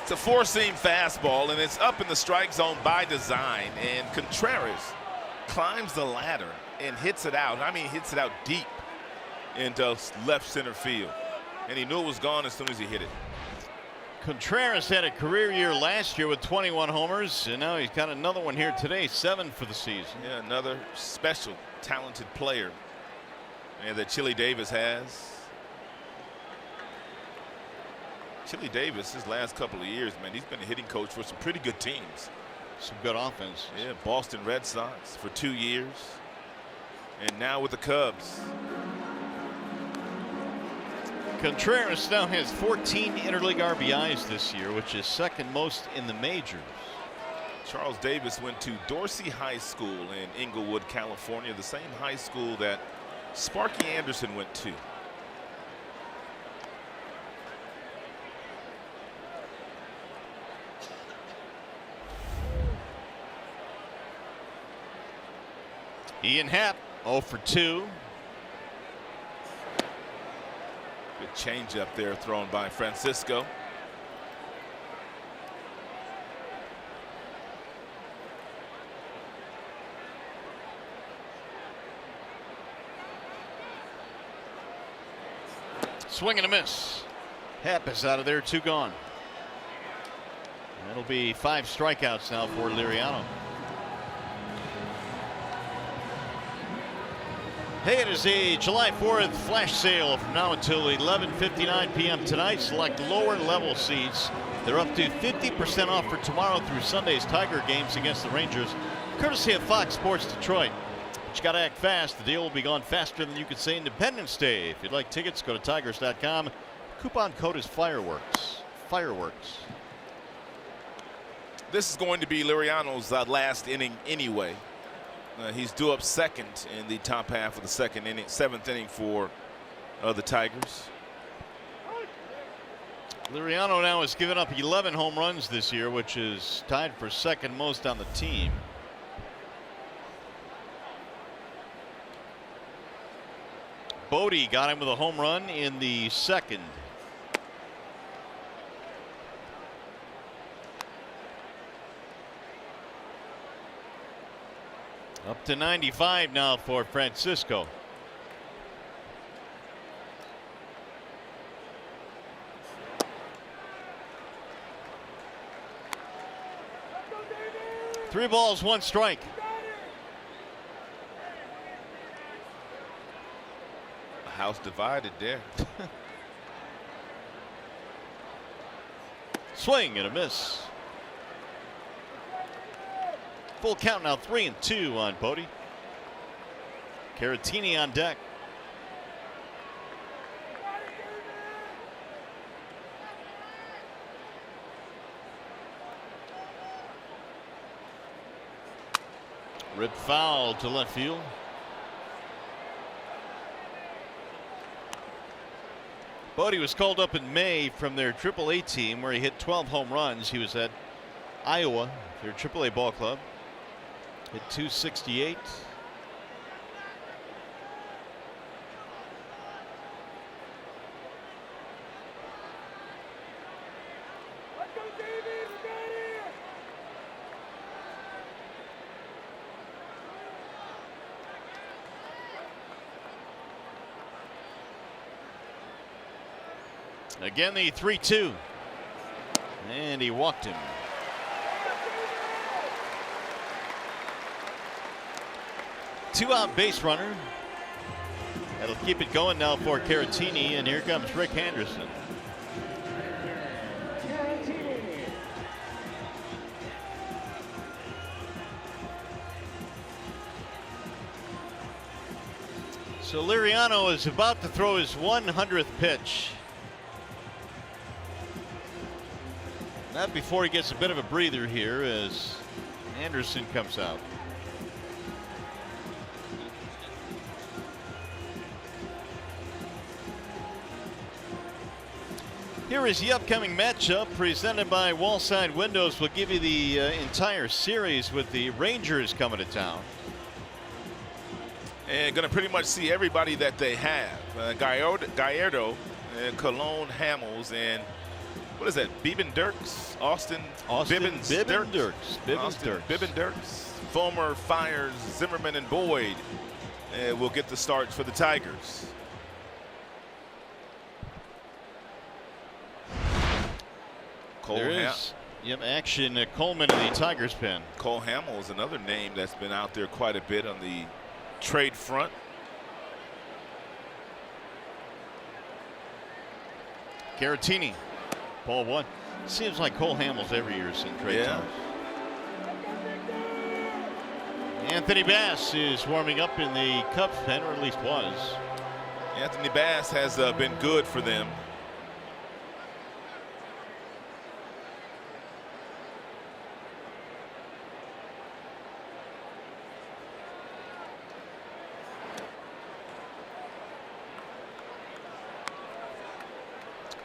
S3: It's a 4-seam fastball, and it's up in the strike zone by design. And Contreras climbs the ladder and hits it out. I mean, hits it out deep into left center field. And he knew it was gone as soon as he hit it.
S1: Contreras had a career year last year with 21 homers, and now he's got another one here today, 7 for the season.
S3: Yeah, another special, talented player that Chili Davis has. Chili Davis, his last couple of years, man, he's been a hitting coach for some pretty good teams.
S1: Some good offense.
S3: Yeah, Boston Red Sox for 2 years. And now with the Cubs.
S1: Contreras now has 14 interleague RBIs this year, which is 2nd most in the majors.
S3: Charles Davis went to Dorsey High School in Inglewood, California, the same high school that Sparky Anderson went to.
S1: Ian Happ, 0 for 2.
S3: Good changeup there thrown by Francisco.
S1: Swing and a miss. Happ is out of there, 2 gone. That'll be 5 strikeouts now for Liriano. Hey, it is a July 4th flash sale from now until 11:59 p.m. tonight. Select lower level seats. They're up to 50% off for tomorrow through Sunday's Tiger games against the Rangers, courtesy of Fox Sports Detroit. But you got to act fast. The deal will be gone faster than you could say Independence Day. If you'd like tickets, go to tigers.com. Coupon code is Fireworks. Fireworks.
S3: This is going to be Liriano's last inning anyway. He's due up 2nd in the top half of the 7th inning for the Tigers.
S1: Liriano now has given up 11 home runs this year, which is tied for 2nd most on the team. Bodhi got him with a home run in the 2nd. Up to 95 now for Francisco. Three balls, 1 strike.
S3: A house divided there.
S1: Swing and a miss. Full count now, 3-2 on Bodhi. Caratini on deck. Rip foul to left field. Bodhi was called up in May from their AAA team where he hit 12 home runs. He was at Iowa, their AAA ball club. Hit .268. Again, the 3-2. And he walked him. Two-out base runner. That'll keep it going now for Caratini, and here comes Rick Anderson. So Liriano is about to throw his 100th pitch. Not before he gets a bit of a breather here as Anderson comes out. Here is the upcoming matchup presented by Wallside Windows. We'll give you the entire series with the Rangers coming to town.
S3: And going to pretty much see everybody that they have. Gallardo, Cologne, Hamels, and what is that? Bibbin Dirks? Austin Bibbin Dirks. Fulmer, Fires, Zimmerman, and Boyd will get the starts for the Tigers.
S1: There is action. Coleman in the Tigers pen.
S3: Cole Hamels is another name that's been out there quite a bit on the trade front.
S1: Caratini, ball one. Seems like Cole Hamels every year since trade times. Anthony Bass is warming up in the Cubs pen, or at least was.
S3: Anthony Bass has been good for them.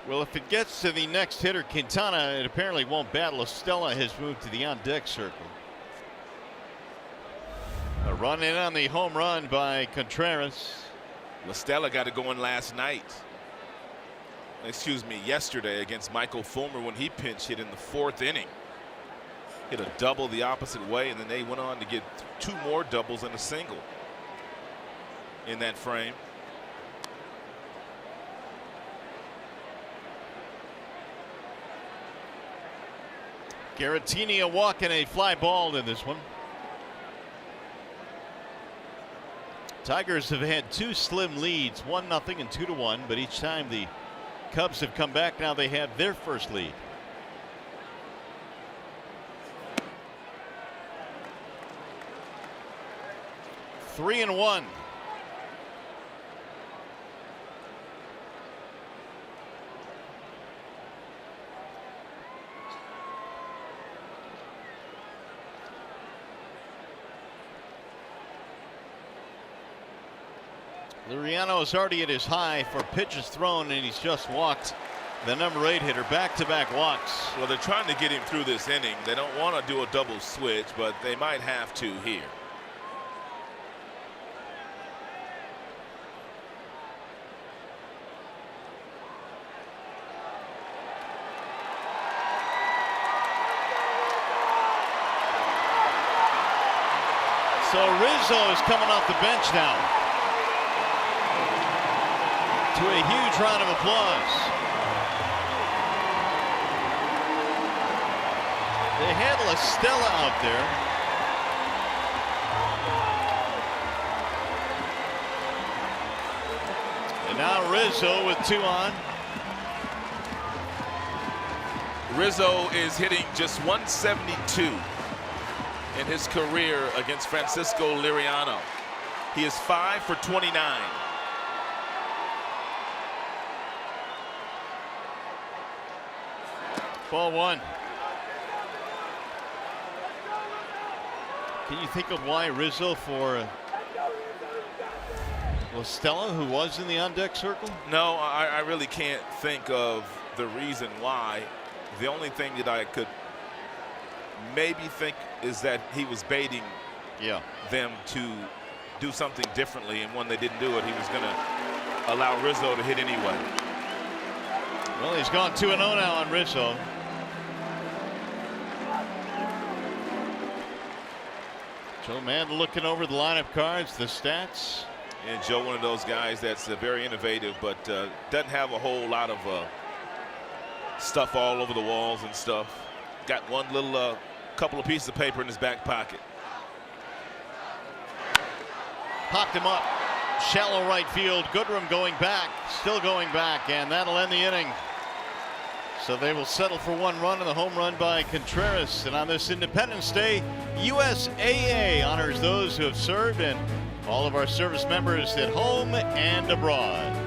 S1: Well, if it gets to the next hitter, Quintana, it apparently won't battle. Estella has moved to the on-deck circle. A run in on the home run by Contreras.
S3: Estella got it going yesterday against Michael Fulmer when he pinch hit in the 4th inning. Hit a double the opposite way, and then they went on to get 2 more doubles and a single in that frame.
S1: Caratini a walk and a fly ball in this one. Tigers have had 2 slim leads, 1-0 and 2-1, but each time the Cubs have come back, now they have their first lead. Three and one. Liriano is already at his high for pitches thrown, and he's just walked the number 8 hitter. Back-to-back walks.
S3: Well, they're trying to get him through this inning. They don't want to do a double switch, but they might have to here.
S1: So Rizzo is coming off the bench now, to a huge round of applause. They had Estella out there. And now Rizzo with 2 on.
S3: Rizzo is hitting just 172 in his career against Francisco Liriano. He is 5 for 29.
S1: Ball one. Can you think of why Rizzo for Estella, who was in the on-deck circle?
S3: No, I really can't think of the reason why. The only thing that I could maybe think is that he was baiting them to do something differently, and when they didn't do it, he was going to allow Rizzo to hit anyway.
S1: Well, he's gone 2-0 now on Rizzo. Joe Mann looking over the lineup cards, the stats.
S3: And Joe, one of those guys that's very innovative, but doesn't have a whole lot of stuff all over the walls and stuff. Got one little couple of pieces of paper in his back pocket.
S1: Popped him up. shallow right field. Goodrum going back, still going back, and that'll end the inning. So they will settle for 1 run and the home run by Contreras. And on this Independence Day, USAA honors those who have served and all of our service members at home and abroad.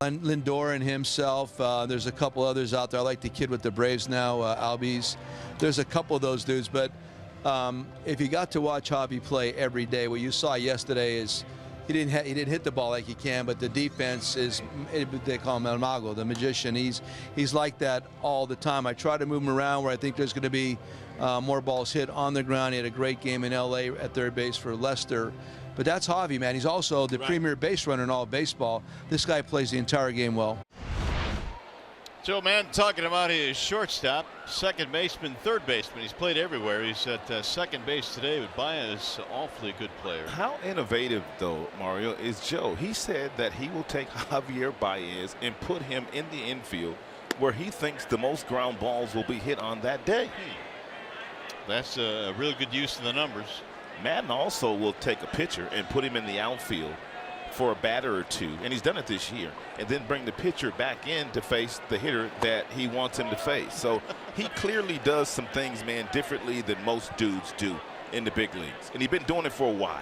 S4: Lindor and himself. There's a couple others out there. I like the kid with the Braves now, Albies. There's a couple of those dudes. But if you got to watch Javi play every day, what you saw yesterday is he didn't hit the ball like he can, but the defense is, they call him El Mago, the magician. He's like that all the time. I try to move him around where I think there's going to be more balls hit on the ground. He had a great game in L.A. at third base for Leicester. But that's Javi, man. He's also the premier base runner in all of baseball. This guy plays the entire game well.
S1: Joe Mann talking about his shortstop, second baseman, third baseman. He's played everywhere. He's at second base today, but Baez, awfully good player.
S3: How innovative, though, Mario, is Joe? He said that he will take Javier Baez and put him in the infield where he thinks the most ground balls will be hit on that day.
S1: That's a really good use of the numbers.
S3: Madden also will take a pitcher and put him in the outfield for a batter or two, and he's done it this year, and then bring the pitcher back in to face the hitter that he wants him to face. So he clearly does some things, man, differently than most dudes do in the big leagues, and he's been doing it for a while.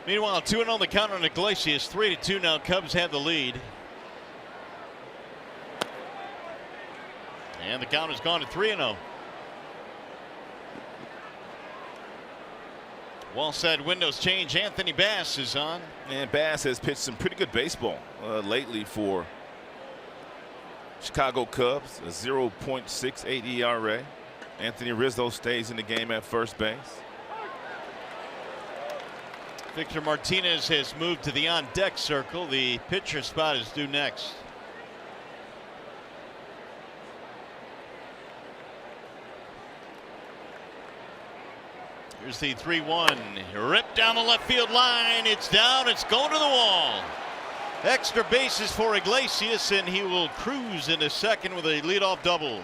S1: Meanwhile, 2-0 on the count on Iglesias, 3-2 now. Cubs have the lead. And the count has gone to 3-0. Wall said windows change. Anthony Bass is on.
S3: And Bass has pitched some pretty good baseball lately for Chicago Cubs, a 0.68 ERA. Anthony Rizzo stays in the game at first base.
S1: Victor Martinez has moved to the on-deck circle. The pitcher spot is due next. Here's the 3-1. Ripped down the left field line. It's down. It's going to the wall. Extra bases for Iglesias, and he will cruise into second with a leadoff double.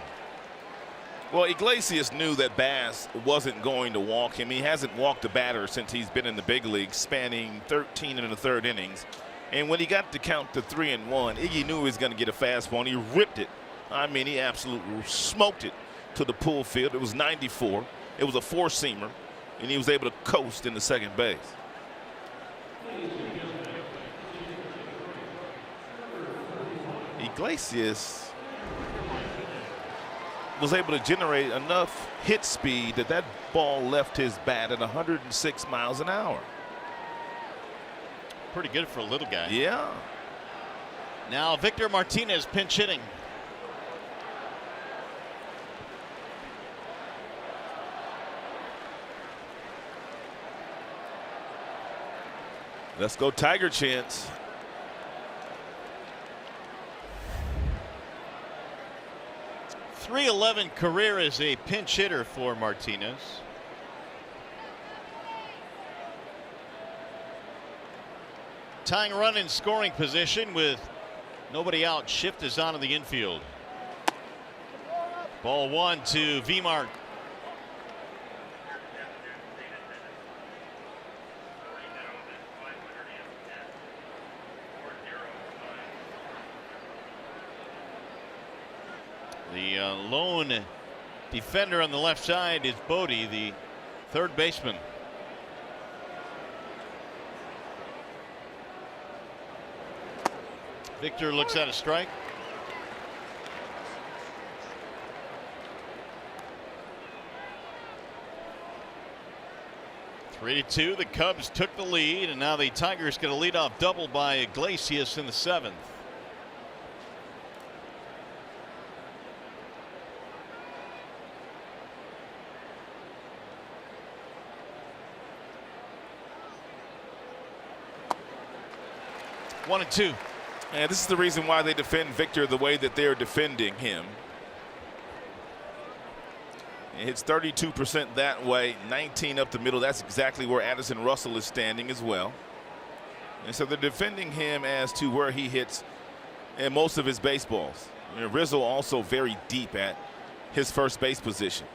S3: Well, Iglesias knew that Bass wasn't going to walk him. He hasn't walked a batter since he's been in the big leagues, spanning 13 and a third innings. And when he got to count to 3-1, Iggy knew he was going to get a fastball, and he ripped it. I mean, he absolutely smoked it to the pull field. It was 94. It was a four-seamer, and he was able to coast in the second base. Iglesias was able to generate enough hit speed that ball left his bat at 106 miles an hour.
S1: pretty good for a little guy.
S3: Yeah.
S1: Now Victor Martinez pinch hitting.
S3: Let's go Tiger chance.
S1: .311 career as a pinch hitter for Martinez. Tying run in scoring position with nobody out. Shift is on in the infield. Ball 1 to V-Mark. The lone defender on the left side is Bodhi, the third baseman. Victor looks at a strike. Three to 2. The Cubs took the lead, and now the Tigers get a leadoff double by Iglesias in the 7th. One and two.
S3: And this is the reason why they defend Victor the way that they're defending him. It hits 32% that way, 19 up the middle. That's exactly where Addison Russell is standing as well. And so they're defending him as to where he hits in most of his baseballs. You know, Rizzo also very deep at his first base position.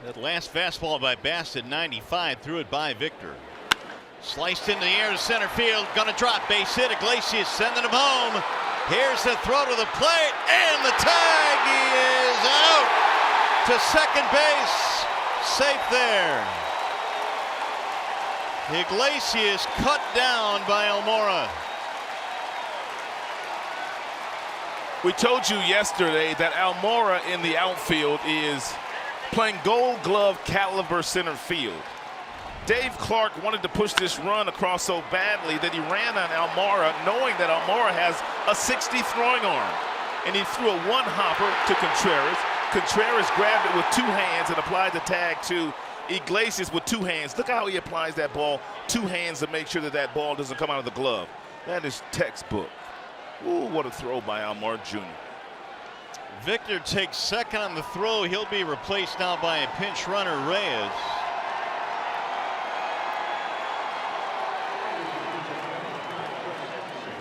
S1: That last fastball by Bass at 95, threw it by Victor. Sliced into the air to center field, gonna drop, base hit. Iglesias sending him home. Here's the throw to the plate, and the tag. He is out to second base, safe there. Iglesias cut down by Almora.
S3: We told you yesterday that Almora in the outfield is playing Gold Glove caliber center field. Dave Clark wanted to push this run across so badly that he ran on Almora, knowing that Almora has a 60 throwing arm. And he threw a one-hopper to Contreras. Contreras grabbed it with two hands and applied the tag to Iglesias with two hands. Look how he applies that ball, two hands, to make sure that that ball doesn't come out of the glove. That is textbook. Ooh, what a throw by Almora Jr.
S1: Victor takes second on the throw. He'll be replaced now by a pinch runner, Reyes.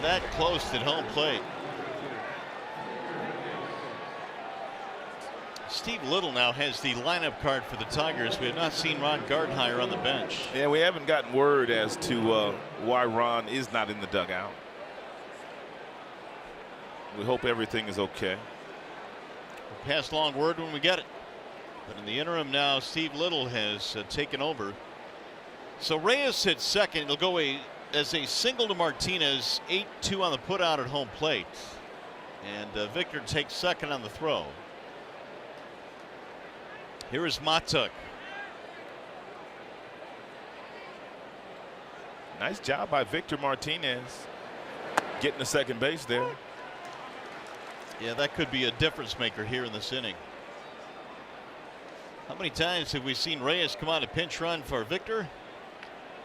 S1: That close at home plate. Steve Little now has the lineup card for the Tigers. We have not seen Ron Gardenhire on the bench.
S3: Yeah, we haven't gotten word as to why Ron is not in the dugout. We hope everything is okay.
S1: We'll pass along word when we get it. But in the interim now, Steve Little has taken over. So Reyes hits second. It'll go as a single to Martinez, 8-2 on the putout at home plate. And Victor takes second on the throw. Here is Matuk.
S3: Nice job by Victor Martinez getting to second base there.
S1: Yeah, that could be a difference maker here in this inning. How many times have we seen Reyes come on a pinch run for Victor?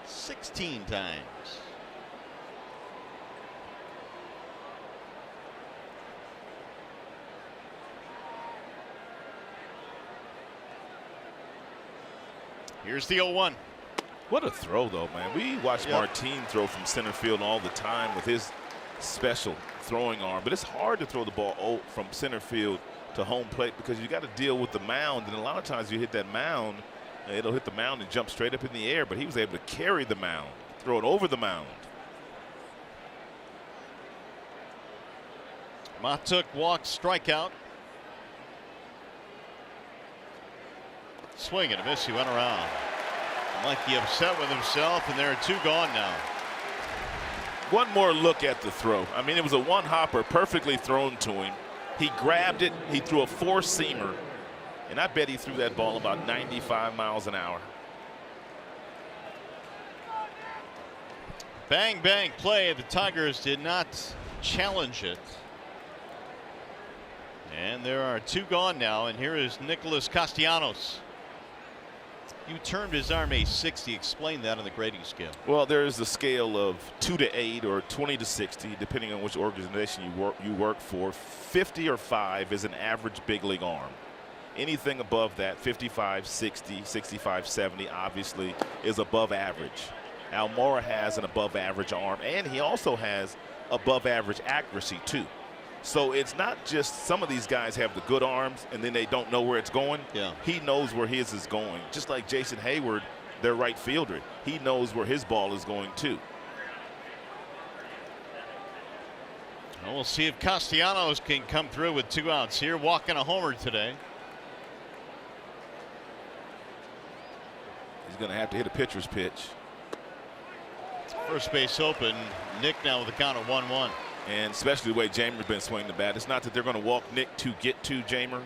S1: 16 times. Here's the 0-1.
S3: What a throw, though, man. We watch Martin throw from center field all the time with his special throwing arm, but it's hard to throw the ball from center field to home plate because you got to deal with the mound, and a lot of times you hit that mound, it'll hit the mound and jump straight up in the air, but he was able to carry the mound, throw it over the mound.
S1: Matuk walks, strikeout. Swing and a miss. He went around. Mikey upset with himself, and there are two gone now.
S3: One more look at the throw. I mean, it was a one-hopper perfectly thrown to him. He grabbed it. He threw a four-seamer, and I bet he threw that ball about 95 miles an hour.
S1: Bang, bang play. The Tigers did not challenge it. And there are 2 gone now. And here is Nicolas Castellanos. You termed his arm a 60. Explain that on the grading scale.
S3: Well, there's a scale of 2 to 8 or 20 to 60, depending on which organization you work for. 50 or 5 is an average big league arm. Anything above that, 55, 60, 65, 70, obviously is above average. Almora has an above average arm, and he also has above average accuracy too. So it's not just some of these guys have the good arms and then they don't know where it's going.
S1: Yeah.
S3: He knows where his is going. Just like Jason Hayward, their right fielder, he knows where his ball is going too.
S1: Well, we'll see if Castellanos can come through with 2 outs here, walking a homer today.
S3: He's going to have to hit a pitcher's pitch.
S1: First base open. Nick now with a count of 1-1.
S3: And especially the way Jamer's been swinging the bat. It's not that they're going to walk Nick to get to Jamer,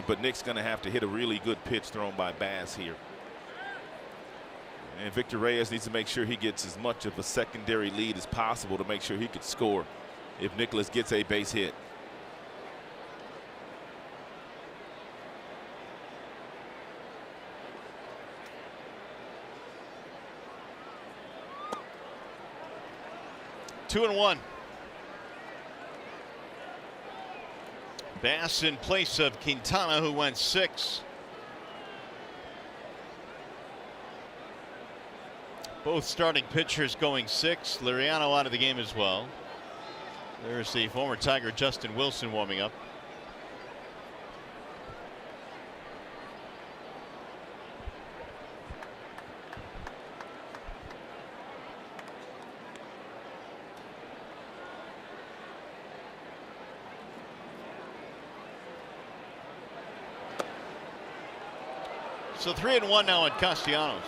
S3: but Nick's going to have to hit a really good pitch thrown by Bass here. And Victor Reyes needs to make sure he gets as much of a secondary lead as possible to make sure he could score if Nicolas gets a base hit.
S1: Two and one. Bass in place of Quintana, who went 6. Both starting pitchers going 6. Liriano out of the game as well. There's the former Tiger Justin Wilson warming up. So 3-1 now on Castellanos.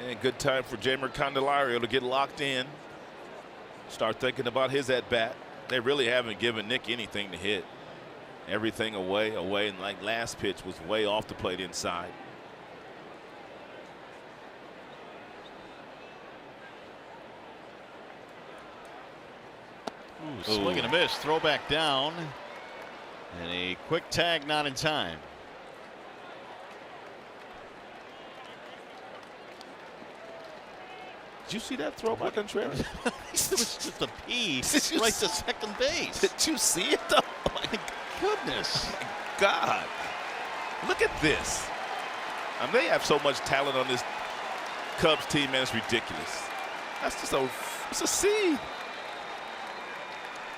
S3: And good time for Jamer Candelario to get locked in. Start thinking about his at bat. They really haven't given Nick anything to hit. Everything away, and like last pitch was way off the plate inside.
S1: Ooh, swing and a miss. Throw back down. And a quick tag not in time.
S3: Did you see that throw by Contreras?
S1: It was just a pee right to second base.
S3: Did you see it though?
S1: Oh my goodness.
S3: Oh my God. Look at this. I mean, they have so much talent on this Cubs team, man, it's ridiculous. That's just it's a C.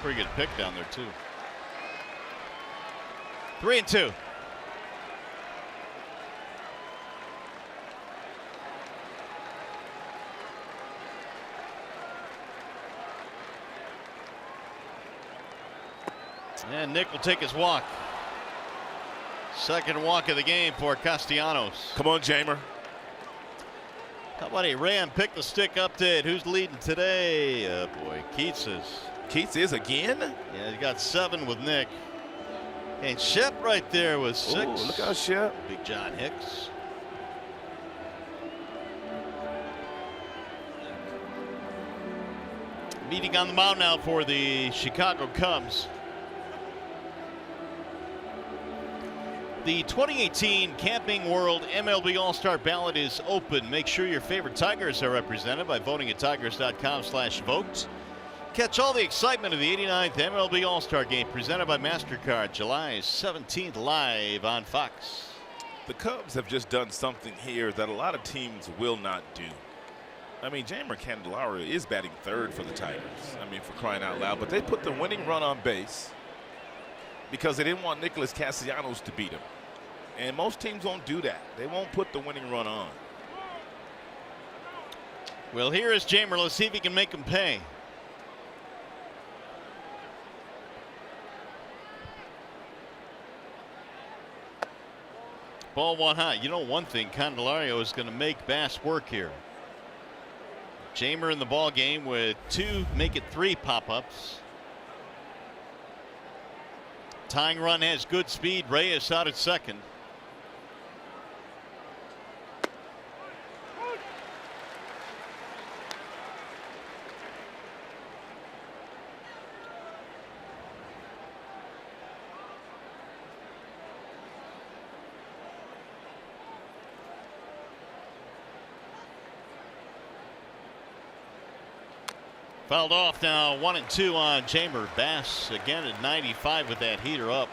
S1: Pretty good pick down there too. 3-2. And Nick will take his walk. Second walk of the game for Castellanos.
S3: Come on, Jamer.
S1: How about a Ram pick the stick update? Who's leading today? Oh boy, Keats is.
S3: Keats is again?
S1: Yeah, he got 7 with Nick. And Shep right there with 6.
S3: Ooh, look out, Shep.
S1: Big John Hicks. Meeting on the mound now for the Chicago Cubs. The 2018 Camping World MLB All-Star Ballot is open. Make sure your favorite Tigers are represented by voting at tigers.com/vote. Catch all the excitement of the 89th MLB All-Star Game presented by MasterCard July 17th live on Fox.
S3: The Cubs have just done something here that a lot of teams will not do. I mean, Jamer Candelario is batting 3rd for the Tigers. I mean, for crying out loud. But they put the winning run on base because they didn't want Nicolas Castellanos to beat him. And most teams won't do that. They won't put the winning run on.
S1: Well, here is Jamer. Let's see if he can make him pay. Ball 1 high. You know one thing, Candelario is going to make Bass work here. Jamer in the ball game with 2, make it 3 pop-ups. Tying run has good speed. Reyes out at second. Fouled off now, 1-2 on Chamber. Bass again at 95 with that heater up.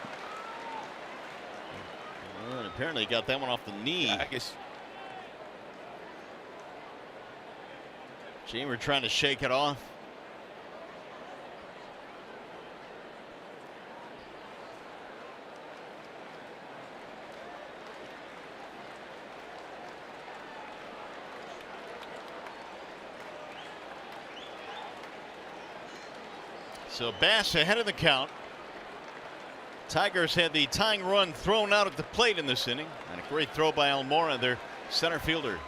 S1: And apparently got that one off the knee.
S3: Yeah, I guess.
S1: Chamber trying to shake it off. So Bass ahead of the count. Tigers had the tying run thrown out at the plate in this inning, and a great throw by Almora, their center fielder.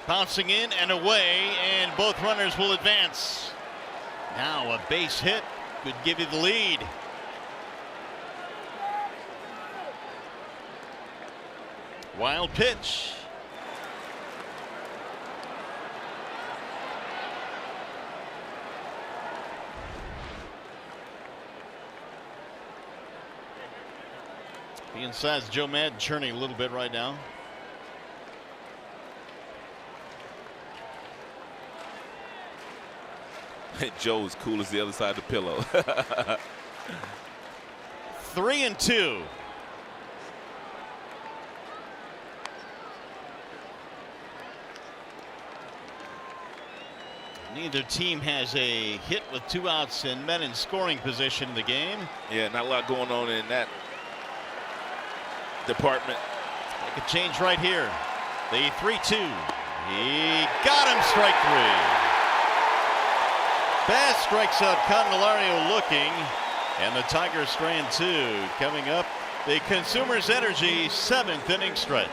S1: Bouncing in and away, and both runners will advance. Now a base hit could give you the lead. Wild pitch. The inside's Joe Madden churning a little bit right now.
S3: Joe's cool as the other side of the pillow.
S1: 3-2. Neither team has a hit with 2 outs and men in scoring position in the game.
S3: Yeah, not a lot going on in that department.
S1: Make a change right here. The 3-2. He got him, strike 3. Bass strikes out Candelario looking, and the Tigers strand 2. Coming up, the Consumers Energy 7th inning stretch.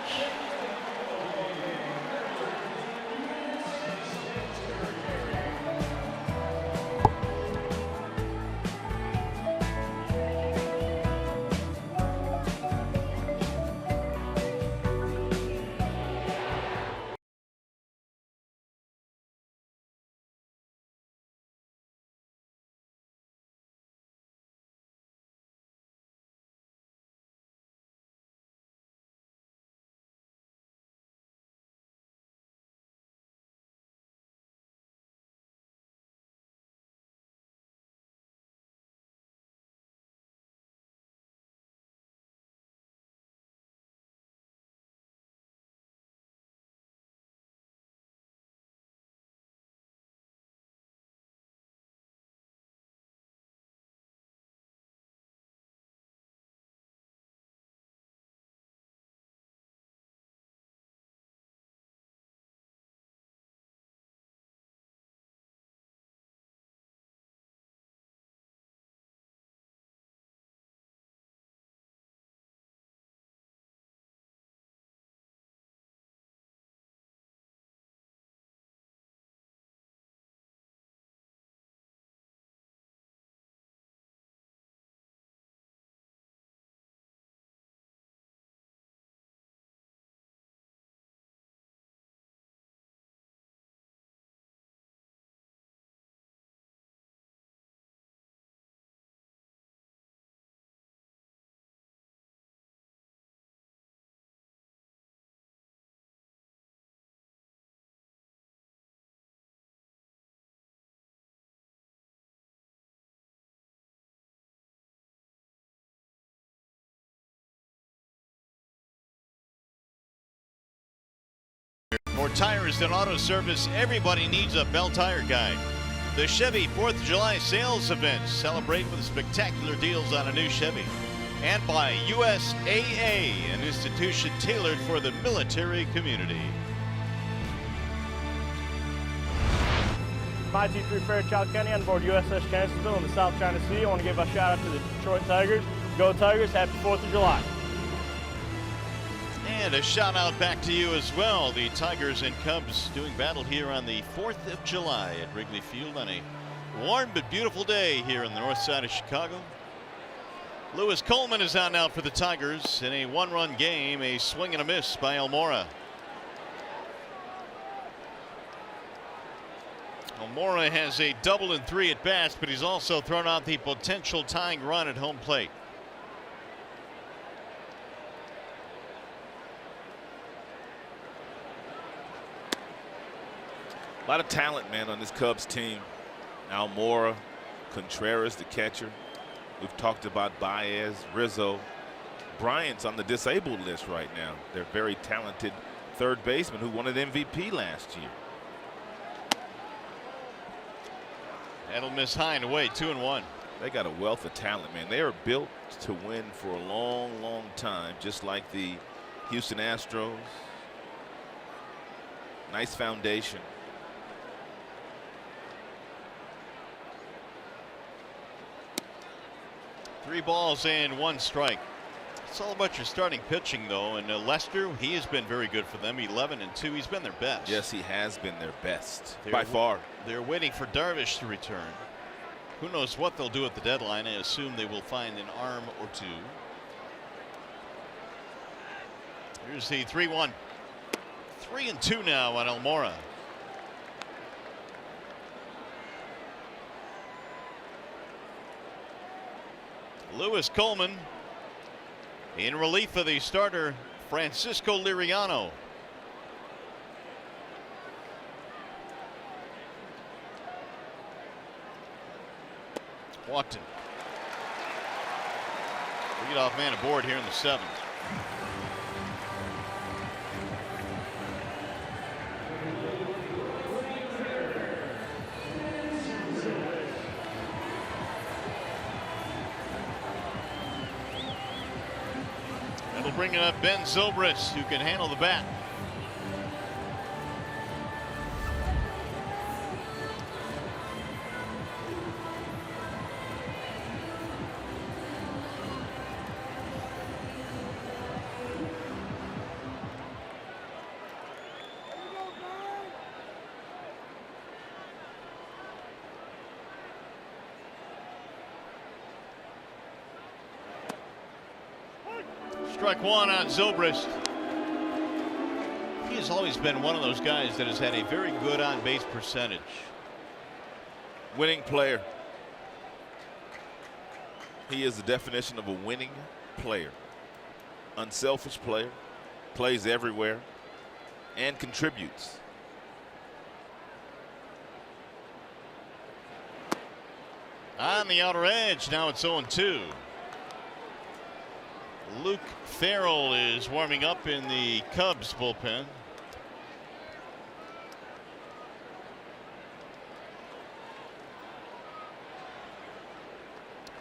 S1: For tires and auto service, everybody needs a Bell Tire Guide. The Chevy 4th of July sales event. Celebrate with spectacular deals on a new Chevy. And by USAA, an institution tailored for the military community.
S13: My T3 Fairchild County on board USS Chancellorsville in the South China Sea. I want to give a shout out to the Detroit Tigers. Go Tigers, happy 4th of July.
S1: And a shout out back to you as well. The Tigers and Cubs doing battle here on the 4th of July at Wrigley Field on a warm but beautiful day here in the north side of Chicago. Lewis Coleman is on now for the Tigers in a 1-run game, a swing and a miss by Almora. Almora has a double and 3 at bats, but he's also thrown out the potential tying run at home plate.
S3: lot of talent, man, on this Cubs team. Almora, Contreras, the catcher. We've talked about Baez, Rizzo. Bryant's on the disabled list right now. They're very talented third baseman who won an MVP last year.
S1: That'll miss high and away, 2-1.
S3: They got a wealth of talent, man. They are built to win for a long, long time, just like the Houston Astros. Nice foundation.
S1: Three balls and one strike. It's all about your starting pitching, though. And Lester, he has been very good for them. 11-2. He's been their best.
S3: Yes, he has been their best by far.
S1: They're waiting for Darvish to return. Who knows what they'll do at the deadline? I assume they will find an arm or two. Here's the 3-1. 3-2 now on Almora. Lewis Coleman in relief of the starter Francisco Liriano. Watson. Leadoff man aboard here in the 7th. That'll bring up Ben Zobrist, who can handle the bat. Strike one on Zobrist. He has always been one of those guys that has had a very good on-base percentage.
S3: Winning player. He is the definition of a winning player. Unselfish player, plays everywhere, and contributes.
S1: On the outer edge, now it's 0-2. Luke Farrell is warming up in the Cubs bullpen.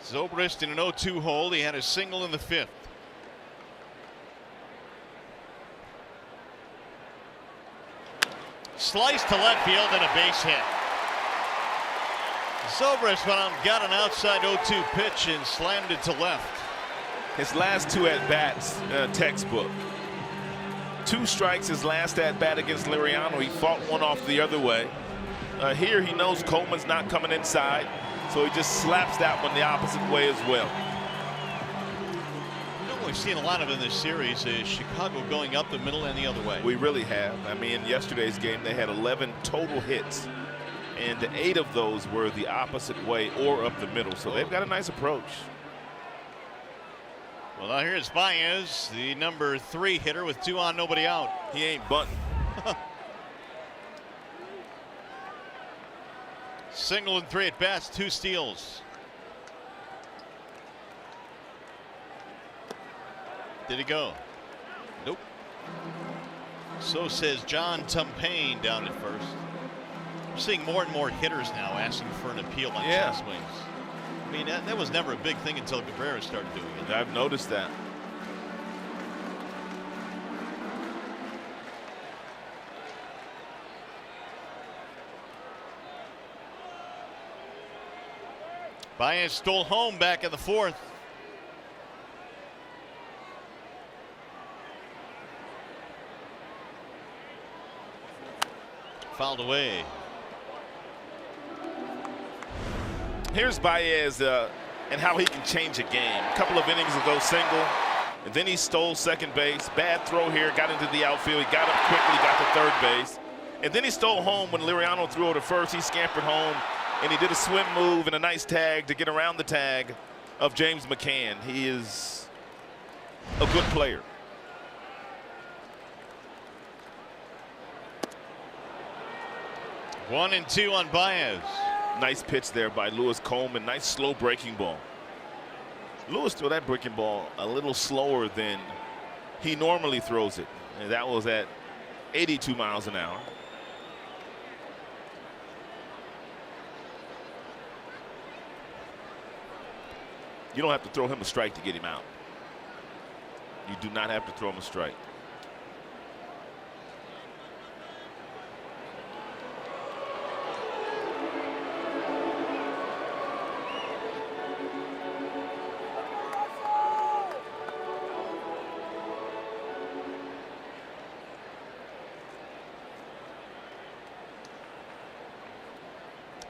S1: Zobrist in an 0-2 hold. He had a single in the 5th. Slice to left field and a base hit. Zobrist went out and got an outside 0-2 pitch and slammed it to left.
S3: His last two at-bats, textbook. 2 strikes his last at-bat against Liriano. He fought one off the other way. Here he knows Coleman's not coming inside, so he just slaps that one the opposite way as well.
S1: You know what we've seen a lot of in this series is Chicago going up the middle and the other way.
S3: We really have. I mean, in yesterday's game, they had 11 total hits, and 8 of those were the opposite way or up the middle, so they've got a nice approach.
S1: Well, now here's Baez, the number 3 hitter with 2 on, nobody out.
S3: He ain't bunting.
S1: Single and 3 at bats, 2 steals. Did he go? Nope. So says John Tumpain down at first. We're seeing more and more hitters now asking for an appeal on chest swings. I mean, that was never a big thing until Contreras started doing it.
S3: I've noticed that.
S1: Baez stole home back in the 4th. Fouled away.
S3: Here's Baez and how he can change a game. A couple of innings ago, single, and then he stole second base. Bad throw here, got into the outfield. He got up quickly, got to third base. And then he stole home when Liriano threw over to first. He scampered home, and he did a swim move and a nice tag to get around the tag of James McCann. He is a good player.
S1: 1-2 on Baez.
S3: Nice pitch there by Lewis Coleman. Nice slow breaking ball. Lewis threw that breaking ball a little slower than he normally throws it. And that was at 82 miles an hour. You don't have to throw him a strike to get him out. You do not have to throw him a strike.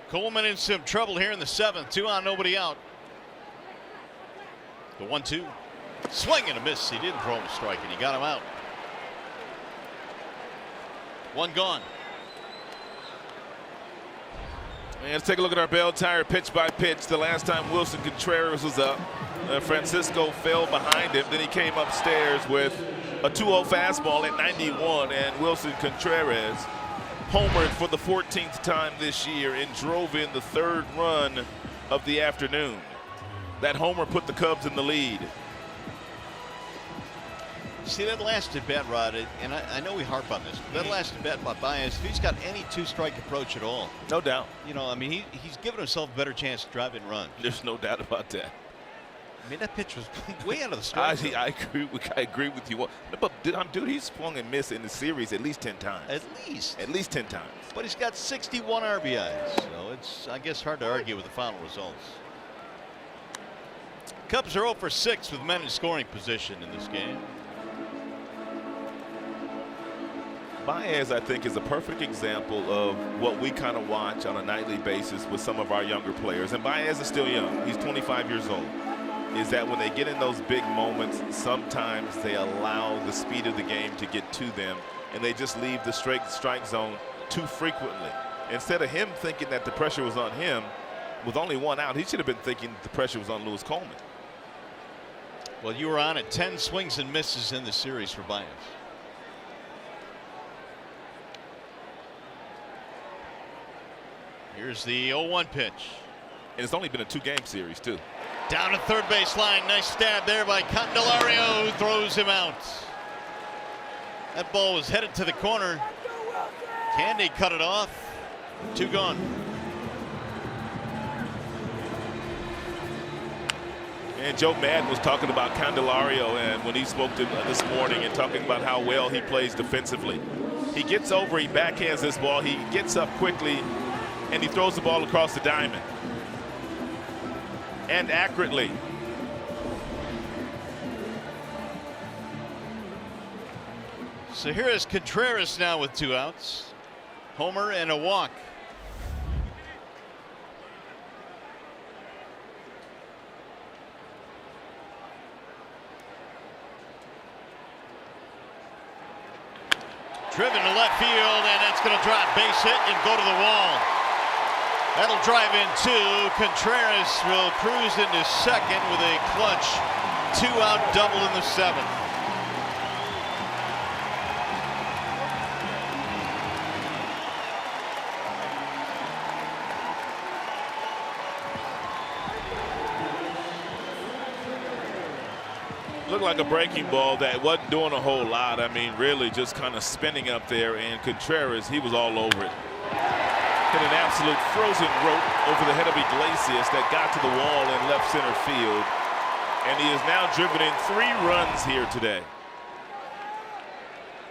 S1: Coleman in some trouble here in the 7th. 2 on, nobody out. The 1-2. Swing and a miss. He didn't throw him a strike, and he got him out. 1 gone.
S3: And let's take a look at our Bell Tire pitch by pitch. The last time Wilson Contreras was up, Francisco fell behind him. Then he came upstairs with a 2-0 fastball at 91, and Wilson Contreras homered for the 14th time this year and drove in the 3rd run of the afternoon. That homer put the Cubs in the lead.
S1: See, that last at bat, Rod, and I know we harp on this, but that last at bat by Baez, if he's got any 2-strike approach at all.
S3: No doubt.
S1: You know, I mean, he's given himself a better chance to drive and run.
S3: There's no doubt about that.
S1: I mean, that pitch was way out of the strike zone.
S3: I agree with you. But dude, he's swung and missed in the series at least 10 times.
S1: At least.
S3: At least 10 times.
S1: But he's got 61 RBIs, so it's, I guess, hard to argue with the final results. Cubs are 0 for 6 with men in scoring position in this game.
S3: Baez, I think, is a perfect example of what we kind of watch on a nightly basis with some of our younger players. And Baez is still young. He's 25 years old. Is that when they get in those big moments, sometimes they allow the speed of the game to get to them, and they just leave the strike zone too frequently. Instead of him thinking that the pressure was on him, with only 1 out, he should have been thinking the pressure was on Lewis Coleman.
S1: Well, you were on at 10 swings and misses in the series for Baez. Here's the 0-1 pitch.
S3: And it's only been a 2-game series, too.
S1: Down to third base line. Nice stab there by Candelario, who throws him out. That ball was headed to the corner. Candy cut it off. 2 gone.
S3: And Joe Madden was talking about Candelario, and when he spoke to this morning and talking about how well he plays defensively. He gets over, he backhands this ball, he gets up quickly, and he throws the ball across the diamond. And accurately.
S1: So here is Contreras now with 2 outs. Homer and a walk. Driven to left field, and that's going to drop. Base hit and go to the wall. That'll drive in 2. Contreras will cruise into second with a clutch 2-out double in the 7th.
S3: Looked like a breaking ball that wasn't doing a whole lot. I mean, really just kind of spinning up there, and Contreras, he was all over it. Hit an absolute frozen rope over the head of Iglesias that got to the wall in left center field. And he is now driven in 3 runs here today.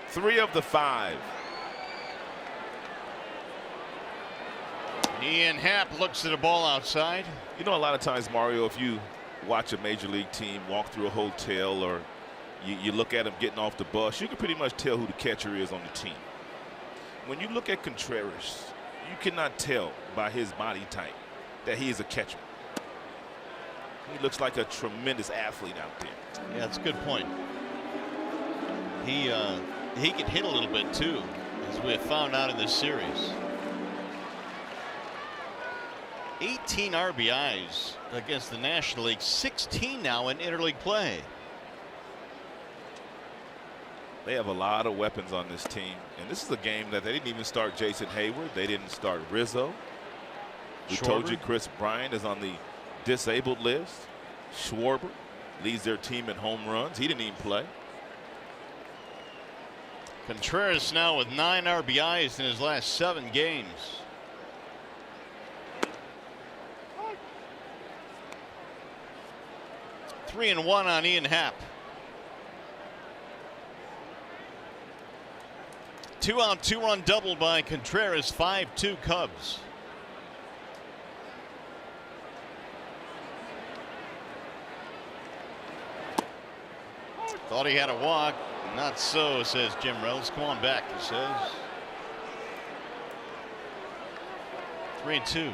S3: 3 of the 5.
S1: Ian Happ looks at a ball outside.
S3: You know, a lot of times, Mario, if you watch a major league team walk through a hotel, or you look at them getting off the bus, you can pretty much tell who the catcher is on the team. When you look at Contreras, you cannot tell by his body type that he is a catcher. He looks like a tremendous athlete out there.
S1: Yeah, that's a good point. He can hit a little bit too, as we have found out in this series. 18 RBIs against the National League, 16 now in interleague play.
S3: They have a lot of weapons on this team. And this is a game that they didn't even start Jason Hayward. They didn't start Rizzo. We told you Chris Bryant is on the disabled list. Schwarber leads their team in home runs. He didn't even play.
S1: Contreras now with 9 RBIs in his last 7 games. Three and 1 on Ian Happ. 2-out, 2-run double by Contreras. 5-2 Cubs. Thought he had a walk. Not so, says Jim Reynolds. Come on back, he says. 3-2.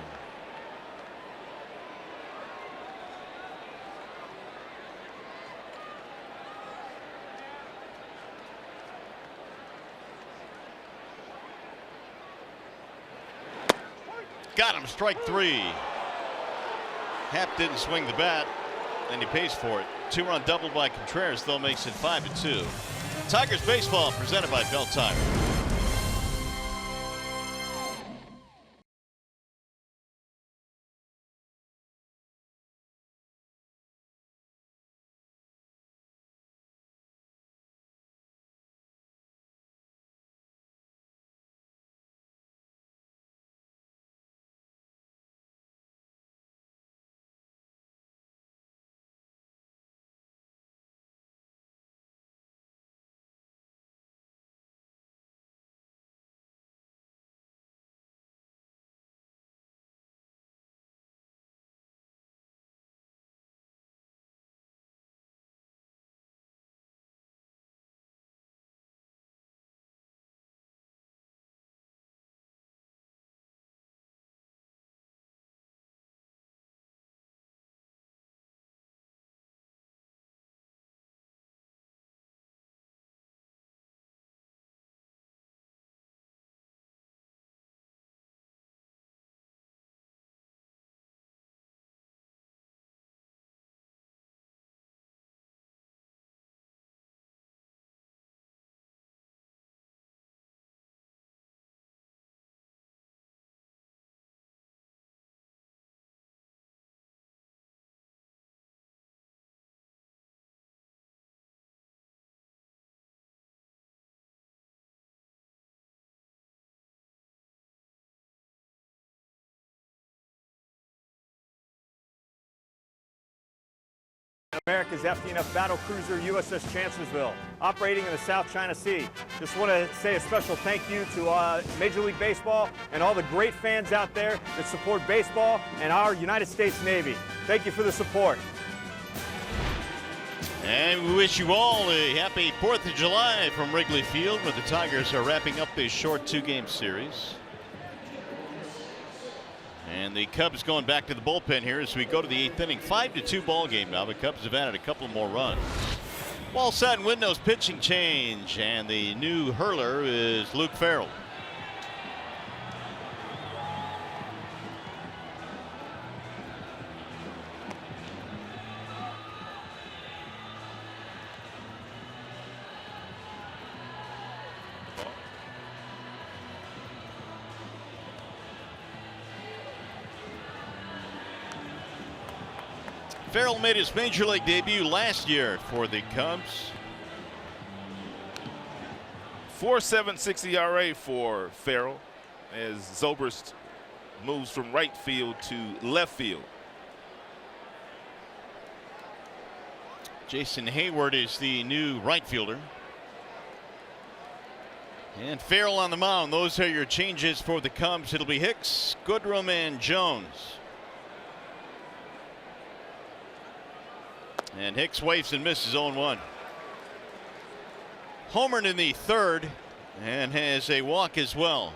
S1: Got him, strike 3. Happ didn't swing the bat, and he pays for it. 2-run double by Contreras, though, makes it 5-2. Tigers baseball presented by Bell Tire.
S14: America's FDNF battle cruiser USS Chancellorsville, operating in the South China Sea. Just want to say a special thank you to Major League Baseball and all the great fans out there that support baseball and our United States Navy. Thank you for the support.
S1: And we wish you all a happy 4th of July from Wrigley Field, where the Tigers are wrapping up this short 2-game series. And the Cubs going back to the bullpen here as we go to the 8th inning. 5-2 ball game now. The Cubs have added a couple more runs. Wall side windows pitching change, and the new hurler is Luke Farrell. Farrell made his major league debut last year for the Cubs.
S3: 4.76 ERA for Farrell as Zobrist moves from right field to left field.
S1: Jason Hayward is the new right fielder. And Farrell on the mound. Those are your changes for the Cubs. It'll be Hicks, Goodrum, and Jones. And Hicks waves and misses 0-1. Homered in the 3rd and has a walk as well.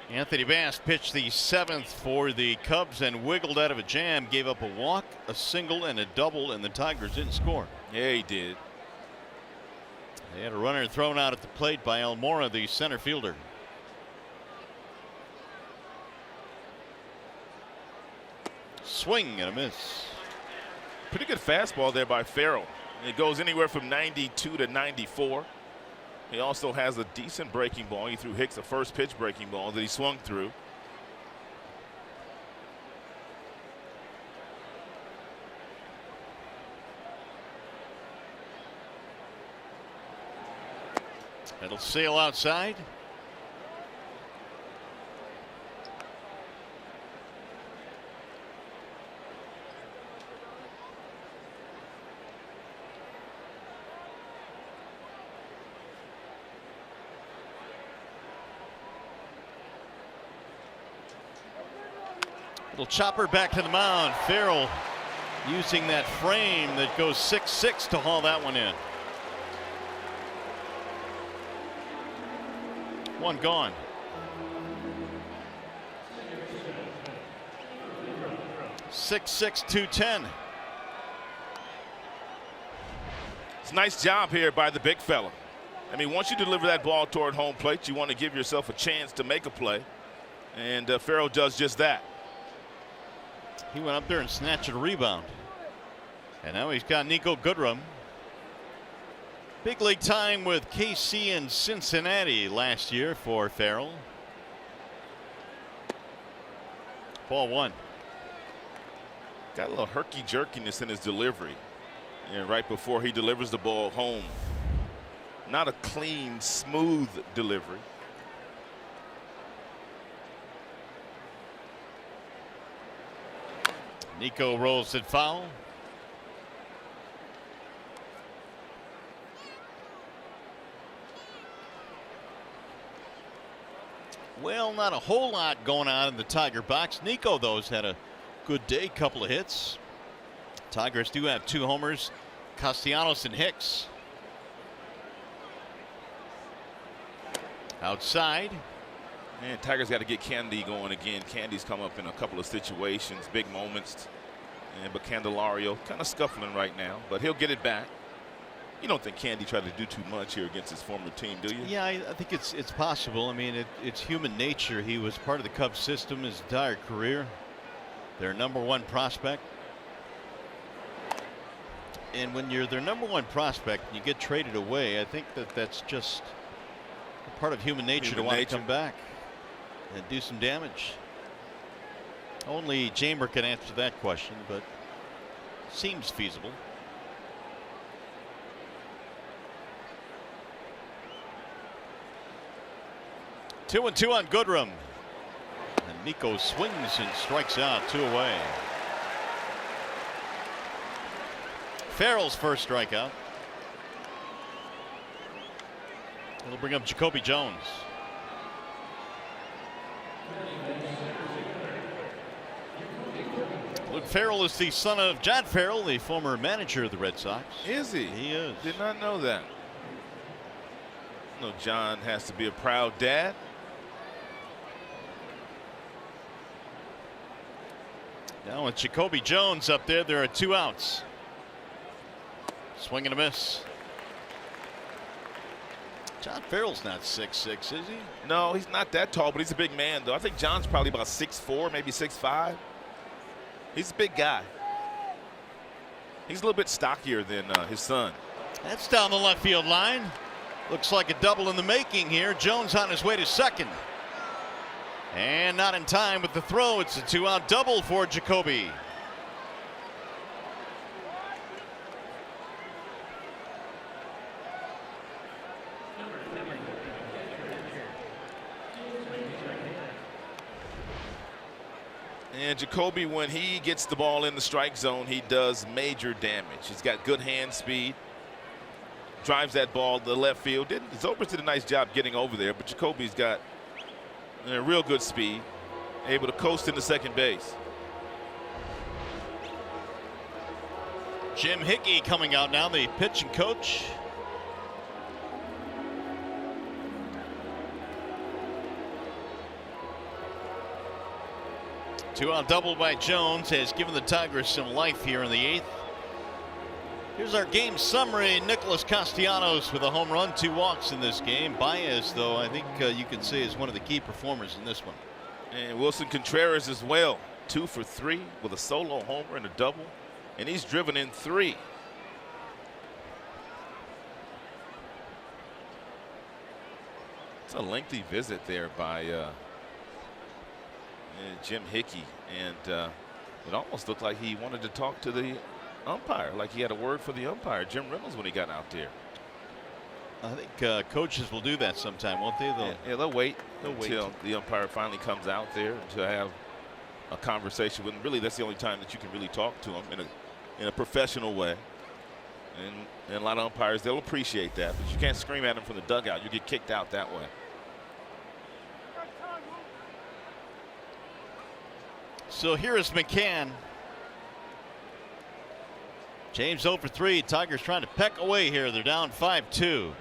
S1: Anthony Bass pitched the 7th for the Cubs and wiggled out of a jam, gave up a walk, a single, and a double, and the Tigers didn't score.
S3: Yeah, he did.
S1: They had a runner thrown out at the plate by Almora, the center fielder. swing and a miss.
S3: Pretty good fastball there by Farrell. It goes anywhere from 92 to 94. He also has a decent breaking ball. He threw Hicks a first pitch breaking ball that he swung through.
S1: It'll sail outside. Little chopper back to the mound. Farrell using that frame that goes 6-6 to haul that one in. One gone. Six, 2-10.
S3: It's a nice job here by the big fella. I mean, once you deliver that ball toward home plate, you want to give yourself a chance to make a play. And Farrell does just that.
S1: He went up there and snatched a rebound. And now he's got Nico Goodrum. Big league time with KC and Cincinnati last year for Farrell. Ball one.
S3: Got a little herky-jerkiness in his delivery. And right before he delivers the ball home. Not a clean, smooth delivery.
S1: Nico rolls it foul. Well, not a whole lot going on in the Tiger box. Nico, though, has had a good day, couple of hits. Tigers do have 2 homers, Castellanos and Hicks. Outside.
S3: And Tigers got to get Candy going again. Candy's come up in a couple of situations, big moments. But Candelario kind of scuffling right now, but he'll get it back. You don't think Candy tried to do too much here against his former team, do you?
S1: Yeah, I think it's possible. I mean, it's human nature. He was part of the Cubs system his entire career. Their #1 prospect. And when you're their #1 prospect and you get traded away, I think that's just a part of human nature to want to come back and do some damage. Only Jamer can answer that question, but seems feasible. Two and 2 on Goodrum. And Nico swings and strikes out, 2 away. Farrell's first strikeout. It'll bring up Jacoby Jones. Luke Farrell is the son of John Farrell, the former manager of the Red Sox.
S3: Is he?
S1: He is.
S3: Did not know that. No, John has to be a proud dad.
S1: Now with Jacoby Jones up there, there are 2 outs. Swing and a miss. John Farrell's not 6'6", is he?
S3: No, he's not that tall, but he's a big man, though. I think John's probably about 6'4", maybe 6'5". He's a big guy. He's a little bit stockier than his son.
S1: That's down the left field line. Looks like a double in the making here. Jones on his way to second. And not in time with the throw. It's a 2-out double for Jacoby.
S3: And Jacoby, when he gets the ball in the strike zone, he does major damage. He's got good hand speed. Drives that ball to the left field. Zobrist did a nice job getting over there, but Jacoby's got real good speed. Able to coast into second base.
S1: Jim Hickey coming out now, the pitching coach. Two-out double by Jones has given the Tigers some life here in the 8th. Here's our game summary. Nicolas Castellanos with a home run, 2 walks in this game. Baez, though, I think you can say is one of the key performers in this one.
S3: And Wilson Contreras as well. 2 for 3 with a solo homer and a double, and he's driven in 3. It's a lengthy visit there by Jim Hickey, and it almost looked like he wanted to talk to the umpire, like he had a word for the umpire, Jim Reynolds, when he got out there.
S1: I think coaches will do that sometime, won't they?
S3: They'll wait until the umpire finally comes out there to have a conversation with him. Really, that's the only time that you can really talk to him in a professional way. And a lot of umpires, they'll appreciate that, but you can't scream at him from the dugout. You get kicked out that way.
S1: So here is McCann. James 0 for 3. Tigers trying to peck away here. They're down 5-2.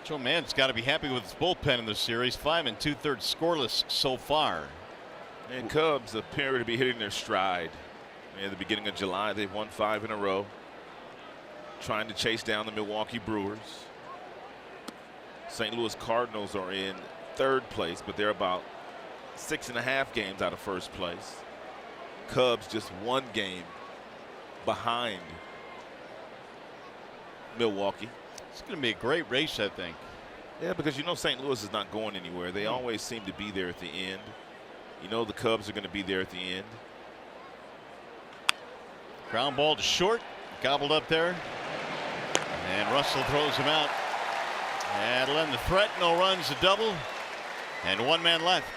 S1: Joe Mann's got to be happy with his bullpen in this series. 5 2/3 scoreless so far.
S3: And Cubs appear to be hitting their stride. At the beginning of July, they've won 5 in a row, trying to chase down the Milwaukee Brewers. St. Louis Cardinals are in 3rd place, but they're about 6.5 games out of 1st place. Cubs just 1 game behind Milwaukee.
S1: It's going to be a great race, I think.
S3: Yeah, because you know St. Louis is not going anywhere. They always seem to be there at the end. You know the Cubs are going to be there at the end.
S1: Ground ball to short, gobbled up there, and Russell throws him out. That'll end the threat. No runs, a double, and 1 man left.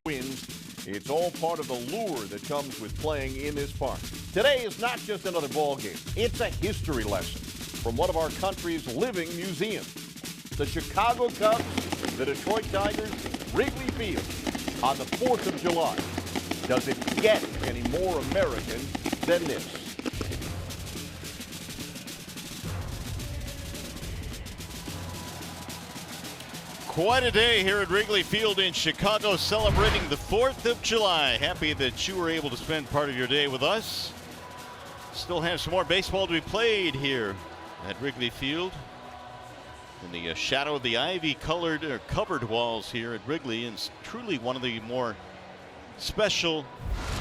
S6: Wins. It's all part of the lure that comes with playing in this park. Today is not just another ball game. It's a history lesson from one of our country's living museums. The Chicago Cubs, the Detroit Tigers, Wrigley Field on the 4th of July. Does it get any more American than this?
S1: Quite a day here at Wrigley Field in Chicago, celebrating the 4th of July. Happy that you were able to spend part of your day with us. Still have some more baseball to be played here at Wrigley Field. In the shadow of the ivy-colored or covered walls here at Wrigley, and it's truly one of the more special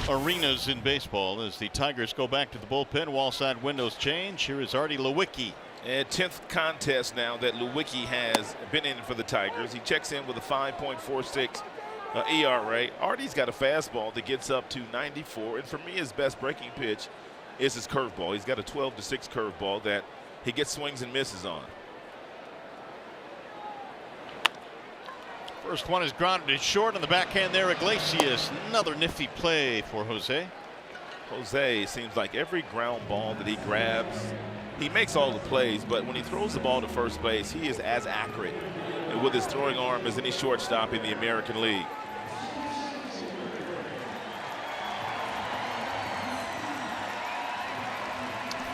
S1: arenas in baseball as the Tigers go back to the bullpen. Wall side windows change. Here is Artie Lewicki.
S3: And 10th contest now that Lewicki has been in for the Tigers. He checks in with a 5.46 ERA. Artie's got a fastball that gets up to 94, and for me his best breaking pitch is his curveball. He's got a 12-6 curveball that he gets swings and misses on.
S1: First one is grounded short on the backhand there. Iglesias, another nifty play for Jose.
S3: Jose seems like every ground ball that he grabs, he makes all the plays, but when he throws the ball to first base, he is as accurate with his throwing arm as any shortstop in the American League.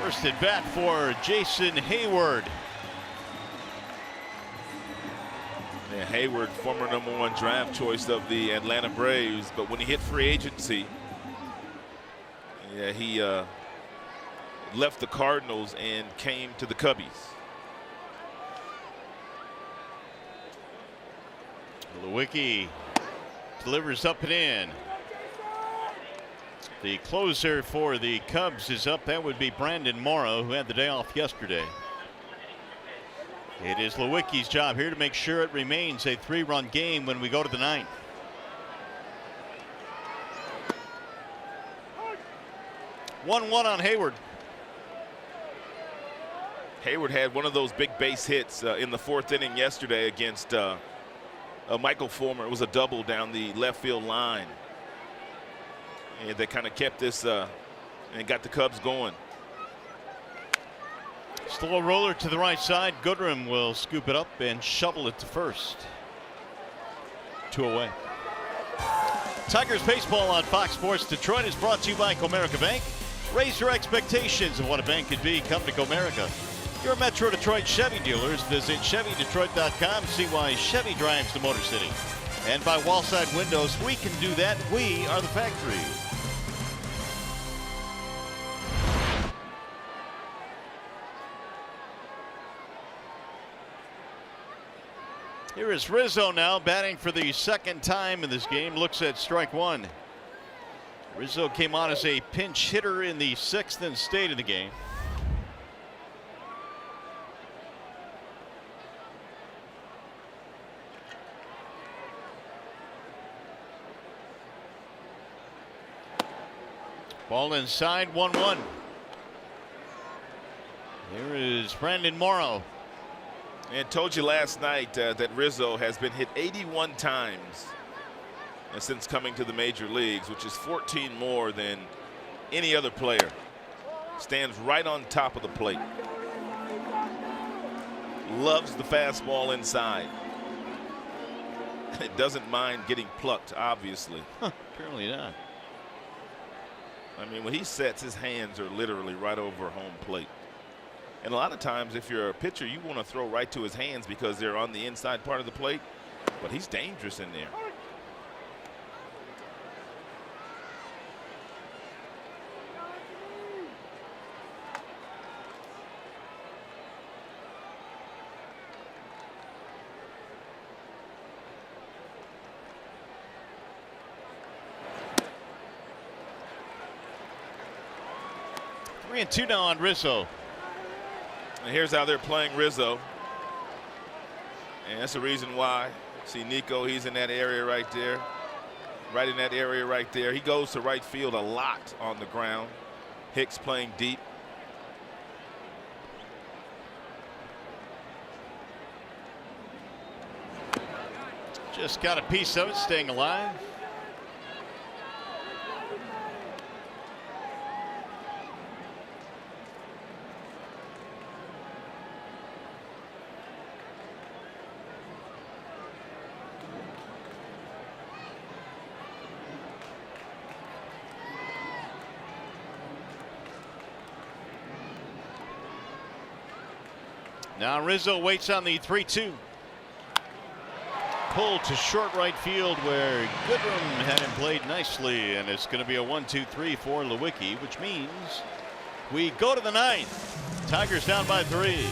S1: First at bat for Jason Hayward.
S3: Yeah, Hayward, former #1 draft choice of the Atlanta Braves, but when he hit free agency, yeah, he left the Cardinals and came to the Cubbies.
S1: Lewicki delivers up and in. The closer for the Cubs is up. That would be Brandon Morrow, who had the day off yesterday. It is Lewicki's job here to make sure it remains a 3-run game when we go to the 9th. One on Hayward.
S3: Hayward had one of those big base hits in the 4th inning yesterday against Michael Fulmer. It was a double down the left field line. And they kind of kept this and got the Cubs going.
S1: Slow roller to the right side. Goodrum will scoop it up and shovel it to first. 2 away. Tigers baseball on Fox Sports Detroit is brought to you by Comerica Bank. Raise your expectations of what a bank could be. Come to Comerica. Your Metro Detroit Chevy dealers. Visit ChevyDetroit.com. See why Chevy drives the Motor City. And by Wallside Windows, we can do that. We are the factory. Here is Rizzo now batting for the 2nd time in this game. Looks at strike 1. Rizzo came on as a pinch hitter in the 6th and stayed in the game. Ball inside, 1-1. Here is Brandon Morrow.
S3: And told you last night that Rizzo has been hit 81 times since coming to the major leagues, which is 14 more than any other player. Stands right on top of the plate. Loves the fastball inside. It doesn't mind getting plucked, obviously.
S1: Apparently not.
S3: I mean, when he sets, his hands are literally right over home plate. And a lot of times, if you're a pitcher, you want to throw right to his hands because they're on the inside part of the plate. But he's dangerous in there.
S1: Three and two now on Rizzo.
S3: And here's how they're playing Rizzo. And that's the reason why. See Nico, he's in that area right there. Right in that area right there. He goes to right field a lot on the ground. Hicks playing deep.
S1: Just got a piece of it, staying alive. Now Rizzo waits on the 3-2. Pulled to short right field where Goodrum had him played nicely, and it's going to be a 1-2-3 for Lewicki, which means we go to the 9th. Tigers down by 3.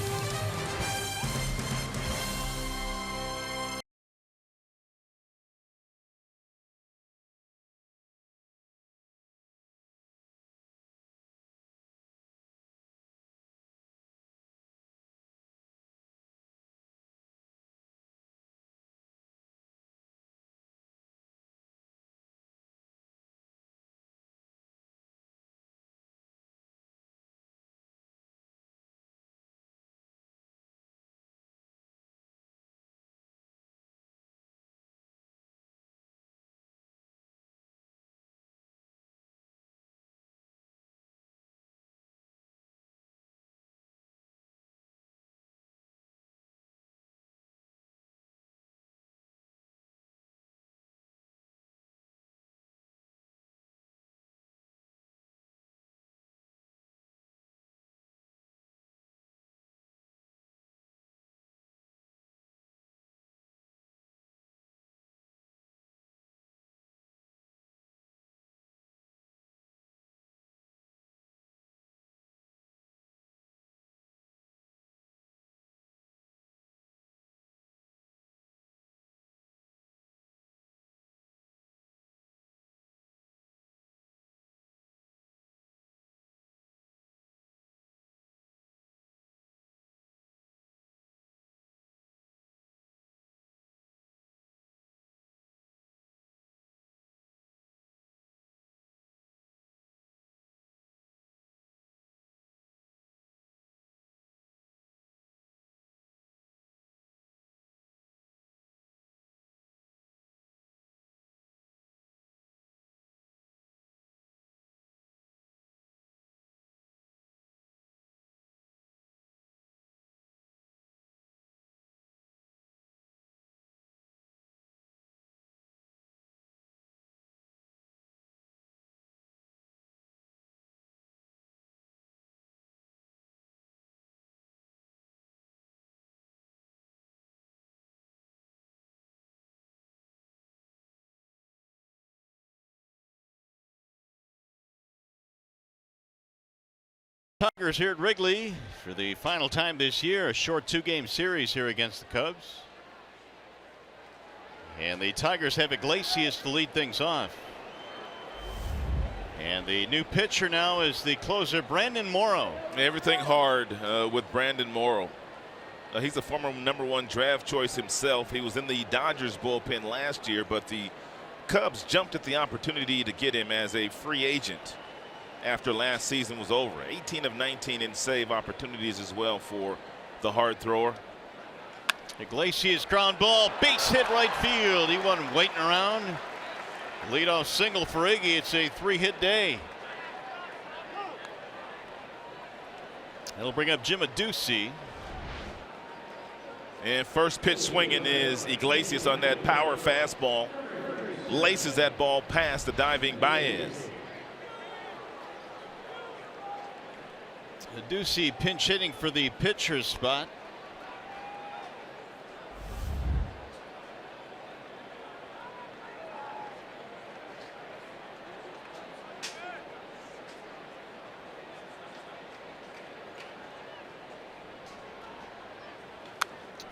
S1: Tigers here at Wrigley for the final time this year, a short 2-game series here against the Cubs. And the Tigers have Iglesias to lead things off. And the new pitcher now is the closer, Brandon Morrow.
S3: Everything hard with Brandon Morrow. He's a former #1 draft choice himself. He was in the Dodgers bullpen last year, but the Cubs jumped at the opportunity to get him as a free agent after last season was over. 18 of 19 in save opportunities as well for the hard thrower.
S1: Iglesias ground ball, base hit right field. He wasn't waiting around. Leadoff single for Iggy. It's a 3-hit day. It'll bring up Jim Adduci.
S3: And first pitch swinging is Iglesias on that power fastball. Laces that ball past the diving Baez.
S1: Adduci pinch hitting for the pitcher's spot.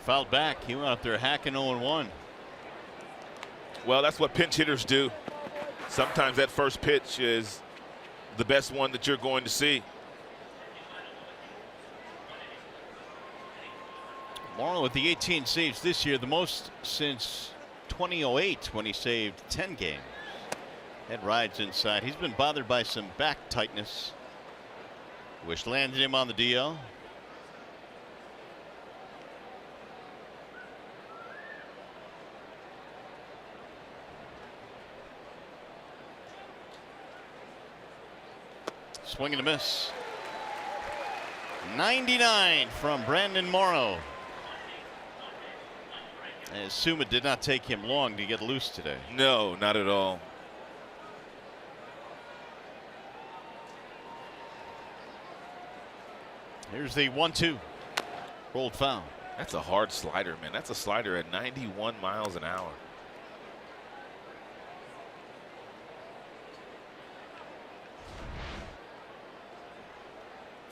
S1: Fouled back. He went up there hacking 0-1.
S3: Well, that's what pinch hitters do. Sometimes that first pitch is the best one that you're going to see.
S1: Morrow with the 18 saves this year, the most since 2008 when he saved 10 games. Head rides inside. He's been bothered by some back tightness, which landed him on the DL. Swing and a miss. 99 from Brandon Morrow. I assume it did not take him long to get loose today.
S3: No, not at all.
S1: Here's the 1-2. Rolled foul.
S3: That's a hard slider, man. That's a slider at 91 miles an hour.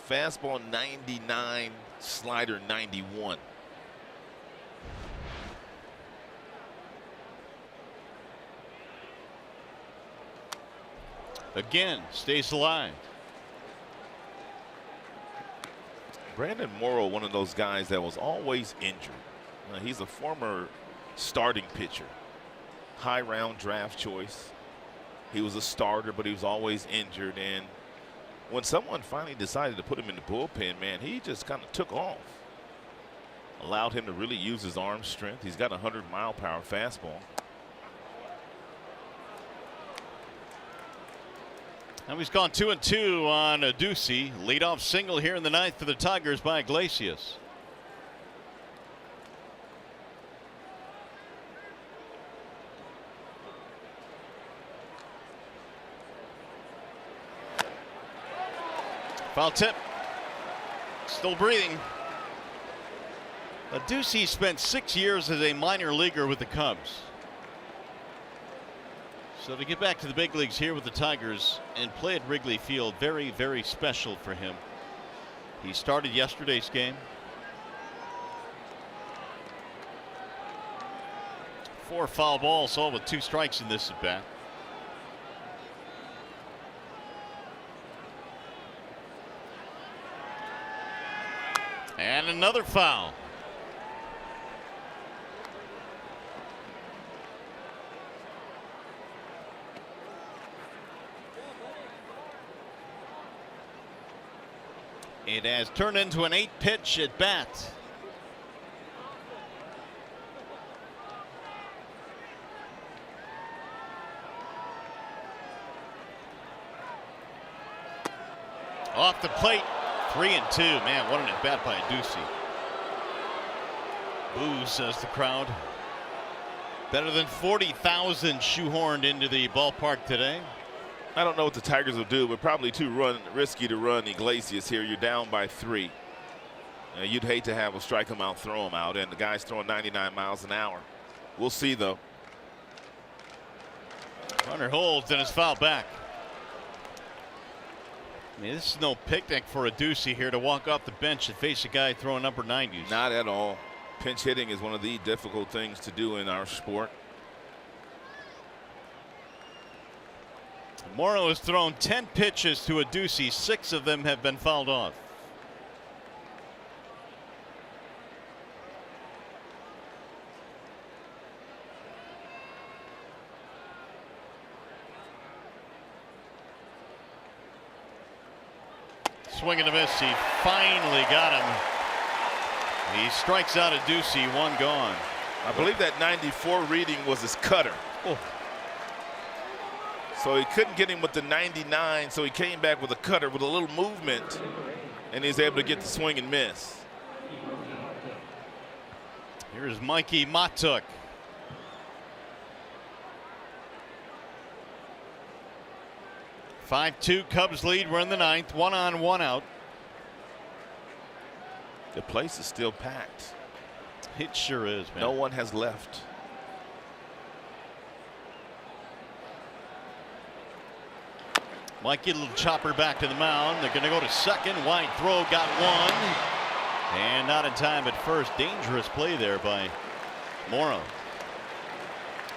S3: Fastball 99, slider 91.
S1: Again, stays alive.
S3: Brandon Morrow, one of those guys that was always injured. He's a former starting pitcher, high round draft choice. He was a starter, but he was always injured. And when someone finally decided to put him in the bullpen, man, he just kind of took off. Allowed him to really use his arm strength. He's got a 100-mile-per-hour fastball.
S1: Now he's gone 2-2 on Adduci. Leadoff single here in the ninth for the Tigers by Iglesias. Foul tip. Still breathing. Adduci spent 6 years as a minor leaguer with the Cubs. So to get back to the big leagues here with the Tigers and play at Wrigley Field, very, very special for him. He started yesterday's game. 4 foul balls, all with 2 strikes in this at bat. And another foul. It has turned into an 8-pitch at bat. Off the plate. 3-2. Man, what an at bat by Adduci. Boo, says the crowd. Better than 40,000 shoehorned into the ballpark today.
S3: I don't know what the Tigers will do, but probably too risky to run Iglesias here. You're down by 3. You'd hate to have a strike him out, throw him out, and the guy's throwing 99 miles an hour. We'll see, though.
S1: Runner holds and is fouled back. I mean, this is no picnic for a Ducey here to walk off the bench and face a guy throwing number 90s.
S3: Not at all. Pinch hitting is one of the difficult things to do in our sport.
S1: Morrow has thrown 10 pitches to a Ducey. 6 of them have been fouled off. Swing and a miss. He finally got him. He strikes out a Ducey. 1 gone.
S3: I believe that 94 reading was his cutter.
S1: Oh.
S3: So he couldn't get him with the 99, so he came back with a cutter with a little movement, and he's able to get the swing and miss.
S1: Here's Mikey Matuk. (5-2) Cubs lead. We're in the 9th. 1 on, 1 out.
S3: The place is still packed.
S1: It sure is, man.
S3: No one has left.
S1: Mikey, little chopper back to the mound. They're going to go to second. Wide throw, got 1. And not in time at first. Dangerous play there by Morrow.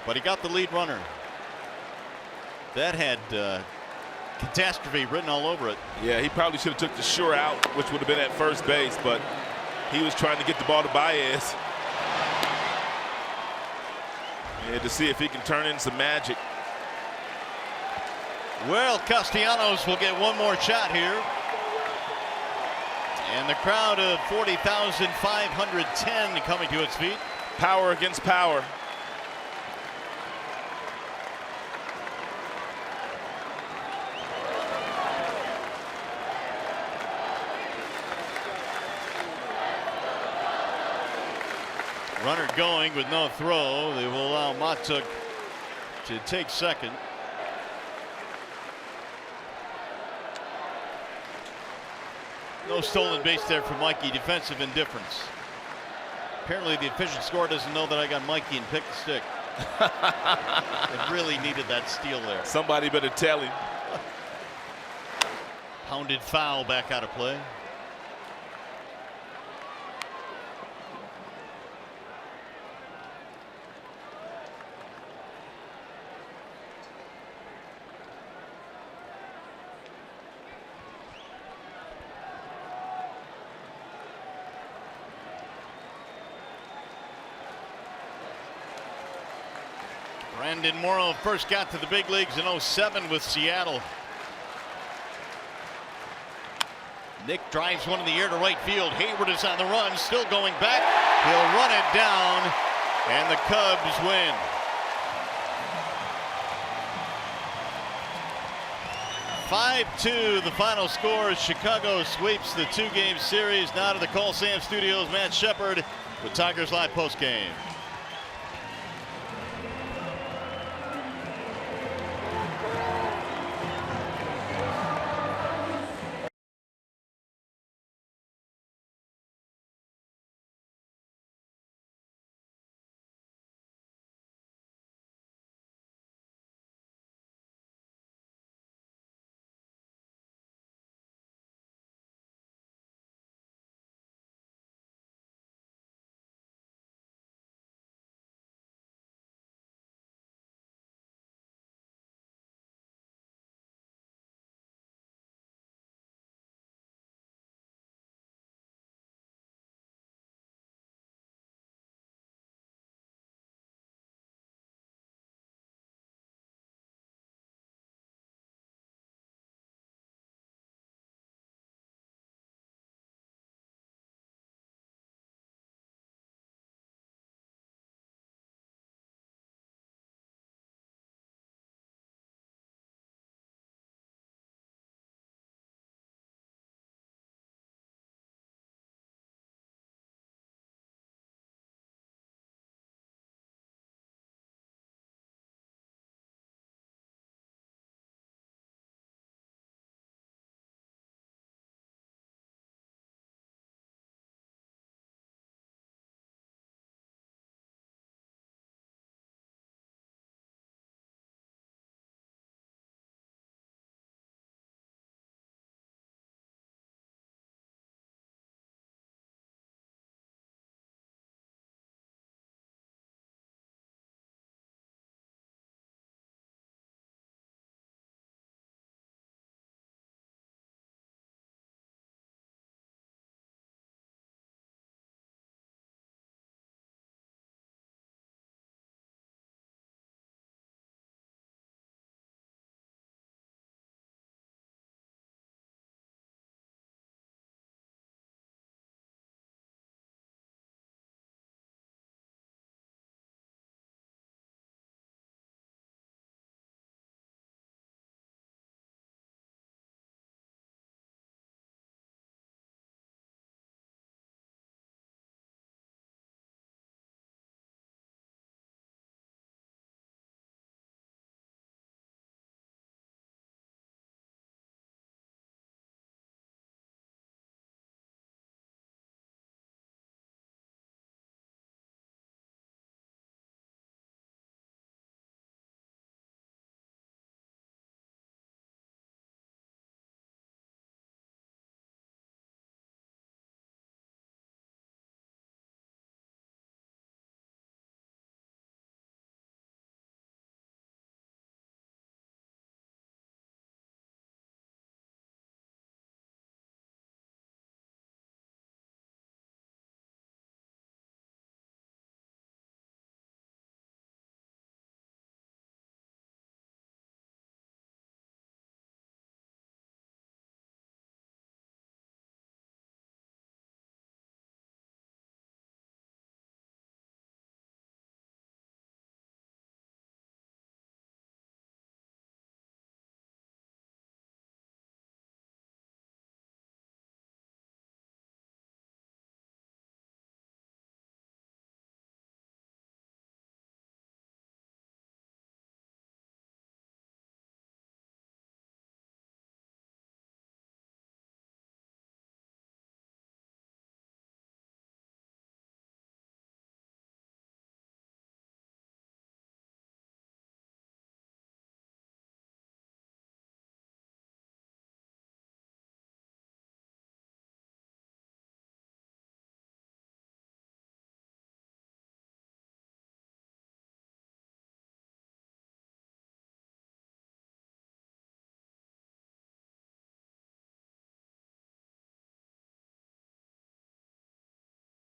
S1: But he got the lead runner. That had catastrophe written all over it.
S3: Yeah, he probably should have took the sure out, which would have been at first base, but he was trying to get the ball to Baez. Yeah, to see if he can turn in some magic.
S1: Well, Castellanos will get one more shot here. And the crowd of 40,510 coming to its feet.
S3: Power against power.
S1: Runner going with no throw. They will allow Matuk to take second. No stolen base there for Mikey. Defensive indifference. Apparently the official score doesn't know that I got Mikey and picked the stick. It really needed that steal there.
S3: Somebody better tell him.
S1: Pounded foul back out of play. Brandon Morrow first got to the big leagues in 07 with Seattle. Nick drives one in the air to right field. Hayward is on the run, still going back. He'll run it down, and the Cubs win. (5-2) the final score. Chicago sweeps the 2-game series. Now to the Call Sam Studios. Matt Shepard with Tigers Live postgame.